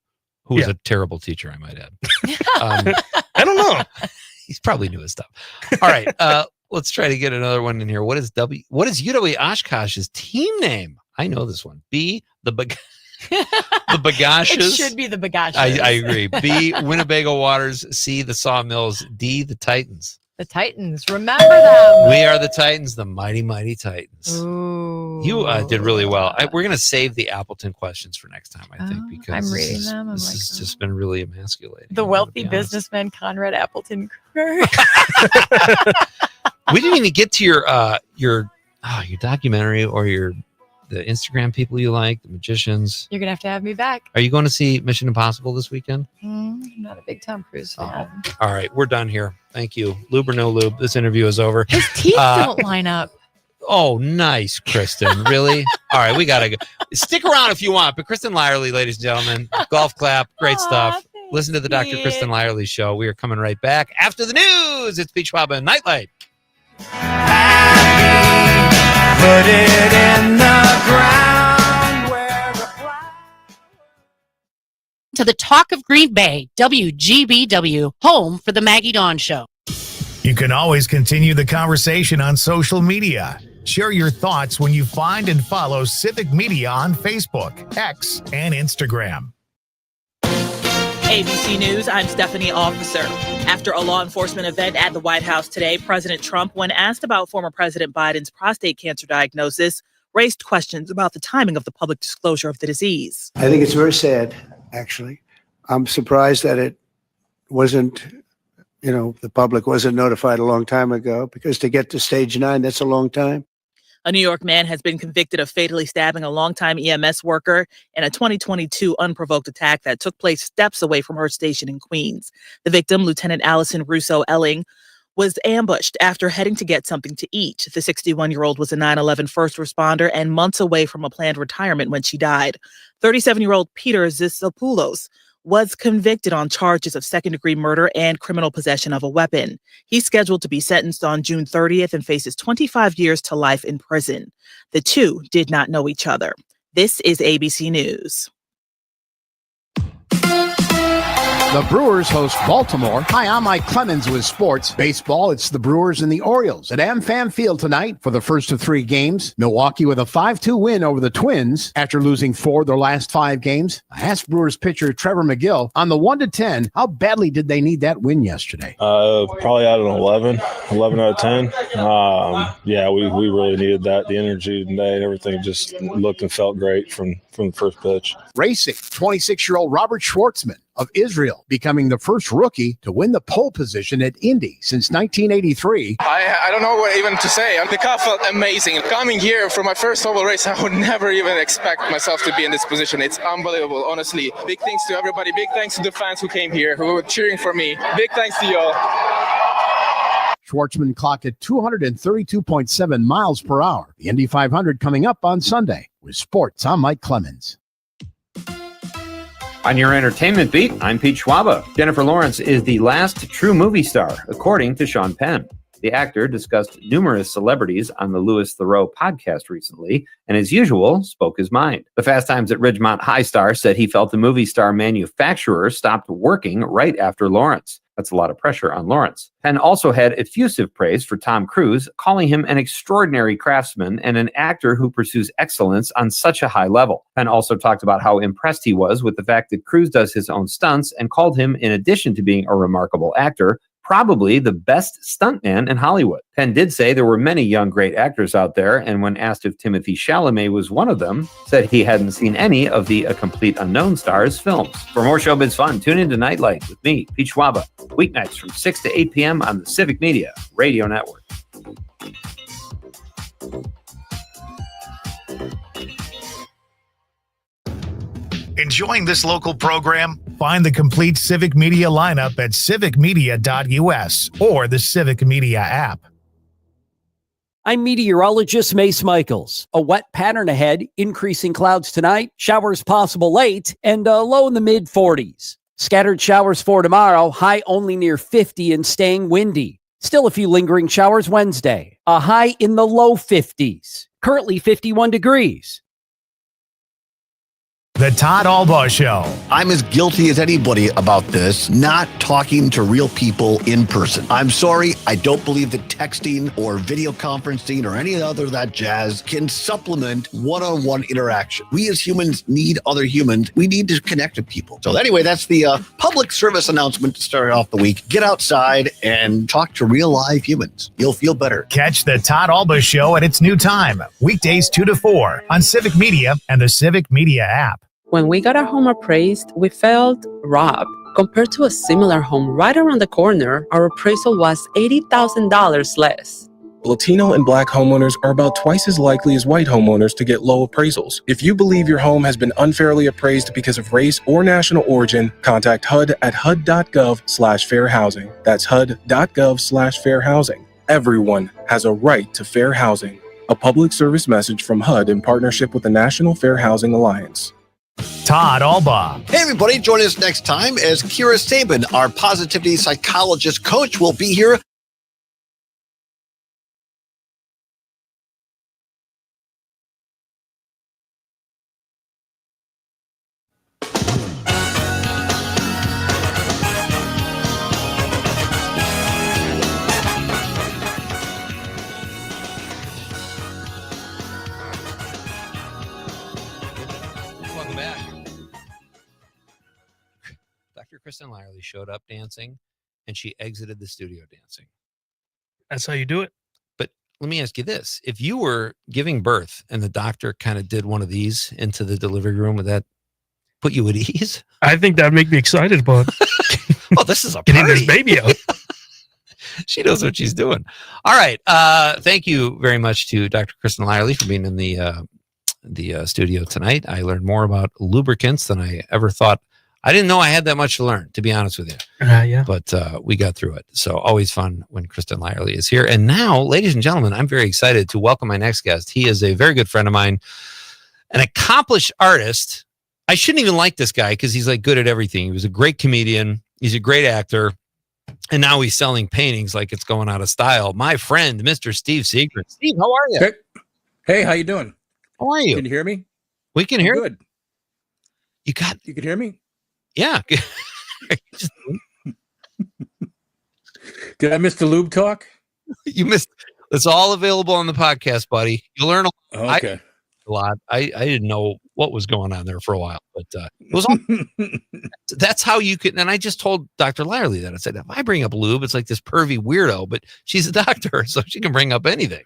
Speaker 10: Who was a terrible teacher, I might add.
Speaker 11: I don't know.
Speaker 10: He's probably knew his stuff. All right. Let's try to get another one in here. What is UW Oshkosh's team name? I know this one. B, the Bagoshes.
Speaker 6: It should be the Bagoshes.
Speaker 10: I agree. B, Winnebago Waters. C, the Sawmills. D, the Titans.
Speaker 6: The Titans. Remember them.
Speaker 10: We are the Titans, the mighty, mighty Titans.
Speaker 6: Ooh.
Speaker 10: You did really well. We're going to save the Appleton questions for next time, I think, because
Speaker 6: I'm reading them. I'm
Speaker 10: this
Speaker 6: like,
Speaker 10: has just been really emasculating.
Speaker 6: The wealthy businessman Conrad Appleton.
Speaker 10: We didn't even get to your documentary or the Instagram people you like, the magicians.
Speaker 6: You're gonna have to have me back.
Speaker 10: Are you going to see Mission Impossible this weekend?
Speaker 6: I'm not a big Tom Cruise fan.
Speaker 10: All right, we're done here. Thank you. Lube or no lube, this interview is over.
Speaker 6: His teeth don't line up.
Speaker 10: Oh, nice, Kristen. Really? All right, we gotta go. Stick around if you want. But Kristen Lyerly, ladies and gentlemen, golf clap, great stuff. Listen to the Dr. Kristen Lyerly show. We are coming right back after the news. It's Pete Schwaba and Nightlight.
Speaker 1: Put it in the ground
Speaker 3: to the Talk of Green Bay, WGBW, home for the Maggie Dawn Show.
Speaker 2: You can always continue the conversation on social media. Share your thoughts when you find and follow Civic Media on Facebook, X, and Instagram.
Speaker 22: ABC News, I'm Stephanie Officer. After a law enforcement event at the White House today, President Trump, when asked about former President Biden's prostate cancer diagnosis, raised questions about the timing of the public disclosure of the disease.
Speaker 23: I think it's very sad, actually. I'm surprised that it wasn't, the public wasn't notified a long time ago, because to get to stage 9, that's a long time.
Speaker 22: A New York man has been convicted of fatally stabbing a longtime EMS worker in a 2022 unprovoked attack that took place steps away from her station in Queens. The victim, Lieutenant Allison Russo Elling, was ambushed after heading to get something to eat. The 61-year-old was a 9/11 first responder and months away from a planned retirement when she died. 37-year-old Peter Zisopoulos was convicted on charges of second-degree murder and criminal possession of a weapon. He's scheduled to be sentenced on June 30th and faces 25 years to life in prison. The two did not know each other. This is ABC News.
Speaker 5: The Brewers host Baltimore. Hi, I'm Mike Clemens with sports. Baseball, it's the Brewers and the Orioles at AmFam Field tonight for the first of 3 games. Milwaukee with a 5-2 win over the Twins after losing 4 of their last 5 games. I asked Brewers pitcher Trevor McGill on the 1-10, how badly did they need that win yesterday?
Speaker 8: Probably out of 11 out of 10. Yeah, we really needed that. The energy today, everything just looked and felt great from the first pitch.
Speaker 5: Racing, 26-year-old Robert Schwartzman of Israel, becoming the first rookie to win the pole position at Indy since 1983.
Speaker 9: I don't know what even to say. The car felt amazing. Coming here for my first oval race, I would never even expect myself to be in this position. It's unbelievable, honestly. Big thanks to everybody. Big thanks to the fans who came here, who were cheering for me. Big thanks to y'all.
Speaker 5: Schwartzman clocked at 232.7 miles per hour. The Indy 500 coming up on Sunday. With sports, I'm Mike Clemens.
Speaker 24: On your entertainment beat, I'm Pete Schwaba. Jennifer Lawrence is the last true movie star, according to Sean Penn. The actor discussed numerous celebrities on the Louis Theroux podcast recently, and as usual, spoke his mind. The Fast Times at Ridgemont High star said he felt the movie star manufacturer stopped working right after Lawrence. That's a lot of pressure on Lawrence. Penn also had effusive praise for Tom Cruise, calling him an extraordinary craftsman and an actor who pursues excellence on such a high level. Penn also talked about how impressed he was with the fact that Cruise does his own stunts and called him, in addition to being a remarkable actor, probably the best stuntman in Hollywood. Penn did say there were many young great actors out there, and when asked if Timothée Chalamet was one of them, said he hadn't seen any of the A Complete Unknown stars films. For more showbiz fun, tune into Nightlight with me, Pete Schwaba, weeknights from 6 to 8 p.m. on the Civic Media Radio Network.
Speaker 2: Enjoying this local program? Find the complete Civic Media lineup at civicmedia.us or the Civic Media app.
Speaker 4: I'm meteorologist Mace Michaels. A wet pattern ahead, increasing clouds tonight, showers possible late, and a low in the mid-40s. Scattered showers for tomorrow, high only near 50 and staying windy. Still a few lingering showers Wednesday, a high in the low 50s. Currently 51 degrees.
Speaker 2: The Todd Albaugh Show.
Speaker 18: I'm as guilty as anybody about this, not talking to real people in person. I'm sorry, I don't believe that texting or video conferencing or any other of that jazz can supplement one-on-one interaction. We as humans need other humans. We need to connect with people. So anyway, that's the public service announcement to start off the week. Get outside and talk to real live humans. You'll feel better.
Speaker 2: Catch the Todd Albaugh Show at its new time, weekdays 2 to 4 on Civic Media and the Civic Media app.
Speaker 14: When we got our home appraised, we felt robbed. Compared to a similar home right around the corner, our appraisal was $80,000 less.
Speaker 16: Latino and Black homeowners are about twice as likely as white homeowners to get low appraisals. If you believe your home has been unfairly appraised because of race or national origin, contact HUD at hud.gov/fair housing. That's hud.gov/fair housing. Everyone has a right to fair housing. A public service message from HUD in partnership with the National Fair Housing Alliance.
Speaker 2: Todd Albaugh.
Speaker 18: Hey, everybody, join us next time as Kira Sabin, our positivity psychologist coach, will be here.
Speaker 10: Welcome back. Dr. Kristen Lyerly showed up dancing, and she exited the studio dancing.
Speaker 11: That's how you do it.
Speaker 10: But let me ask you this. If you were giving birth and the doctor kind of did one of these into the delivery room, would that put you at ease?
Speaker 11: I think that'd make me excited, bud.
Speaker 10: Oh, this is a
Speaker 11: Getting
Speaker 10: party.
Speaker 11: this baby out.
Speaker 10: She knows what she's doing. All right. Thank you very much to Dr. Kristen Lyerly for being in the studio tonight. I learned more about lubricants than I ever thought. I didn't know I had that much to learn, to be honest with you.
Speaker 11: Yeah.
Speaker 10: But we got through it. So always fun when Kristen Lyerly is here. And now, ladies and gentlemen, I'm very excited to welcome my next guest. He is a very good friend of mine, an accomplished artist. I shouldn't even like this guy because he's like good at everything. He was a great comedian. He's a great actor. And now he's selling paintings like it's going out of style. My friend, Mr. Steve Seegren. Steve, how are you?
Speaker 17: Hey, how you doing?
Speaker 10: How are you?
Speaker 17: Can you hear me?
Speaker 10: We can hear
Speaker 17: good.
Speaker 10: You can
Speaker 17: hear me?
Speaker 10: Yeah.
Speaker 17: Did I miss the lube talk?
Speaker 10: You missed. It's all available on the podcast, buddy. You'll learn
Speaker 17: Okay.
Speaker 10: a lot. I didn't know what was going on there for a while, but it was all, that's how you can. And I just told Dr. Lyerly that. I said, if I bring up lube, it's like this pervy weirdo, but she's a doctor, so she can bring up anything.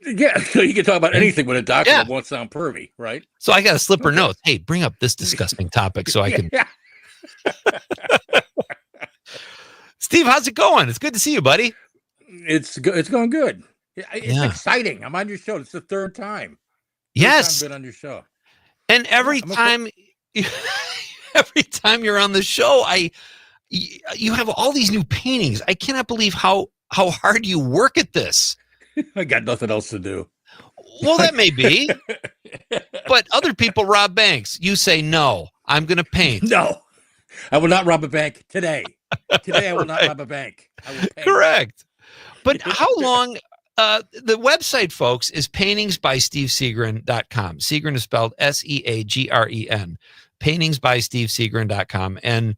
Speaker 17: Yeah, so you can talk about anything with a doctor that won't sound pervy, right?
Speaker 10: So I got to slip her notes. Hey, bring up this disgusting topic so I can. Steve, how's it going? It's good to see you, buddy.
Speaker 17: It's going good. It's exciting. I'm on your show. It's the third time.
Speaker 10: Yes.
Speaker 17: I've been on your show.
Speaker 10: And every time you're on the show, you have all these new paintings. I cannot believe how hard you work at this.
Speaker 17: I got nothing else to do.
Speaker 10: Well, that may be. But other people rob banks. You say, no, I'm going to paint.
Speaker 17: No, I will not rob a bank today. Today, I will not rob a bank. I will paint.
Speaker 10: Correct. But how long? The website, folks, is paintingsbysteveseegren.com. Seegren is spelled Seagren. Paintingsbysteveseegren.com. And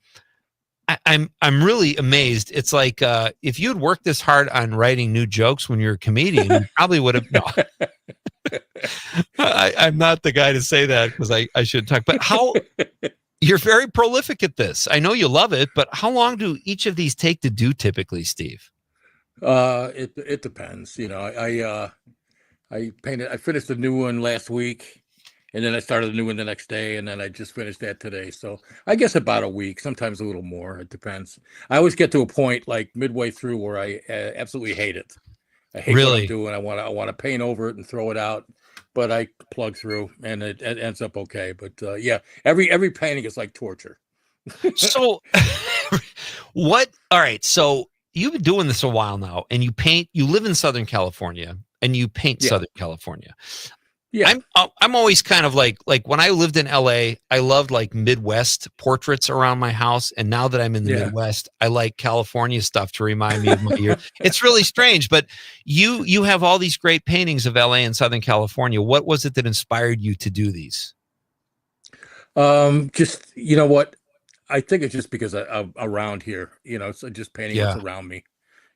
Speaker 10: I'm really amazed. It's like if you'd worked this hard on writing new jokes when you're a comedian, you probably would have. No, I'm not the guy to say that because I shouldn't talk. But how You're very prolific at this. I know you love it, but how long do each of these take to do typically, Steve?
Speaker 17: It depends. I painted. I finished the new one last week, and then I started a new one the next day, and then I just finished that today. So I guess about a week, sometimes a little more. It depends. I always get to a point like midway through where I absolutely hate it. I hate what I'm doing. I want to paint over it and throw it out, but I plug through, and it ends up okay. But yeah, every painting is like torture.
Speaker 10: So, what? All right. So you've been doing this a while now, and you paint. You live in Southern California, and you paint Southern California.
Speaker 17: Yeah,
Speaker 10: I'm always kind of like when I lived in LA, I loved like Midwest portraits around my house, and now that I'm in the Midwest, I like California stuff to remind me of my year. It's really strange, but you have all these great paintings of LA and Southern California. What was it that inspired you to do these?
Speaker 17: Just what, I think it's just because I'm around here. So just painting what's around me.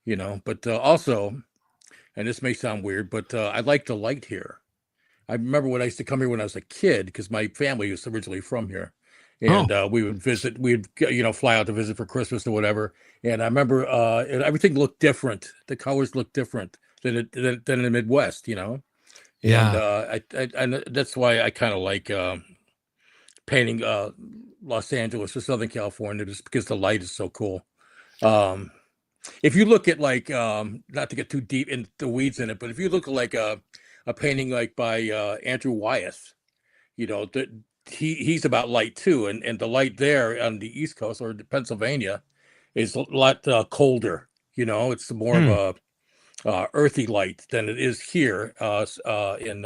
Speaker 17: But also, and this may sound weird, but I like the light here. I remember when I used to come here when I was a kid, because my family was originally from here, and we would visit. We'd fly out to visit for Christmas or whatever. And I remember everything looked different. The colors looked different than in the Midwest. And that's why I kind of like painting Los Angeles or Southern California, just because the light is so cool. If you look at like not to get too deep in the weeds in it, but if you look at like a painting like by Andrew Wyeth, he's about light too, and the light there on the East Coast or Pennsylvania is a lot colder. It's more of a earthy light than it is here in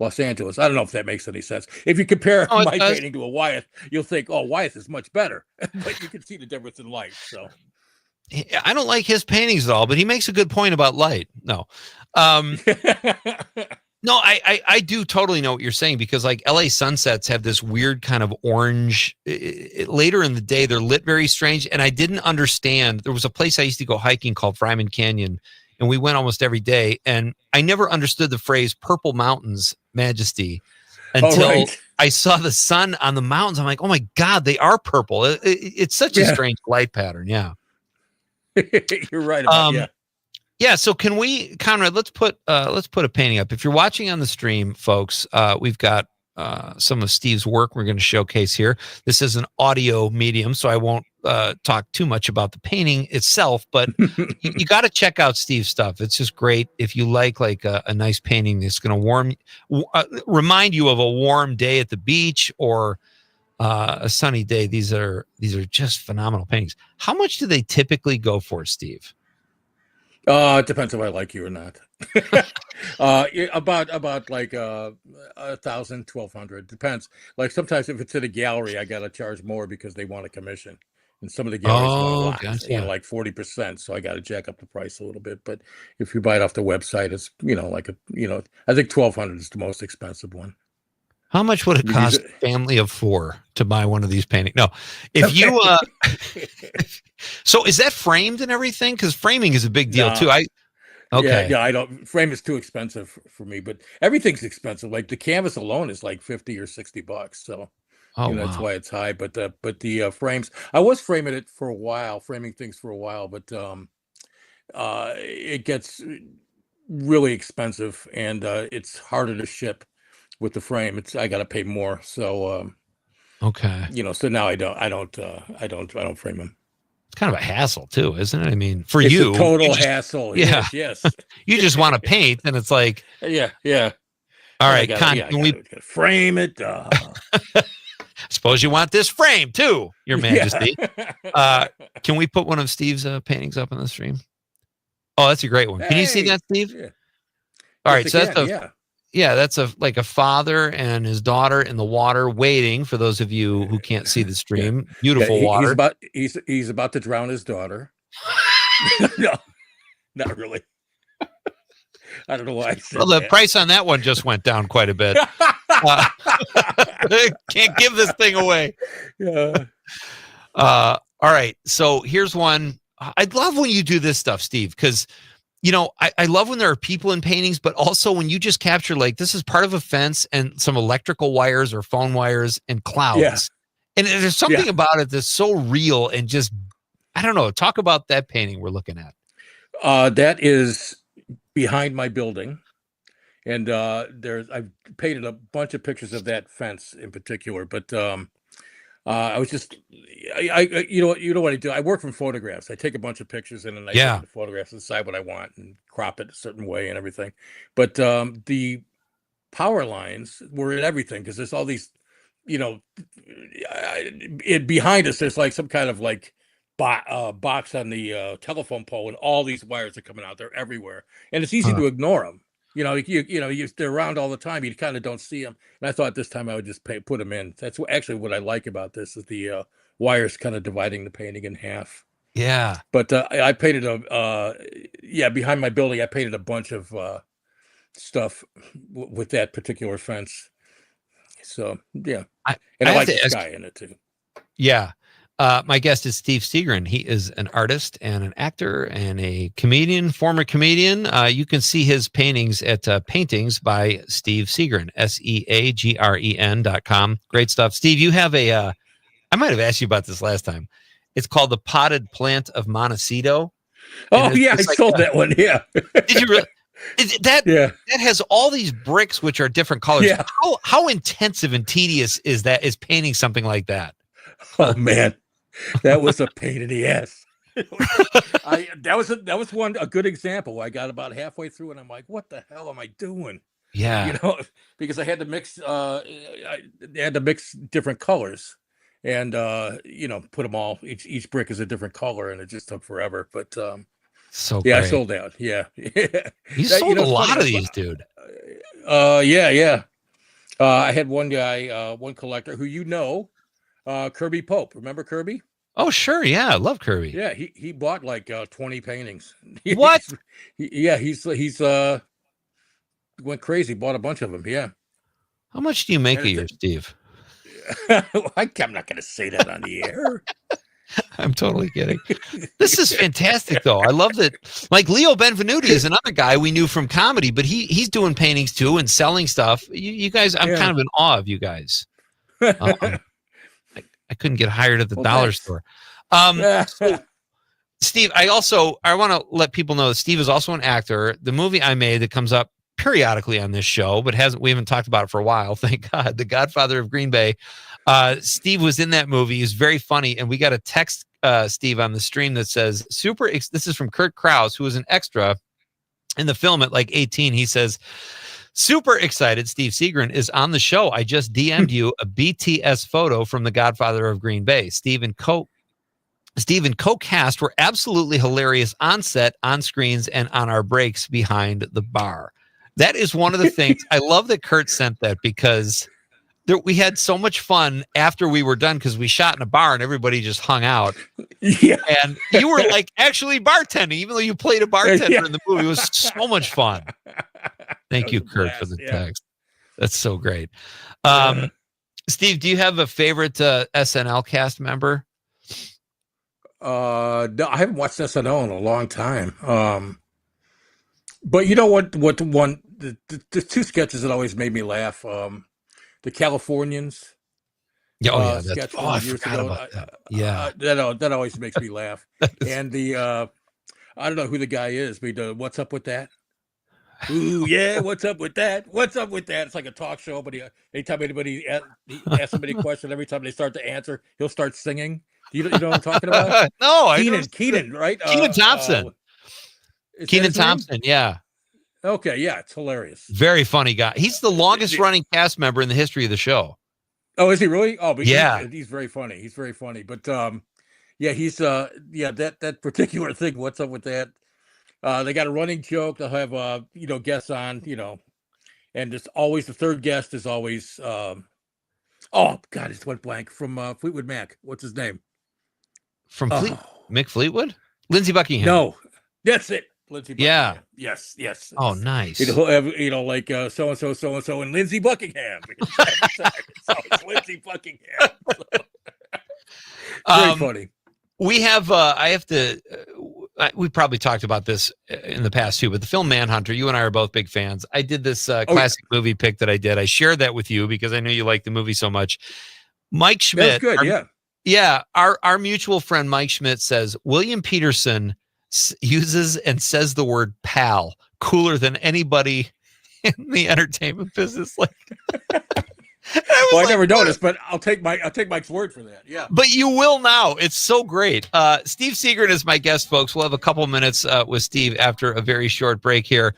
Speaker 17: Los Angeles. I don't know if that makes any sense. If you compare my painting to a Wyeth, you'll think, oh, Wyeth is much better, but you can see the difference in light. So
Speaker 10: I don't like his paintings at all, but he makes a good point about light. No. No, I do totally know what you're saying, because like LA sunsets have this weird kind of orange. Later in the day, they're lit very strange. And I didn't understand. There was a place I used to go hiking called Fryman Canyon, and we went almost every day. And I never understood the phrase "purple mountains majesty" until I saw the sun on the mountains. I'm like, oh my God, they are purple. It's such a strange light pattern. Yeah.
Speaker 17: You're right about
Speaker 10: Yeah. So can we, Conrad, let's put a painting up. If you're watching on the stream, folks, we've got some of Steve's work we're going to showcase here. This is an audio medium, so I won't talk too much about the painting itself, but you got to check out Steve's stuff. It's just great. If you like a nice painting that's going to remind you of a warm day at the beach or a sunny day. These are just phenomenal paintings. How much do they typically go for, Steve?
Speaker 17: It depends if I like you or not. About like 1,000, 1,200. Depends. Like sometimes if it's in a gallery, I gotta charge more because they want a commission, and some of the galleries want a lot, like 40%. So I gotta jack up the price a little bit. But if you buy it off the website, it's I think 1,200 is the most expensive one.
Speaker 10: How much would it cost a family of 4 to buy one of these paintings? No, if you, so is that framed and everything? Because framing is a big deal too. I
Speaker 17: don't. Frame is too expensive for me, but everything's expensive. Like the canvas alone is like $50 or $60. So that's why it's high. But the frames, I was framing things for a while, but it gets really expensive, and it's harder to ship. With the frame, I got to pay more. So, so now I don't frame them.
Speaker 10: It's kind of a hassle too, isn't it? I mean, for
Speaker 17: it's
Speaker 10: you,
Speaker 17: a total hassle.
Speaker 10: Yeah.
Speaker 17: Yes.
Speaker 10: You just want to paint, and it's like,
Speaker 17: yeah.
Speaker 10: All right, can we
Speaker 17: frame it?
Speaker 10: Suppose you want this frame too, Your Majesty. Can we put one of Steve's paintings up on the stream? Oh, that's a great one. Can you see that, Steve?
Speaker 17: Yeah.
Speaker 10: All right, so that's that's a father and his daughter in the water waiting. For those of you who can't see the stream, beautiful water.
Speaker 17: He's about to drown his daughter. No, not really. I don't know why.
Speaker 10: Well, the price on that one just went down quite a bit. Can't give this thing away.
Speaker 17: Yeah.
Speaker 10: All right. So here's one. I love when you do this stuff, Steve, because I love when there are people in paintings, but also when you just capture, like, this is part of a fence and some electrical wires or phone wires and clouds. And there's something about it that's so real and just, I don't know. Talk about that painting we're looking at.
Speaker 17: That is behind my building. And I've painted a bunch of pictures of that fence in particular, but I was just, you know what I do? I work from photographs. I take a bunch of pictures and then I take the photographs and decide what I want and crop it a certain way and everything. But the power lines were in everything because there's all these, behind us there's like some kind of like box on the telephone pole, and all these wires are coming out. They're everywhere, and it's easy to ignore them. They're around all the time. You kind of don't see them. And I thought this time I would just put them in. That's actually what I like about this is the wires kind of dividing the painting in half.
Speaker 10: Yeah.
Speaker 17: But I painted behind my building, I painted a bunch of stuff with that particular fence. So, yeah. I like the sky in it too.
Speaker 10: Yeah. My guest is Steve Seagren. He is an artist and an actor and a comedian, former comedian. You can see his paintings at Paintings by Steve Seagren, SEAGREN.com. Great stuff. Steve, you have I might have asked you about this last time. It's called The Potted Plant of Montecito.
Speaker 17: Oh, yeah, I sold that one. Yeah.
Speaker 10: Did you really? That has all these bricks, which are different colors.
Speaker 17: Yeah.
Speaker 10: How intensive and tedious is painting something like that?
Speaker 17: Oh, man. That was a pain in the ass. That was a good example. I got about halfway through and I'm like, what the hell am I doing?
Speaker 10: Yeah.
Speaker 17: Because I had to mix different colors and put them all, each brick is a different color, and it just took forever. But
Speaker 10: great.
Speaker 17: I sold out. Yeah.
Speaker 10: You sold a lot of these, dude.
Speaker 17: Yeah. I had one guy, one collector who Kirby Pope. Remember Kirby?
Speaker 10: Oh, sure. Yeah, I love Kirby.
Speaker 17: Yeah, he bought like 20 paintings.
Speaker 10: What?
Speaker 17: He's went crazy, bought a bunch of them. Yeah.
Speaker 10: How much do you make a year, Steve?
Speaker 17: I'm not going to say that on the air.
Speaker 10: I'm totally kidding. This is fantastic, though. I love that. Like Leo Benvenuti is another guy we knew from comedy, but he's doing paintings too and selling stuff. You guys, I'm kind of in awe of you guys. I couldn't get hired at the dollar store. So, Steve, I want to let people know that Steve is also an actor. The movie I made that comes up periodically on this show, but we haven't talked about it for a while. Thank God. The Godfather of Green Bay. Steve was in that movie. He's very funny. And we got a text, Steve, on the stream that says, this is from Kurt Krause, who was an extra in the film at like 18. He says, super excited Steve Seagren is on the show. I just DM'd you a BTS photo from The Godfather of Green Bay. Steve and co-cast were absolutely hilarious on set, on screens, and on our breaks behind the bar. That is one of the things. I love that Kurt sent that because we had so much fun after we were done because we shot in a bar and everybody just hung out.
Speaker 17: Yeah.
Speaker 10: And you were like actually bartending, even though you played a bartender in the movie. It was so much fun. Thank you, Kurt, for the text. That's so great. Steve, do you have a favorite SNL cast member?
Speaker 17: No, I haven't watched SNL in a long time. But you know what? The two sketches that always made me laugh. The Californians. Sketch
Speaker 10: I forgot about that. Yeah,
Speaker 17: that always makes me laugh. And the I don't know who the guy is, but what's up with that? Ooh, yeah, what's up with that? What's up with that? It's like a talk show, but anytime anybody asks somebody a question, every time they start to answer, he'll start singing. You know what I'm talking about?
Speaker 10: No,
Speaker 17: Keenan, right?
Speaker 10: Keenan Thompson. Keenan Thompson, yeah.
Speaker 17: Okay, yeah, it's hilarious.
Speaker 10: Very funny guy. He's the longest running cast member in the history of the show.
Speaker 17: Oh, is he really? Oh, but
Speaker 10: yeah,
Speaker 17: he's very funny. He's very funny. But he's that particular thing. What's up with that? They got a running joke. They'll have guests on, and it's always the third guest is always oh God, it went blank from Fleetwood Mac. What's his name?
Speaker 10: From Mick Fleetwood? Lindsey Buckingham.
Speaker 17: No, that's it. Lindsey Buckingham.
Speaker 10: Yeah.
Speaker 17: Yes.
Speaker 10: Oh, nice.
Speaker 17: He'll have, like so-and-so, and Lindsey Buckingham. It's Lindsey Buckingham. Very funny.
Speaker 10: We have, we probably talked about this in the past too, but the film Manhunter, you and I are both big fans. I did this classic movie pick that I did. I shared that with you because I knew you liked the movie so much. Mike Schmidt.
Speaker 17: That was good,
Speaker 10: yeah. Our mutual friend Mike Schmidt says William Peterson uses and says the word pal cooler than anybody in the entertainment business. Like,
Speaker 17: I never noticed, but I'll take Mike's word for that. Yeah.
Speaker 10: But you will now. It's so great. Steve Seegren is my guest, folks. We'll have a couple minutes with Steve after a very short break here.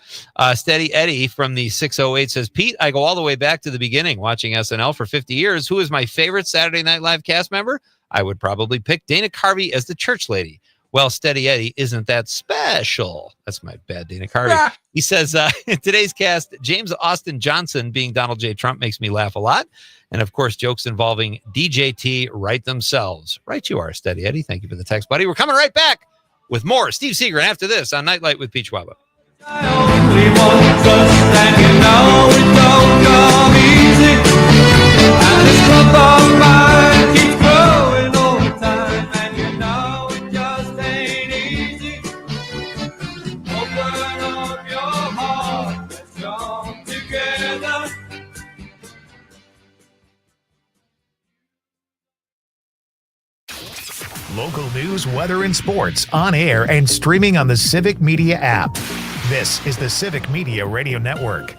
Speaker 10: Steady Eddie from the 608 says, Pete, I go all the way back to the beginning, watching SNL for 50 years. Who is my favorite Saturday Night Live cast member? I would probably pick Dana Carvey as the church lady. Well, Steady Eddie isn't that special. That's my bad, Dana Carvey. He says, in today's cast, James Austin Johnson being Donald J. Trump makes me laugh a lot. And, of course, jokes involving DJT write themselves. Right you are, Steady Eddie. Thank you for the text, buddy. We're coming right back with more Steve Seegren after this on Nightlight with Pete Schwaba.
Speaker 2: Local news, weather, and sports on air and streaming on the Civic Media app. This is the Civic Media Radio Network.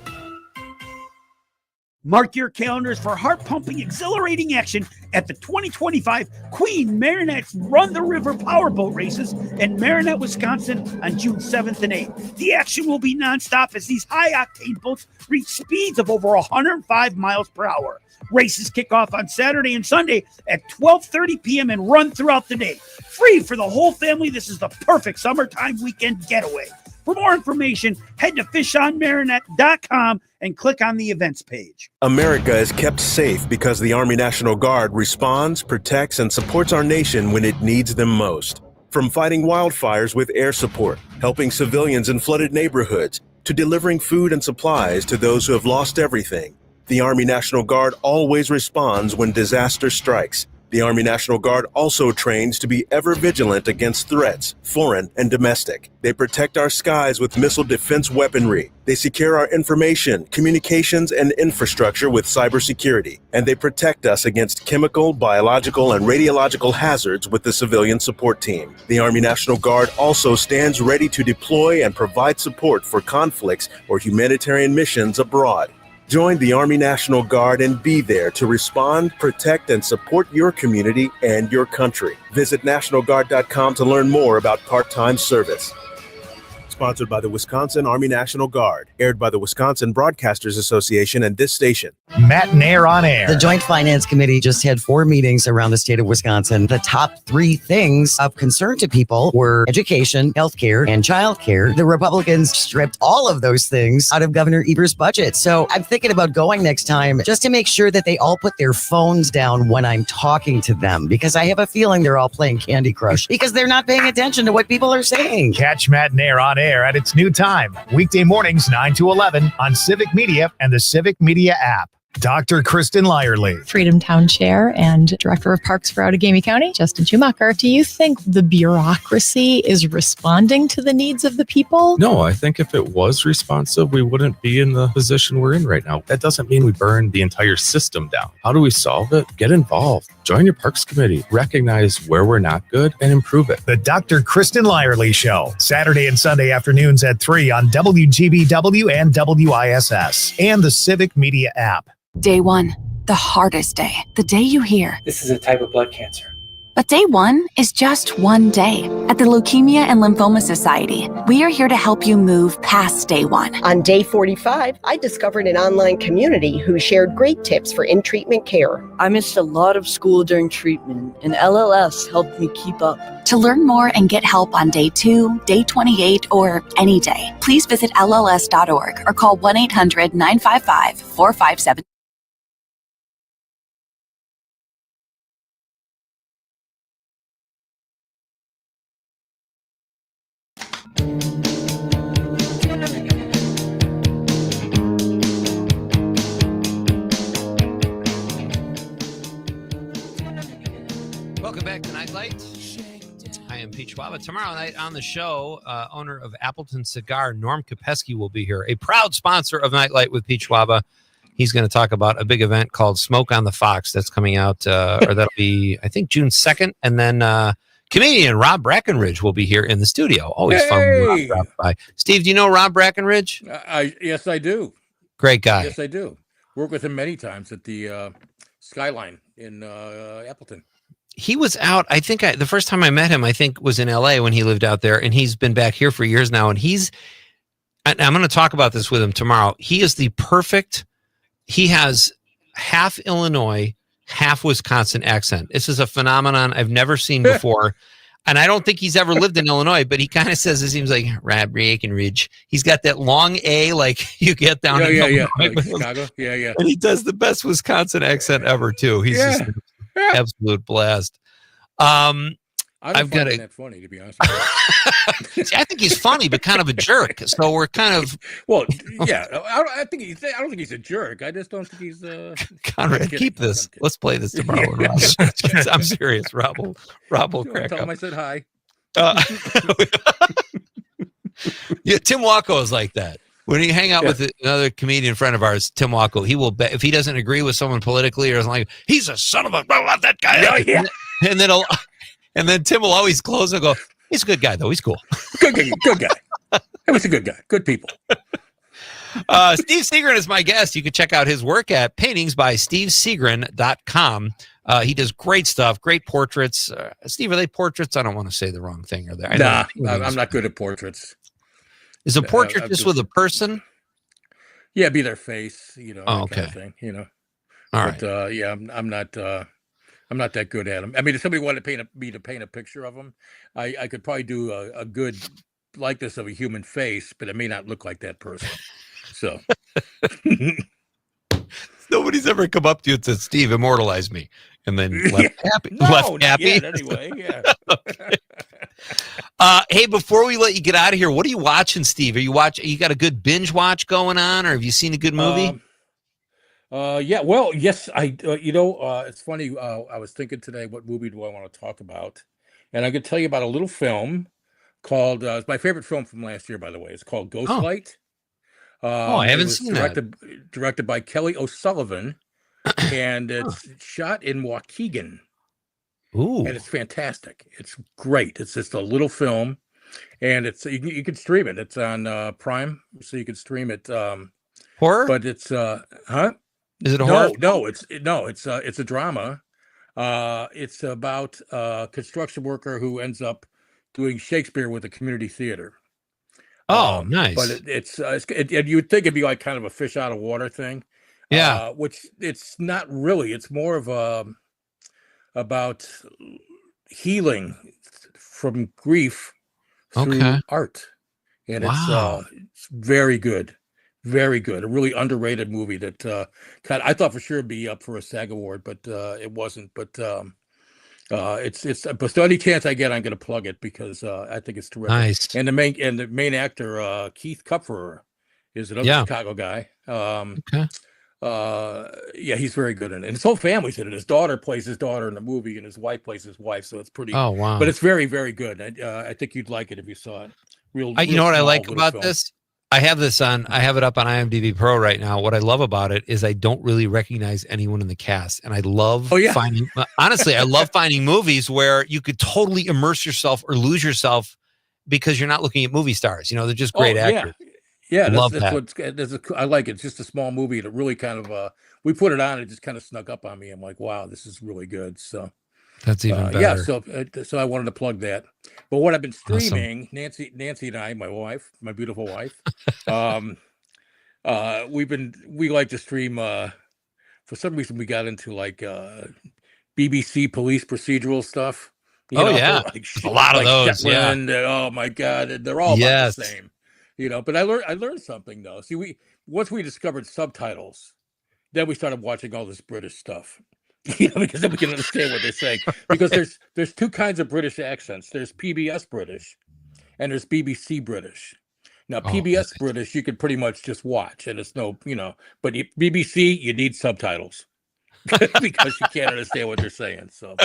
Speaker 7: Mark your calendars for heart-pumping, exhilarating action at the 2025 Queen Marinette's Run the River Powerboat Races in Marinette, Wisconsin on June 7th and 8th. The action will be nonstop as these high-octane boats reach speeds of over 105 miles per hour. Races kick off on Saturday and Sunday at 12:30 p.m. and run throughout the day. Free for the whole family, this is the perfect summertime weekend getaway. For more information, head to fishonmarinette.com and click on the events page.
Speaker 12: America is kept safe because the Army National Guard responds, protects, and supports our nation when it needs them most. From fighting wildfires with air support, helping civilians in flooded neighborhoods, to delivering food and supplies to those who have lost everything, the Army National Guard always responds when disaster strikes. The Army National Guard also trains to be ever vigilant against threats, foreign and domestic. They protect our skies with missile defense weaponry. They secure our information, communications, and infrastructure with cybersecurity. And they protect us against chemical, biological, and radiological hazards with the civilian support team. The Army National Guard also stands ready to deploy and provide support for conflicts or humanitarian missions abroad. Join the Army National Guard and be there to respond, protect, and support your community and your country. Visit NationalGuard.com to learn more about part-time service. Sponsored by the Wisconsin Army National Guard. Aired by the Wisconsin Broadcasters Association and this station.
Speaker 2: Matt and Air on Air.
Speaker 19: The Joint Finance Committee just had 4 meetings around the state of Wisconsin. The top 3 things of concern to people were education, healthcare, and childcare. The Republicans stripped all of those things out of Governor Evers' budget. So I'm thinking about going next time just to make sure that they all put their phones down when I'm talking to them, because I have a feeling they're all playing Candy Crush because they're not paying attention to what people are saying.
Speaker 2: Catch Matt and Air on Air at its new time, weekday mornings 9 to 11 on Civic Media and the Civic Media app. Dr. Kristen Lyerly.
Speaker 6: Freedom Town Chair and Director of Parks for Outagamie County, Justin Schumacher. Do you think the bureaucracy is responding to the needs of the people?
Speaker 29: No, I think if it was responsive, we wouldn't be in the position we're in right now. That doesn't mean we burn the entire system down. How do we solve it? Get involved. Join your parks committee. Recognize where we're not good and improve it.
Speaker 2: The Dr. Kristen Lyerly Show, Saturday and Sunday afternoons at 3 on WGBW and WISS and the Civic Media app.
Speaker 20: Day 1, the hardest day. The day you hear,
Speaker 21: "This is a type of blood cancer."
Speaker 20: But day 1 is just one day. At the Leukemia and Lymphoma Society, we are here to help you move past day 1.
Speaker 25: On day 45, I discovered an online community who shared great tips for in-treatment care.
Speaker 26: I missed a lot of school during treatment, and LLS helped me keep up.
Speaker 20: To learn more and get help on day 2, day 28, or any day, please visit LLS.org or call 1-800-955-457.
Speaker 10: Welcome back to Nightlight. I am Pete Schwaba. Tomorrow night on the show, owner of Appleton Cigar, Norm Kopesky, will be here, a proud sponsor of Nightlight with Pete Schwaba. He's going to talk about a big event called Smoke on the Fox that's coming out, or that'll be, I think, June 2nd. And then comedian Rob Brackenridge will be here in the studio. Always fun when Rob drops by. Steve, do you know Rob Brackenridge?
Speaker 17: Yes, I do.
Speaker 10: Great guy.
Speaker 17: Yes, I do. Worked with him many times at the Skyline in Appleton.
Speaker 10: He was out, I think the first time I met him, I think was in LA when he lived out there, and he's been back here for years now. And I'm going to talk about this with him tomorrow. He is he has half Illinois, half Wisconsin accent. This is a phenomenon I've never seen before. And I don't think he's ever lived in Illinois, but he kind of says it seems like Rob Brackenridge. He's got that long A like you get down in Illinois.
Speaker 17: Like Chicago. Yeah.
Speaker 10: And he does the best Wisconsin accent ever, too. He's just an absolute blast.
Speaker 17: I've got that funny, to be honest with you.
Speaker 10: See, I think he's funny, but kind of a jerk. So we're kind of
Speaker 17: yeah. I don't think he's a jerk. I just don't think he's.
Speaker 10: Conrad, keep this. Let's play this tomorrow. Rob. I'm serious. Rob will crack
Speaker 17: tell
Speaker 10: up.
Speaker 17: him I said hi.
Speaker 10: Yeah, Tim Wacko is like that. When you hang out with another comedian friend of ours, Tim Wacko, he will bet if he doesn't agree with someone politically or something like, he's a son of a that guy.
Speaker 17: Yeah.
Speaker 10: And then Tim will always close and go, he's a good guy, though. He's cool.
Speaker 17: Good guy. He was a good guy. Good people.
Speaker 10: Steve Seagren is my guest. You can check out his work at paintingsbysteveseagren.com. He does great stuff, great portraits. Steve, are they portraits? I don't want to say the wrong thing. Are they?
Speaker 17: Nah, I'm not good at portraits.
Speaker 10: Is a portrait just with a person?
Speaker 17: Yeah, be their face, that
Speaker 10: okay.
Speaker 17: kind of thing,
Speaker 10: All
Speaker 17: right. I'm not that good at them. I mean, if somebody wanted to paint a picture of them, I could probably do a good likeness of a human face, but it may not look like that person. So
Speaker 10: nobody's ever come up to you and said, "Steve, immortalize me," and then left happy.
Speaker 17: No, not yet, anyway. Yeah.
Speaker 10: Hey, before we let you get out of here, what are you watching, Steve? You got a good binge watch going on, or have you seen a good movie?
Speaker 17: Yeah. Well, yes, I. It's funny. I was thinking today, what movie do I want to talk about? And I could tell you about a little film called. It's my favorite film from last year, by the way. It's called Ghostlight.
Speaker 10: I haven't seen that.
Speaker 17: Directed by Kelly O'Sullivan, and it's shot in Waukegan.
Speaker 10: Ooh.
Speaker 17: And it's fantastic. It's great. It's just a little film, and you can stream it. It's on Prime, so you can stream it.
Speaker 10: Horror?
Speaker 17: But it's
Speaker 10: Is it a horror?
Speaker 17: No, it's a drama. It's about a construction worker who ends up doing Shakespeare with a community theater.
Speaker 10: Oh, nice.
Speaker 17: But you would think it'd be like kind of a fish out of water thing.
Speaker 10: Yeah.
Speaker 17: Which it's not really. It's more of about healing from grief through art. And it's very good. Very good. A really underrated movie that I thought for sure it'd be up for a SAG award, but it wasn't. But but the only chance I get, I'm going to plug it because I think it's terrific.
Speaker 10: Nice.
Speaker 17: And the main actor, Keith Kupferer, is another Chicago guy. He's very good in it. And his whole family's in it. His daughter plays his daughter in the movie, and his wife plays his wife. So it's pretty.
Speaker 10: Oh wow!
Speaker 17: But it's very, very good. I think you'd like it if you saw it.
Speaker 10: You know what I like about
Speaker 17: film.
Speaker 10: this? I have it up on IMDb Pro right now. What I love about it is I don't really recognize anyone in the cast. And I love finding movies where you could totally immerse yourself or lose yourself because you're not looking at movie stars. They're just great actors.
Speaker 17: Yeah,
Speaker 10: love
Speaker 17: that's I like it. It's just a small movie that really kind of we put it on, it just kind of snuck up on me. I'm like, wow, this is really good. So
Speaker 10: that's even better.
Speaker 17: Yeah, so I wanted to plug that. But what I've been streaming, Nancy and I, my wife, my beautiful wife, we like to stream. For some reason, we got into like BBC police procedural stuff.
Speaker 10: A lot of those.
Speaker 17: Shetland, oh my God, they're all about the same. But I learned something though. See, once we discovered subtitles, then we started watching all this British stuff. Because then we can understand what they're saying. Because there's two kinds of British accents. There's PBS British, and there's BBC British. Now PBS British you could pretty much just watch, and it's no, But BBC you need subtitles because you can't understand what they're saying. So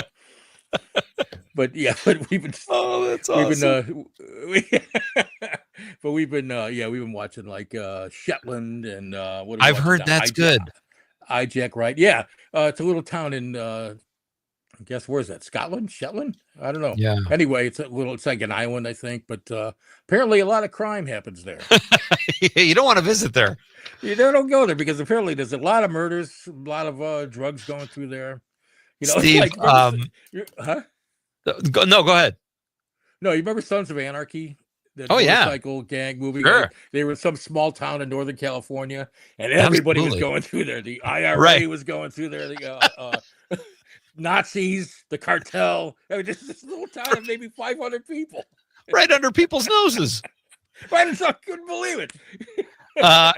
Speaker 17: But yeah, but we've been.
Speaker 29: Oh, that's
Speaker 17: We've
Speaker 29: awesome.
Speaker 17: we've been watching like Shetland and what are we
Speaker 10: I've
Speaker 17: watching
Speaker 10: heard
Speaker 17: now?
Speaker 10: that's good.
Speaker 17: Hijack, right? Yeah, it's a little town in I guess where is that? Scotland, Shetland? I don't know.
Speaker 10: Yeah.
Speaker 17: Anyway, it's like an island, I think, but apparently a lot of crime happens there.
Speaker 10: You don't want to visit there.
Speaker 17: You don't go there because apparently there's a lot of murders, a lot of drugs going through there. You know,
Speaker 10: Steve,
Speaker 17: like, huh?
Speaker 10: Go ahead.
Speaker 17: No, you remember Sons of Anarchy? The motorcycle gang movie.
Speaker 10: Sure.
Speaker 17: Like, they were in some small town in Northern California, and everybody was going through there. The IRA was going through there. The Nazis, the cartel. I mean, this little town of maybe 500 people.
Speaker 10: Right under people's noses.
Speaker 17: Right, I couldn't believe it.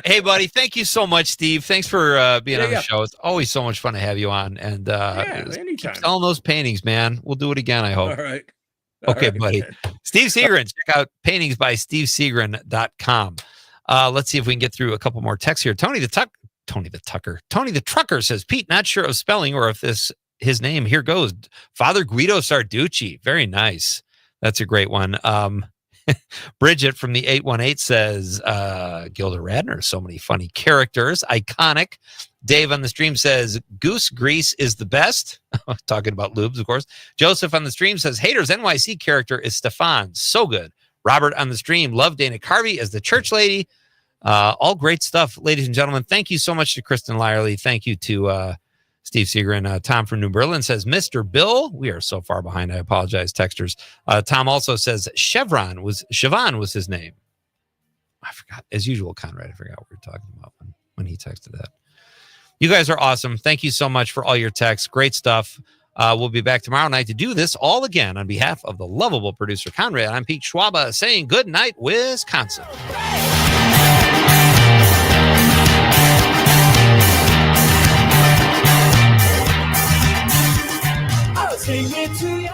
Speaker 10: Hey, buddy, thank you so much, Steve. Thanks for being on the show. It's always so much fun to have you on. And
Speaker 17: anytime.
Speaker 10: Keep selling those paintings, man. We'll do it again, I hope.
Speaker 17: All right.
Speaker 10: Okay, buddy. Steve Segrin. Check out paintingsbystevesegrin.com. Let's see if we can get through a couple more texts here. Tony the Trucker says, Pete, not sure of spelling or if his name. Here goes. Father Guido Sarducci. Very nice. That's a great one. Bridget from the 818 says, Gilda Radner, so many funny characters. Iconic. Dave on the stream says, Goose Grease is the best. Talking about lubes, of course. Joseph on the stream says, Haters NYC character is Stefan. So good. Robert on the stream, love Dana Carvey as the church lady. All great stuff, ladies and gentlemen. Thank you so much to Kristen Lyerly. Thank you to Steve Segrin. Tom from New Berlin says, Mr. Bill. We are so far behind. I apologize, texters. Tom also says Siobhan was his name. I forgot. As usual, Conrad, I forgot what we were talking about when he texted that. You guys are awesome. Thank you so much for all your texts. Great stuff. We'll be back tomorrow night to do this all again. On behalf of the lovable producer, Conrad, I'm Pete Schwaba saying good night, Wisconsin.
Speaker 1: I'll sing it to you.